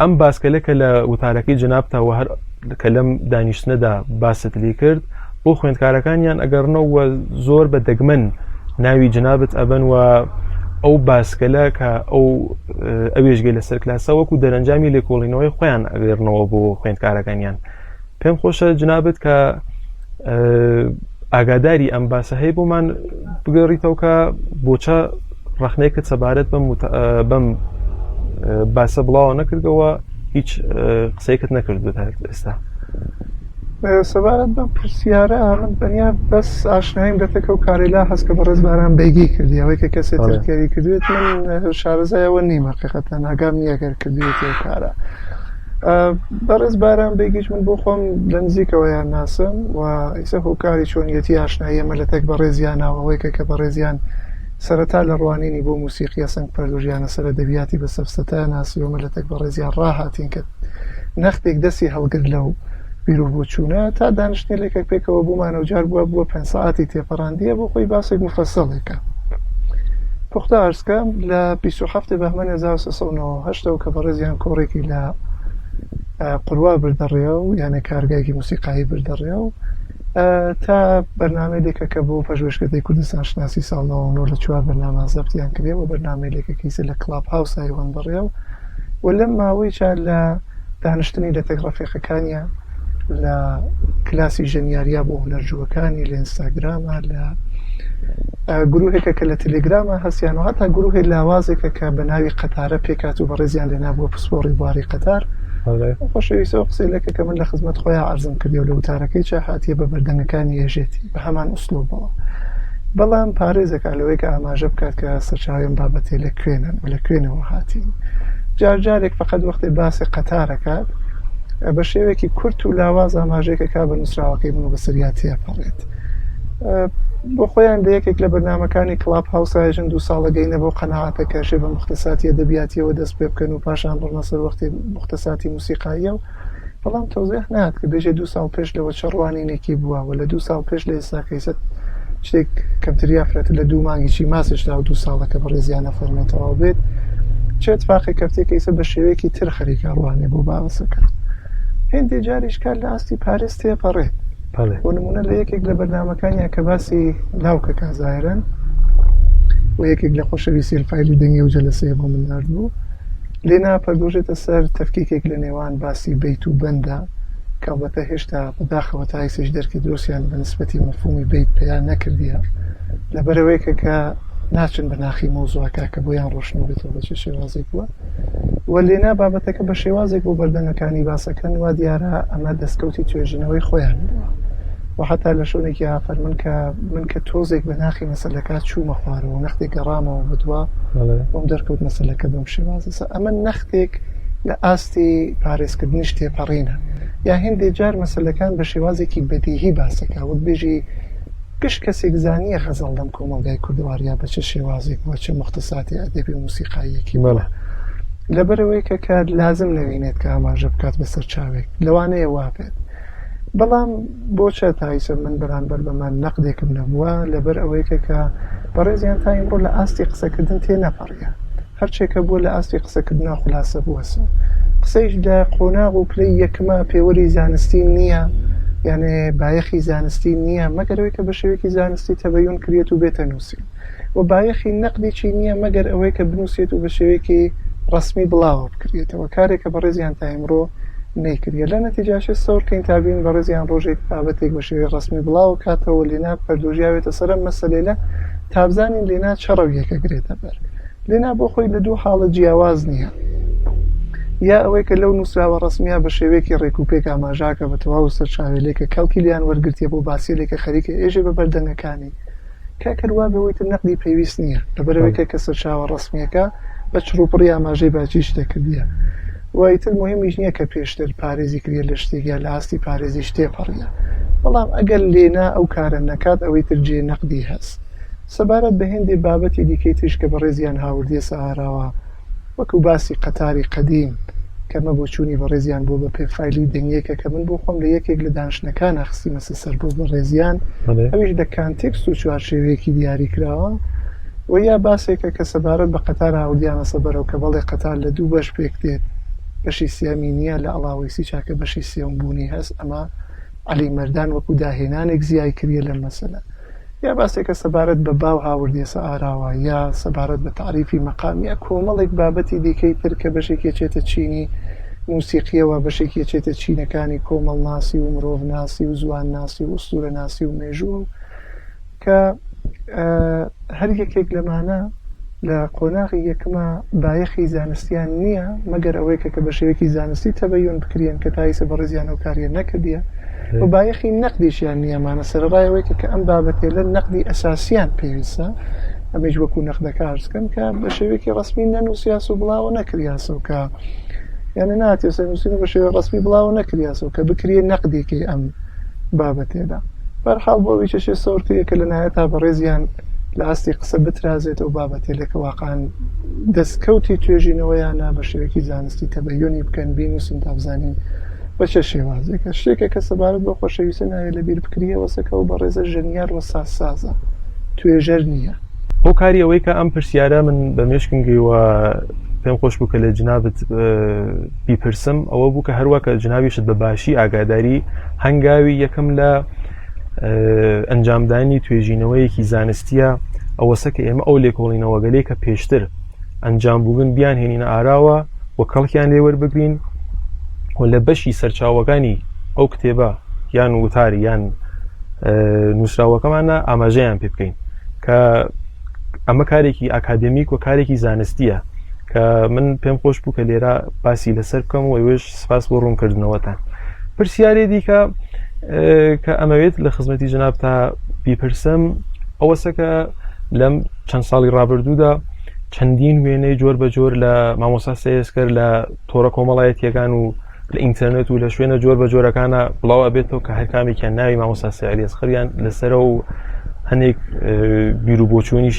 ئەم باسکەلە کە لە وتارەکەی جنابتەوە هەر کە لەم دانیشتنەدا باست لێ کرد بۆ خوێندکارەکانیان ئەگەڕنەوە زۆر بە دەگمەن ناوی جنابەت ئەبەن و ئەو باسکەلە کە ئەوێژگەی لەسەر کلاسە وەکو دەرەنجامی لێکۆڵینەوەی خۆیان ئەگەڕنەوە بۆ خوێندکارەکانیان. پێم خۆشە جنابەت کە ئاگاداری ئەم باسە هەیە بۆمان بگەڕیتەوە کە بۆچە ڕەخنەیەکت سەبارەت بەم باسە بڵاوە نەکردەوە هیچ قسەیەکت نەکردو تا ئێستا. سەبارەت بەم پرسیارە من بەنیا بەس ئاشنایم دەتەکە و کارێلا هەست کە بەڕێز بارامبێگی کردی ئەوەی کە کەسێک ترکێری کردوێت من شارەزایەوە نیم حقیقەتەن ئاگام نییە گەر کردوێتی ئەو کارە. بەڕێز بارامبێگیش من بۆ خۆم لە نزیکەوەیان ناسم و ئیسە هۆکاری چۆنیەتی ئاشنایی ئەمە لە تەک بەڕێزیانەوەی کە بەڕێزیان سەرەتا لە ڕوانینی بۆ موسیقیە سنگ پەردۆژیانە سەر دەبیاتی بە سەفسەتە ناسیۆمە لە تەک بەڕێزیان ڕاهاتین کە نەختێک دەستی هەڵگرت لەو بیرۆ بۆ چوونە تا دانیشتێکێک پێکەوە بوومانە و جار بووە 5 ساعتی تێپەڕاندیە بۆ خۆی باسێک مفەسەڵێکە. پوختە ئەرزکەم لە 27 بەهمەن 1990 کە بەڕێزیان کۆڕێکی لە قوروا بردەڕێەوە و یانە کارگایکی موسیقایی بردەڕێەوە و تا بەرنامەیەکە کە بۆ پژوهشکردنی کوردستان شناسی ساڵ 94 بەرنامە زەبتیان کردێەوە بەرنامەیەکێکی لە کلاب هاوس هایوان بڕێەوە و لەم ماوەی چار لە دانیشتنی لە تەک ڕەفیقەکانیان لە کلاسی ژەنیاریە بۆ هونەرجووەکانی لە ئینستاگرامە لە گروهێکە کە لە تەلێگرامە هەستیان و هەتا گروهێک لاوازێکە کە بە ناوی قەتارە پێکات و بەڕێزیان لێنا بۆ پسپۆڕی بواری قەتار خۆشەویستەوە قسەیلەکە کە من لە خزمەت خۆیان عەرزم کردی و لە وتارەکەی چا هاتیە بە بەردەنگەکانی هێژێتی بە هەمان ئوسلوبەوە. بەڵام پارێزێکا لەوەی کە ئاماژە بکات کە سەرچاوێن بابەتێ لە کوێنن و لە کوێنەوە هاتین. جارجارێک فقط وەختی باسی قەتارەکات بە شێوەیەکی کورت و لاواز ئاماژەیەکە کا بە نووسراوەکەی بن و بەسەریا تێپەڕێت. بۆ خۆیان لە یەکێک لە بەرنامەکانی کڵاب هاوسایژن 2 ساڵە گەینە بۆ قەناعاتە کەشێ بە مختصاتی ئەدەبیاتیەوە دەست پێ بکەن و پاشان بڕنە سەر وەختی مختصاتی موسیقاییە و بەڵام تەوزیح نات کە بێژێ 2 ساڵ پێش لەوە چڕوانینێکی بووە و لە 2 ساڵ پێش لە ئێستا کەیسەت شتێک کەمتریا فرێت لە 2 مانگیی ماسێشدا و 2 ساڵەکە بەڕێزیانە فەرمێتەوە بێت چێت فاقی کەفتێک کەیسە بە شێوەیەکی تر خەریکە ڕوانێ بۆ باوەسەکە. هێندێ جاریش کار لە ئاستی پارێز تێپەڕێت. بۆ نمونە لە یەکێک لە بەرنامەکانیان کە باسی لاوکە کازایرن و یەکێک لە خۆشەویستی فایلی دەنگی و جەلەسەیە بۆ من ناردبوو لێنا پەردۆژێتە سەر تەفکیکێک لە نێوان باسی بەیت و بەندە کە ئەڵبەتە هێشتا بەداخەوە تا هیچ دەرکی درۆسیان بە نسبەتی مەفهومی بەیت پێیان نەکردیە لەبەرەوەی کە ناچن بە ناخی مۆزوعەکە کە بۆیان ڕۆشن بێتەوە بە چه شێوازێک بووە و لێنا بابەتەکە بە شێوازێک بۆ بەردەنگەکانی باسەکەن وا دیارە ئەمە دەستکەوتی توێژینەوەی خۆیان بووە و حتا لە شوێنێکی ئافەرمن کە من کە تۆزێک بە ناخی مەسەلەکە چوومە خوارەوە نەختێک گەڕامەوە بدووە بۆم دەرکەوت مەسەلەکە بەم شێوازە ئەمە نەختێک لە ئاستی پارێزکردنیش تێپەڕینە یا هێندێک جار مەسەلەکان بە شێوازێکی بەدیهی باسەکە وت بێژی گشت کەسێک زانیە غەزەڵ لەم کۆمەلگای کوردواریا بە چه شێوازێک بۆ چه مختصاتی ئەدەبی و موسیقاییەکی بڵە لەبەرەوەی کە کار لازم نەوینێت کە ئاماژە بکات بەسەر چاوێک لەوانەیە وابێت بەڵام بۆچە تایسە من بەرامبەر بەمان نەقدێکم نەبووە لەبەر ئەوەیەکە کە بەڕێزیان تا ئیمڕۆ لە ئاستی قسەکردن تێ نەپەڕیە هەرچێکە بووە لە ئاستی قسەکردنا خولاسە بووەسە قسەیش لە قۆناغ و پلەی یەکمە پێوەری زانستی نییە یعنی بایەخی زانستی نییە مەگەرەوەی کە بە شێوەیەکی زانستی تەبەیون کرێت و بێتە نووسین و بایەخی نەقدێکی نییە مەگەر ئەوەی کە بنووسێت و بە شێوەیەکی ڕسمی بڵاوە بکرێتەوە کارێکە بەڕێزیان تا ئیمڕۆ نەیکردە لە نەتیجاشە سەورکەین تابین بەڕێزیان ڕۆژێک بابەتێک بە شێوەی ڕسمی بڵاو کاتەوە لێنا پەردۆژیاوێتە سەرم مەسەلێ لە تابزانین لێنا چڕەویەکە گرێتە بەر لێنا بۆ خۆی لە 2 حاڵە جیاواز نییە یا ئەوەی کە لەو نووسراوە ڕسمیە بە شێوەیەکی ڕێکوپێک ئاماژاکە بە تەواو سەر چاوێلێکە کەڵکی لیان وەرگرتیە بۆ باسیلێکە خەریکە ئێژێ بە بەردەنگەکانی کاکەروا بەوەی تر نەقدی پێویست نییە لەبەرەوەی کە سەرچاوە ڕسمیەکە بە چڕوپڕی ئاماژەی باچیش دەکردیە وایتر مهمیش نییە کە پێشتر پارێزی کرێ لە شتێکیا لە ئاستی پارێزی شتێپەڕیە بەڵام ئەگەر لێنا ئەو کارە نەکات ئەوەی تر جێ نەقدی هەست سەبارەت بە هێندێ بابەتی دیکەی ترش کە بەڕێزیان هاوردیە سەهاراوە وەکو باسی قەتاری قەدیم کەمە بۆ چوونی بەڕێزیان بۆ بە پێفایلی دەنگیەکە کە من بۆ خۆم لە یەکێک لە دانشنەکان ئەخستی مەسە سەر بۆ بەڕێزیان ئەویش لە کانتێکست و چوارشێوەیەکی دیاری کراوە و یا باسێکە کە سەبارەت بە قەتار هاوردیانە سەبەرەوە کە بەڵێ قەتار لە 2 بەش پێک دێت بەشی سیامی نییە لە ئەڵاوەیسی چاکە بەشی سێوم بوونی هەست ئەمە عەلی مەردان وەکو داهێنانێک زیای کردە لە مەسەلە یا باسێکە سەبارەت بە باو هاوردێسە ئاراوە یا سەبارەت بە تعریفی مەقام یا کۆمەڵێک بابەتی دیکەی تر کە بەشێکی چێتە چینی موسیقیەوە بەشێکی چێتە چینەکانی کۆمەڵ ناسی و مرۆڤ ناسی و زوان ناسی و ئوستورە ناسی و مێژوو کە هەر یەکێک لەمانە لە قۆناغی یەکمە بایەخی زانستیان نییە مەگەر ئەوەی کە بە شێوەیەکی زانستی تەبەیون بکرێن کە تایسە بەڕێزیان ئەو کاریە نەکردیە و بایەخی نەقدیشیان نییەمانە سەرڕایەوەی کە ئەم بابەتێ لە نەقدی ئەساسیان پێویستە ئەمەش وەکو نەقدەکە عەرزکەم کە بە شێوەیەکی ڕسمی نەنووسیاس و بڵاوە نەکریاسەوە کە یعنی ناتێ سەرنووسین بە شێوەیە ڕسمی بڵاوە نەکریاسەوە کە بکرێ نەقدێکی ئەم بابەتێدا بەرحاڵ بۆ ویچەشێ سەورکەیە کە لە نهایەتا بەڕێزیان لە ئاستی قسە بترازێت و بابەتێلەکە واقعان دەستکەوتی توێژینەوەیانە بە شێوەیەکی زانستی تەبەیۆنی بکەن بینوسن تا بزانین بە چه شێوازێکە شتێکە کە سەبارەت بۆ خۆشەویستە ناوێت لەبیر بکریەوە سەکە و بەڕێزە ژەنیار وە سازە توێژەر نییە هۆکاری ئەوەی کە ئەم پرسیارە من بە مێشکنگەیەوە پێم خۆش بوو کە لە جنابت بیپرسم ئەوە بوو کە هەروە کە جنابیشت بە باشی ئاگاداری هەنگاوی یەکەم لە ئەنجامدانی توێژینەوەیەکی زانستیە ئەوەسە کە ئێمە ئەو لێکۆڵینەوە گەلەی کە پێشتر ئەنجام بوون بیان هێنینە ئاراوە و کەڵکیان لێ وەربگرین و لە بەشی سەرچاوەکانی ئەو کتێبە یان وتاری یان نووسراوەکەمانە ئاماژەیان پێ بکەین کە ئەمە کارێکی ئاکادمیک و کارێکی زانستیە کە من پێم خۆش بوو کە لێرە باسی لەسەر بکەم و ئێوەش سپاس بۆ ڕوونکردنەوەتان. پرسیارێ دیکە کە ئەمەوێت لە خزمەتی جناب تا بیپرسم ئەوەسە کە لەم چەند ساڵی ڕابردوودا چەندین وێنەی جۆر بە جۆر لە مامۆستا سەیسکەر لە تۆڕە کۆمەڵایەتیەکان و لە ئینتەرنێت و لە شوێنە جۆر بە جۆرەکانە بڵاو ئەبێتەوە کە هەر کامێکیان ناوی مامۆستا سەعلیەسخەریان لەسەرە و هەندێک بیر و بۆچوونیش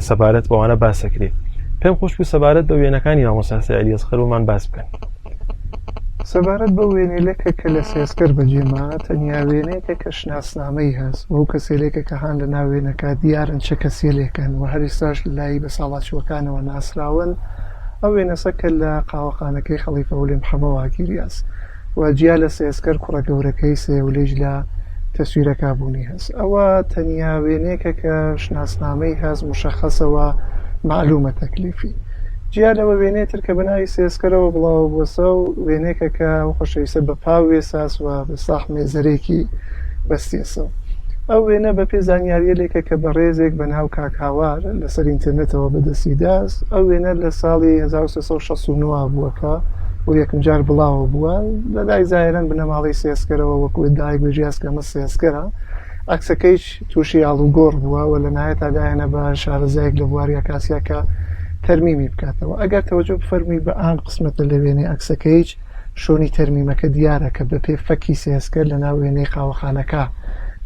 سەبارەت بەوانە باسەکرێت. پێم خۆش بوو سەبارەت بە وێنەکانی مامۆستا سەعلیەسخەرمان باس بکەن. سەبارەت بە وێنەیەکە کە لە سێسکەر بەجێما تەنیا وێنەیەکە کە شناسنامەی هەست ئەو کەسێلێکە کە هاان لە ناوێنەکە دیارن چه کەسێلێکن و هەریستاش لای بە ساڵاتچوەکانەوە ناسراون ئەو وێنەسە کە لە قاوەخانەکەی خەلیفە ولی محەممەد واگیریاس و جیا لە سێسکەر کوڕە گەورەکەی سێ و لێژ لە تەسویرەکە بوونی هەست. ئەوە تەنیا وێنەیەکە کە شناسنامەی هەست مشەخەسەوە معلومە تەکلیفی. جیا لەوە وێنێتر کە بەناوی سێسکەرەوە بڵاو بووسە و وێنێکە کە ئەو خۆشەویستە بە پاوێ ساسوە بە ساح مێزەرێکی بەستێسە. ئەو وێنە بە پێ زانیاریەلێکە کە بە ڕێزێک بە ناو کاکاوار لەسەر ئینترنێتەوە بەدەستیداست. ئەو وێنە لە ساڵی 1969 بووەکە و یەکم جار بڵاوە بووە لەلای زایران بنەماڵی سێسکەرەوە وەکو دایک بژیاس کە مە سێسکەرە ئەکسەکەیش تووشی ئاڵوگۆڕ بووە و لە نایەت ئادایەنە بە شارەزایەک لە بواریا کاسیاکە تەرمیمی بکاتەوە. ئەگەر تەوەجۆ بفەرمی بە ئام قسمەتە لە وێنەی ئەکسەکەیش شۆنی تەرمیمەکە دیارە کە بە پێ فەکی سێسکەر لە ناو وێنەی قاوەخانەکە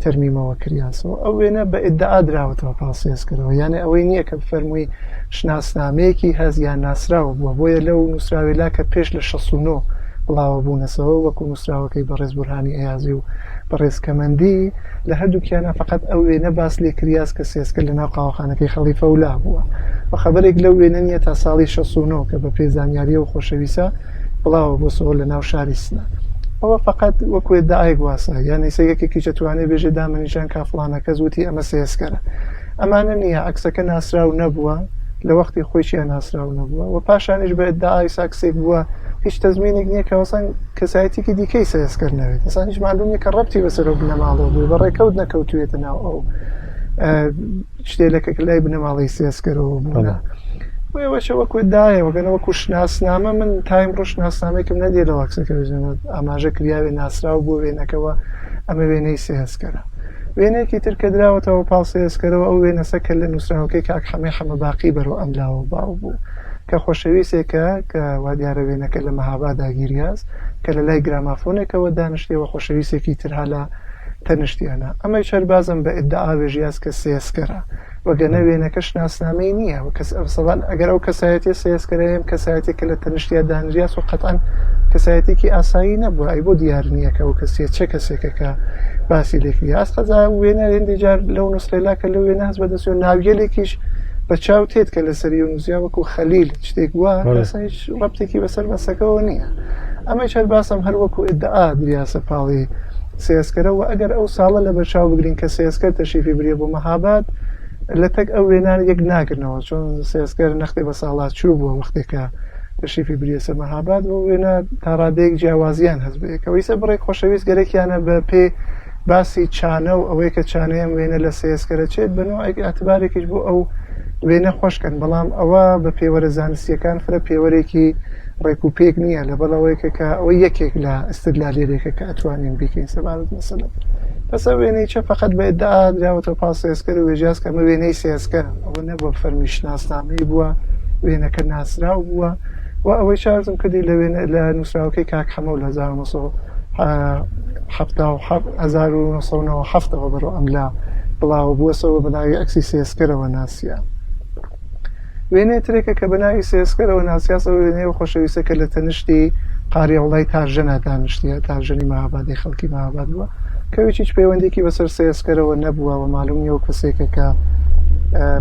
تەرمیمەوە کریاسەوە. ئەو وێنە بە ئیدعا دراوەتەوە پاڵ سێسکەرەوە یانە ئەوەی نییە کە بفەرمووی شناسنامەیەکی هەز یان ناسراوە بووە بۆیە لەو نووسراوێلا کە پێش لە 69 بڵاوە بوونەسەوە وەکو نووسراوەکەی بەڕێز بورهانی ئەیازی و بەڕێز کەمەندی لە هەردووکیانە فقط ئەو وێنە باس لێ کریاس کە سێسکەر لە ناو قاوەخانەکەی خەلیفە ولا بووە بە خەبەرێک لەو وێنە نیە تا ساڵی 69 کە بە پێزانیاریە و خۆشەویستە بڵاوە بۆ سەوە لە ناو شاری سنە. ئەوە فقط وەکو داایک واسە یانە یەکێکی چەتوانێ بێژێ دامەنیشان کافڵانەکە زووتی ئەمە سێسکەرە. ئەمانە نییە ئەکسەکە ناسراو نەبووە لە وەختی خۆیان ناسراو نەبووە و پاشانیش بە داای ساکسێک بووە هیچ تەزمینێک نییە کەوەسان کەسایەتێکی دیکەی سێسکەر نەوێت ئەسان هیچ معلومیە کە ڕەبتی بەسەر و بنەماڵەوە بووی بە ڕێکەوت نەکەوتوێتە ناو ئەو شتێلەکە لای بنەماڵی سێسکەرەوە بوونە. وەشە وەکو دایە وەگەنە وەکو شناسنامە من تایم ڕۆ شناسنامێکم نەدێ لە واکسەکە بژێنێت ئاماژە کریاوێ ناسراو بۆ وێنەکەەوە ئەمە وێنەی سێسکەرە. وێنەیەکی ترکە دراوەتەوە پاڵ سێسکەرەوە ئەو وێنەسەکە لە نووسراوەکەی کاک حەمێ حەمە باقی بەرەو ئەملاوە باو بوو کە خۆشەویستێکە کە وا دیارە وێنەکە لە مەهابا داگیریاز کە لە لای گرامافۆنێکەوە دانیشتێەوە خۆشەویستێکی ترها لە تەنیشتیانە. ئەمەی شەربازم بە ئیدعا وێژیاز کە سێسکەرە وەگەنە وێنەکە شناسنامەی نییە سەڵان ئەگەر ئەو کەسایەتی سێسکەرەیەم کەسایەتێکە لە تەنیشتیا دانیاز و قەتەن کەسایەتێکی ئاسایی نەبووە ئەی بۆ دیار نییە کە ئەو کەسێت چه کەسێکە کە باسی لێکری ئاس قەزا وێنە هێندی جار لەو نووسێلا کە لەو وێنە هەست بەدەستێ ناوگەلێکیش بە چاو تێت کە لە سەری و نووسیا وەکو خەلیل شتێک وە هیچ ڕەبتێکی بەسەر بەسەکەەوە نییە. ئەمەی شەر باسم هەر وەکو ئیدعا دریاسە پاڵی سێسکەرەوە ئەگەر ئەو ساڵە لە بەرچاو بگرین کە سێسکەر تەشریفی بریە بۆ مەهاباد لە تەک ئەو وێنان یەک ناگرنەوە چۆن سێسکەر نەختی بە ساڵات چوو بووە وەختێکە تەشریفی بریێسە مەهاباد و وێنە تا ڕادەیەک جیاوازیان هەست بەیەکەوەیسە بڕێک خۆشەویست گەرەکیانە بە پێ باسی چانە و ئەوەی کە چانەیەم وێنە لە سێسکەرە چێت بنەوەی ئەتبارێکیش بۆ ئەو وێنە خۆشکەن بەڵام ئەوە بە پێوەرە زانستیەکان فرە پێوەرێکی ڕێک و پێک نییە لە بەڵەوەیکە کە ئەوە یەکێک لە ئستدلالێرێکە کە ئەتوانین بیکەین سەبارەت مەسەلە پسە وێنەی چە فقط بە ئیدعا دراوەتەوە پاڵ سێسکەر و وێژیاز کە ئەمە وێنەی سێسکەرە ئەوە نەبووە فەرمی شناسنامەی بووە وێنەکە ناسراو بووە و ئەوەی شارزم کردی لە وێنە لە نووسراوەکەی کاک حەمە و لە 1970ەوە بەرەو ئەملا بڵاوە بووەسەوە بەناوی ئەکسی سێسکەرەوە ناسیە. وێنەی ترێکە کە بەناوی سێسکەرەوە ناسیاسەوە وێنەیە خۆشەویستە کە لە تەنیشتی قاریەوڵای تارژەنە دانیشتیە تارژەنی مەهابادی خەڵکی مەهاباد بووە کەوێکی هیچ پەیوەندێکی بەسەر سێسکەرەوە نەبووە و معلوم نیە و کەسێکە کە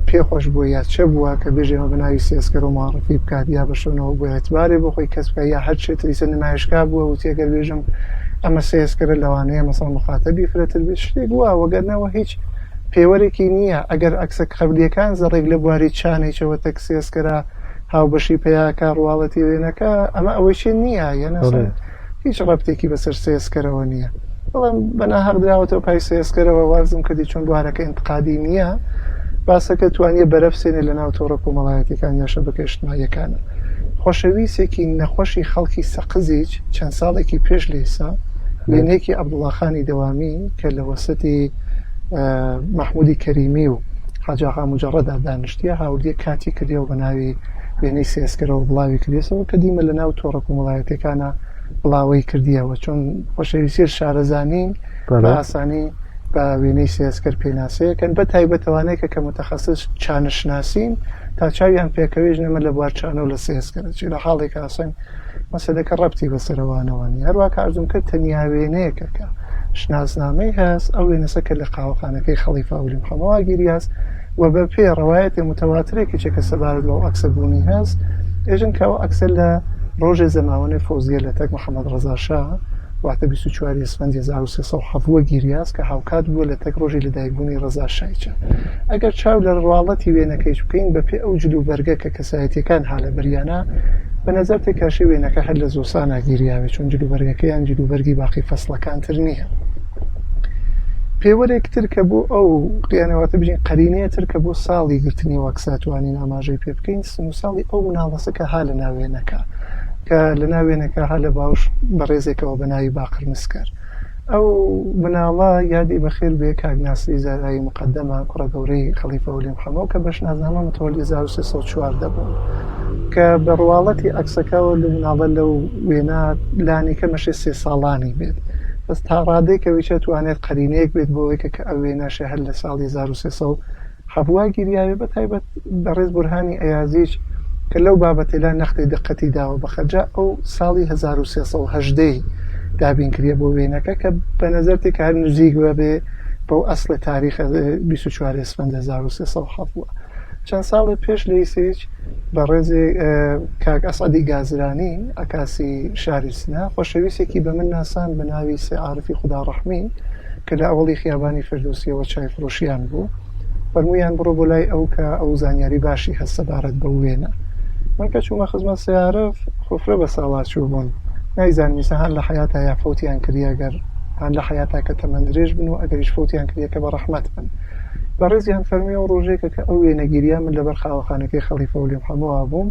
پێخۆش بووە یا چە بووە کە بێژێمە بەناوی سێسکەر و معرفی بکات یا بەشۆنەوە بۆ ئەتبارێ بۆ خۆی کەس بکە یا هەر شتێتریسە نمایشگا بووە و تێگەر بێژم ئەمە سێسکەرە لەوانەیە مەسەڵ مخاتەبی فرەتر بێت شتێک بووە وەگەرنەوە هیچ پێوەرێکی نییە ئەگەر ئەکسە قەبلیەکان زەڕێک لە بواری چانێکەوە تەک سێسکەرە هاوبەشی پێیاکە ڕواڵەتی وێنەکە ئەمە ئەوەیشی نییە یەنە هیچ ڕەبتێکی بەسەر سێسکەرەوە نییە بەڵام بەنا هەردراوەتەوە پای سێسکەرەوە وازم کردی چۆن بوارەکە ئینتقادی نییە باسەکە توانیە بەرەفسێنێ لە ناو تۆڕە کۆمەڵایەتەکان یا شەبەکە اجتماعیەکانە. خۆشەویستێکی نەخۆشی خەڵکی سەقزیج چەند ساڵێکی پێش لێسا وێنەیەکی عەبدوڵڵاخانی دەوامی کە لە وەسەتی مەحموودی کەریمی و حاجاغا مجەڕەدا دانیشتیە هاوردیە کاتی کردێەوە بە ناوی وێنەی سێسکەرەوە بڵاوی کردێسەوە کە دیمە لە ناو تۆڕە کۆمەڵایەتەکانە بڵاوی کردیەوە چۆن خۆشەویستی شارەزانین بە ئاسانی بە وێنەی سێسکەر پێناسەیەکەن بە تایبەتەوانەیە کە متەخەسس چانەشناسین تا چاویان پێکەوێژ نەمە لە بوارچانە و لە سێسکەرە چی لە حاڵێک ئاسان مەسەلەکە ڕەبتی بەسەرەوانەوانی هەروە کارزم کرد تەنیا وێنەیەکە کە شناسنامەی هەست ئەو وێنەسەکە لە قاوەخانەکەی خەلیفە ئەولی محەمەد گیری هەست و بە پێ ڕەوایەتی متەواترێکی چێکە سەبارەت بەو ئەکسە بوونی هەست ئێژن کەەوە ئەکسەر لە ڕۆژێ زەماوەی فۆزیە لە تەک محەممەد ڕەزا شا واتە 24 ئەسفەندی 1370 گیریاس کە هاوکات بووە لە تەک ڕۆژی لەدایکبوونی ڕەزا شایچە. ئەگەر چاو لە ڕواڵەتی وێنەکەی بکەین بە پێ ئەو جلوبەرگە کە کەسایەتیەکان هالە بەریانە بە نەزەر تێکاشی وێنەکە هەر لە زۆسانە گیریاوێت چون جلوبەرگەکەیان جلوبەرگی باقی فەسڵەکانتر نییە. پێوەرێکتر کە بۆ ئەو قیانەواتە بژین قەرینەیەتر کە بۆ ساڵی گرتنی وەکساتوانین ئاماژەی پێ بکەین سن و ساڵی ئەو مناڵەسە کە ها لە ناوێنەکە کە لە ناوێنەکە ها لە باوش بە ڕێزێکەوە بە ناوی باقر مسکەر ئەو مناڵە یادی بەخێر بێ کاگناسی زارایی مقدەمە کوڕە گەورەی خەلیفە ئەولی محەمەد کە بەشنازنامە متەوەلی 1340 بوو کە بە ڕواڵەتی ئەکسەکەەوە لە مناڵە لەو وێنە لانیکە مەشێ 3 ساڵانی بێت بەس تا ڕادێکەویچە توانێت قەرینەیەک بێت بۆەوەی کە ئەو وێنەشە هەر لە ساڵی 1370 گیریاوێ بە تایبەت بەڕێز بورهانی ئەیازیج کە لەو بابەتێلا نەختی دقەتی داوە بەخەرجا ئەو ساڵی 1380 دابین کردە بۆ وێنەکە کە بە نەزەرتی کە هەر نزیک بێ بەو ئەسڵی تاریخ 24 ئەسفەند 1370 چەند ساڵی پێش لەیسیج بە ڕێزی کاک ئەسعەدی گازرانی ئەکاسی شاری سنە خۆشەویستێکی بە من ناسان بە ناوی سێ عارفی خودا ڕەحمی کە لە ئەوڵی خیابانی فردوسیەوە چای فرۆشیان بوو فەرموویان بڕۆ بۆ لای ئەو کە ئەو زانیاری باشی هەست سەبارەت بە وێنە من کە چوومە خزمەت سێ عارف خۆفرە بە ساڵات چوو بوون نایزانمیسە هەر لە حیاتا یا فەوتیان کردی ئەگەر هەر لە حیاتا کە تەمەندرێژ بن و ئەگەریش فەوتیان کردی کە بە ڕەحمەت بن بە ڕێزیان فەرمیە و ڕۆژێکە کە ئەو وێنەگیریان من لەبەر خاوەخانەکەی خەلیفە ئەولی محەمەد بووم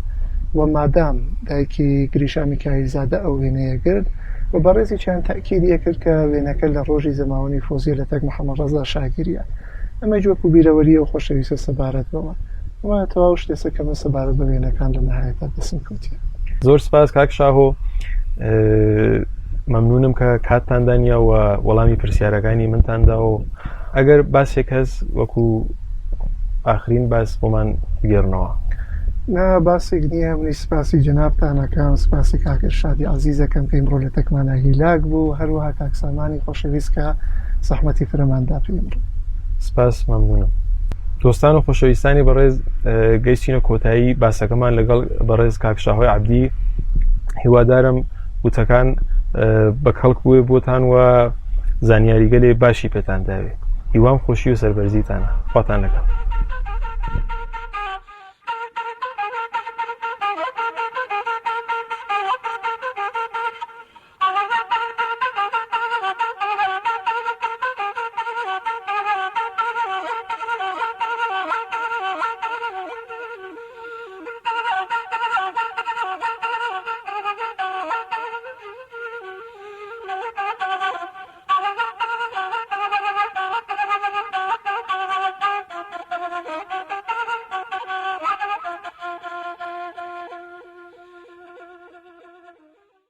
و مادام دایکی گریشا میکاییلزادە ئەو وێنەیە کرد و بە ڕێزی چیان تاکیدیە کرد کە وێنەکە لە ڕۆژی زەماوەی فۆزیە لە تەک محەممەد ڕەزا شاگیریە ئەمە جوەکو بیرەوەریە و خۆشەویستە سەبارەت بەوە وایە تەواو شتێسە کە من سەبارەت بە وێنەکان لە نەهایەتا دەستم کەوتیە. زۆر سپاس کاک شاهۆ مەمنونم کە کاتتاندانیا و وەڵامی پرسیارەکانی منتاندا و ئەگەر باسێک هەست وەکو ئاخرین باس بۆمان بگێڕنەوە. نا باسێک نییە منی سپاسی جەنابتانەکەم سپاسی کاکە شادی عەزیزەکەم کە ئیمڕۆ لە تەکمانە هیلاک بوو هەروەها کاک سامانی خۆشەویست کە زەحمەتی فرەماندا پێمڕ. سپاس مەمنونم. دۆستان و خۆشەویستانی بەڕێز گەیشتینە کۆتایی باسەکەمان لەگەڵ بەڕێز کاک شاهۆی عەبدی هیوادارم وتەکان بە کەڵک بووێ بۆتان و زانیاریگەلێ باشی پێتان داوێ. هیوام خۆشی و سەربەرزیتانە خواتان لەگەڵ.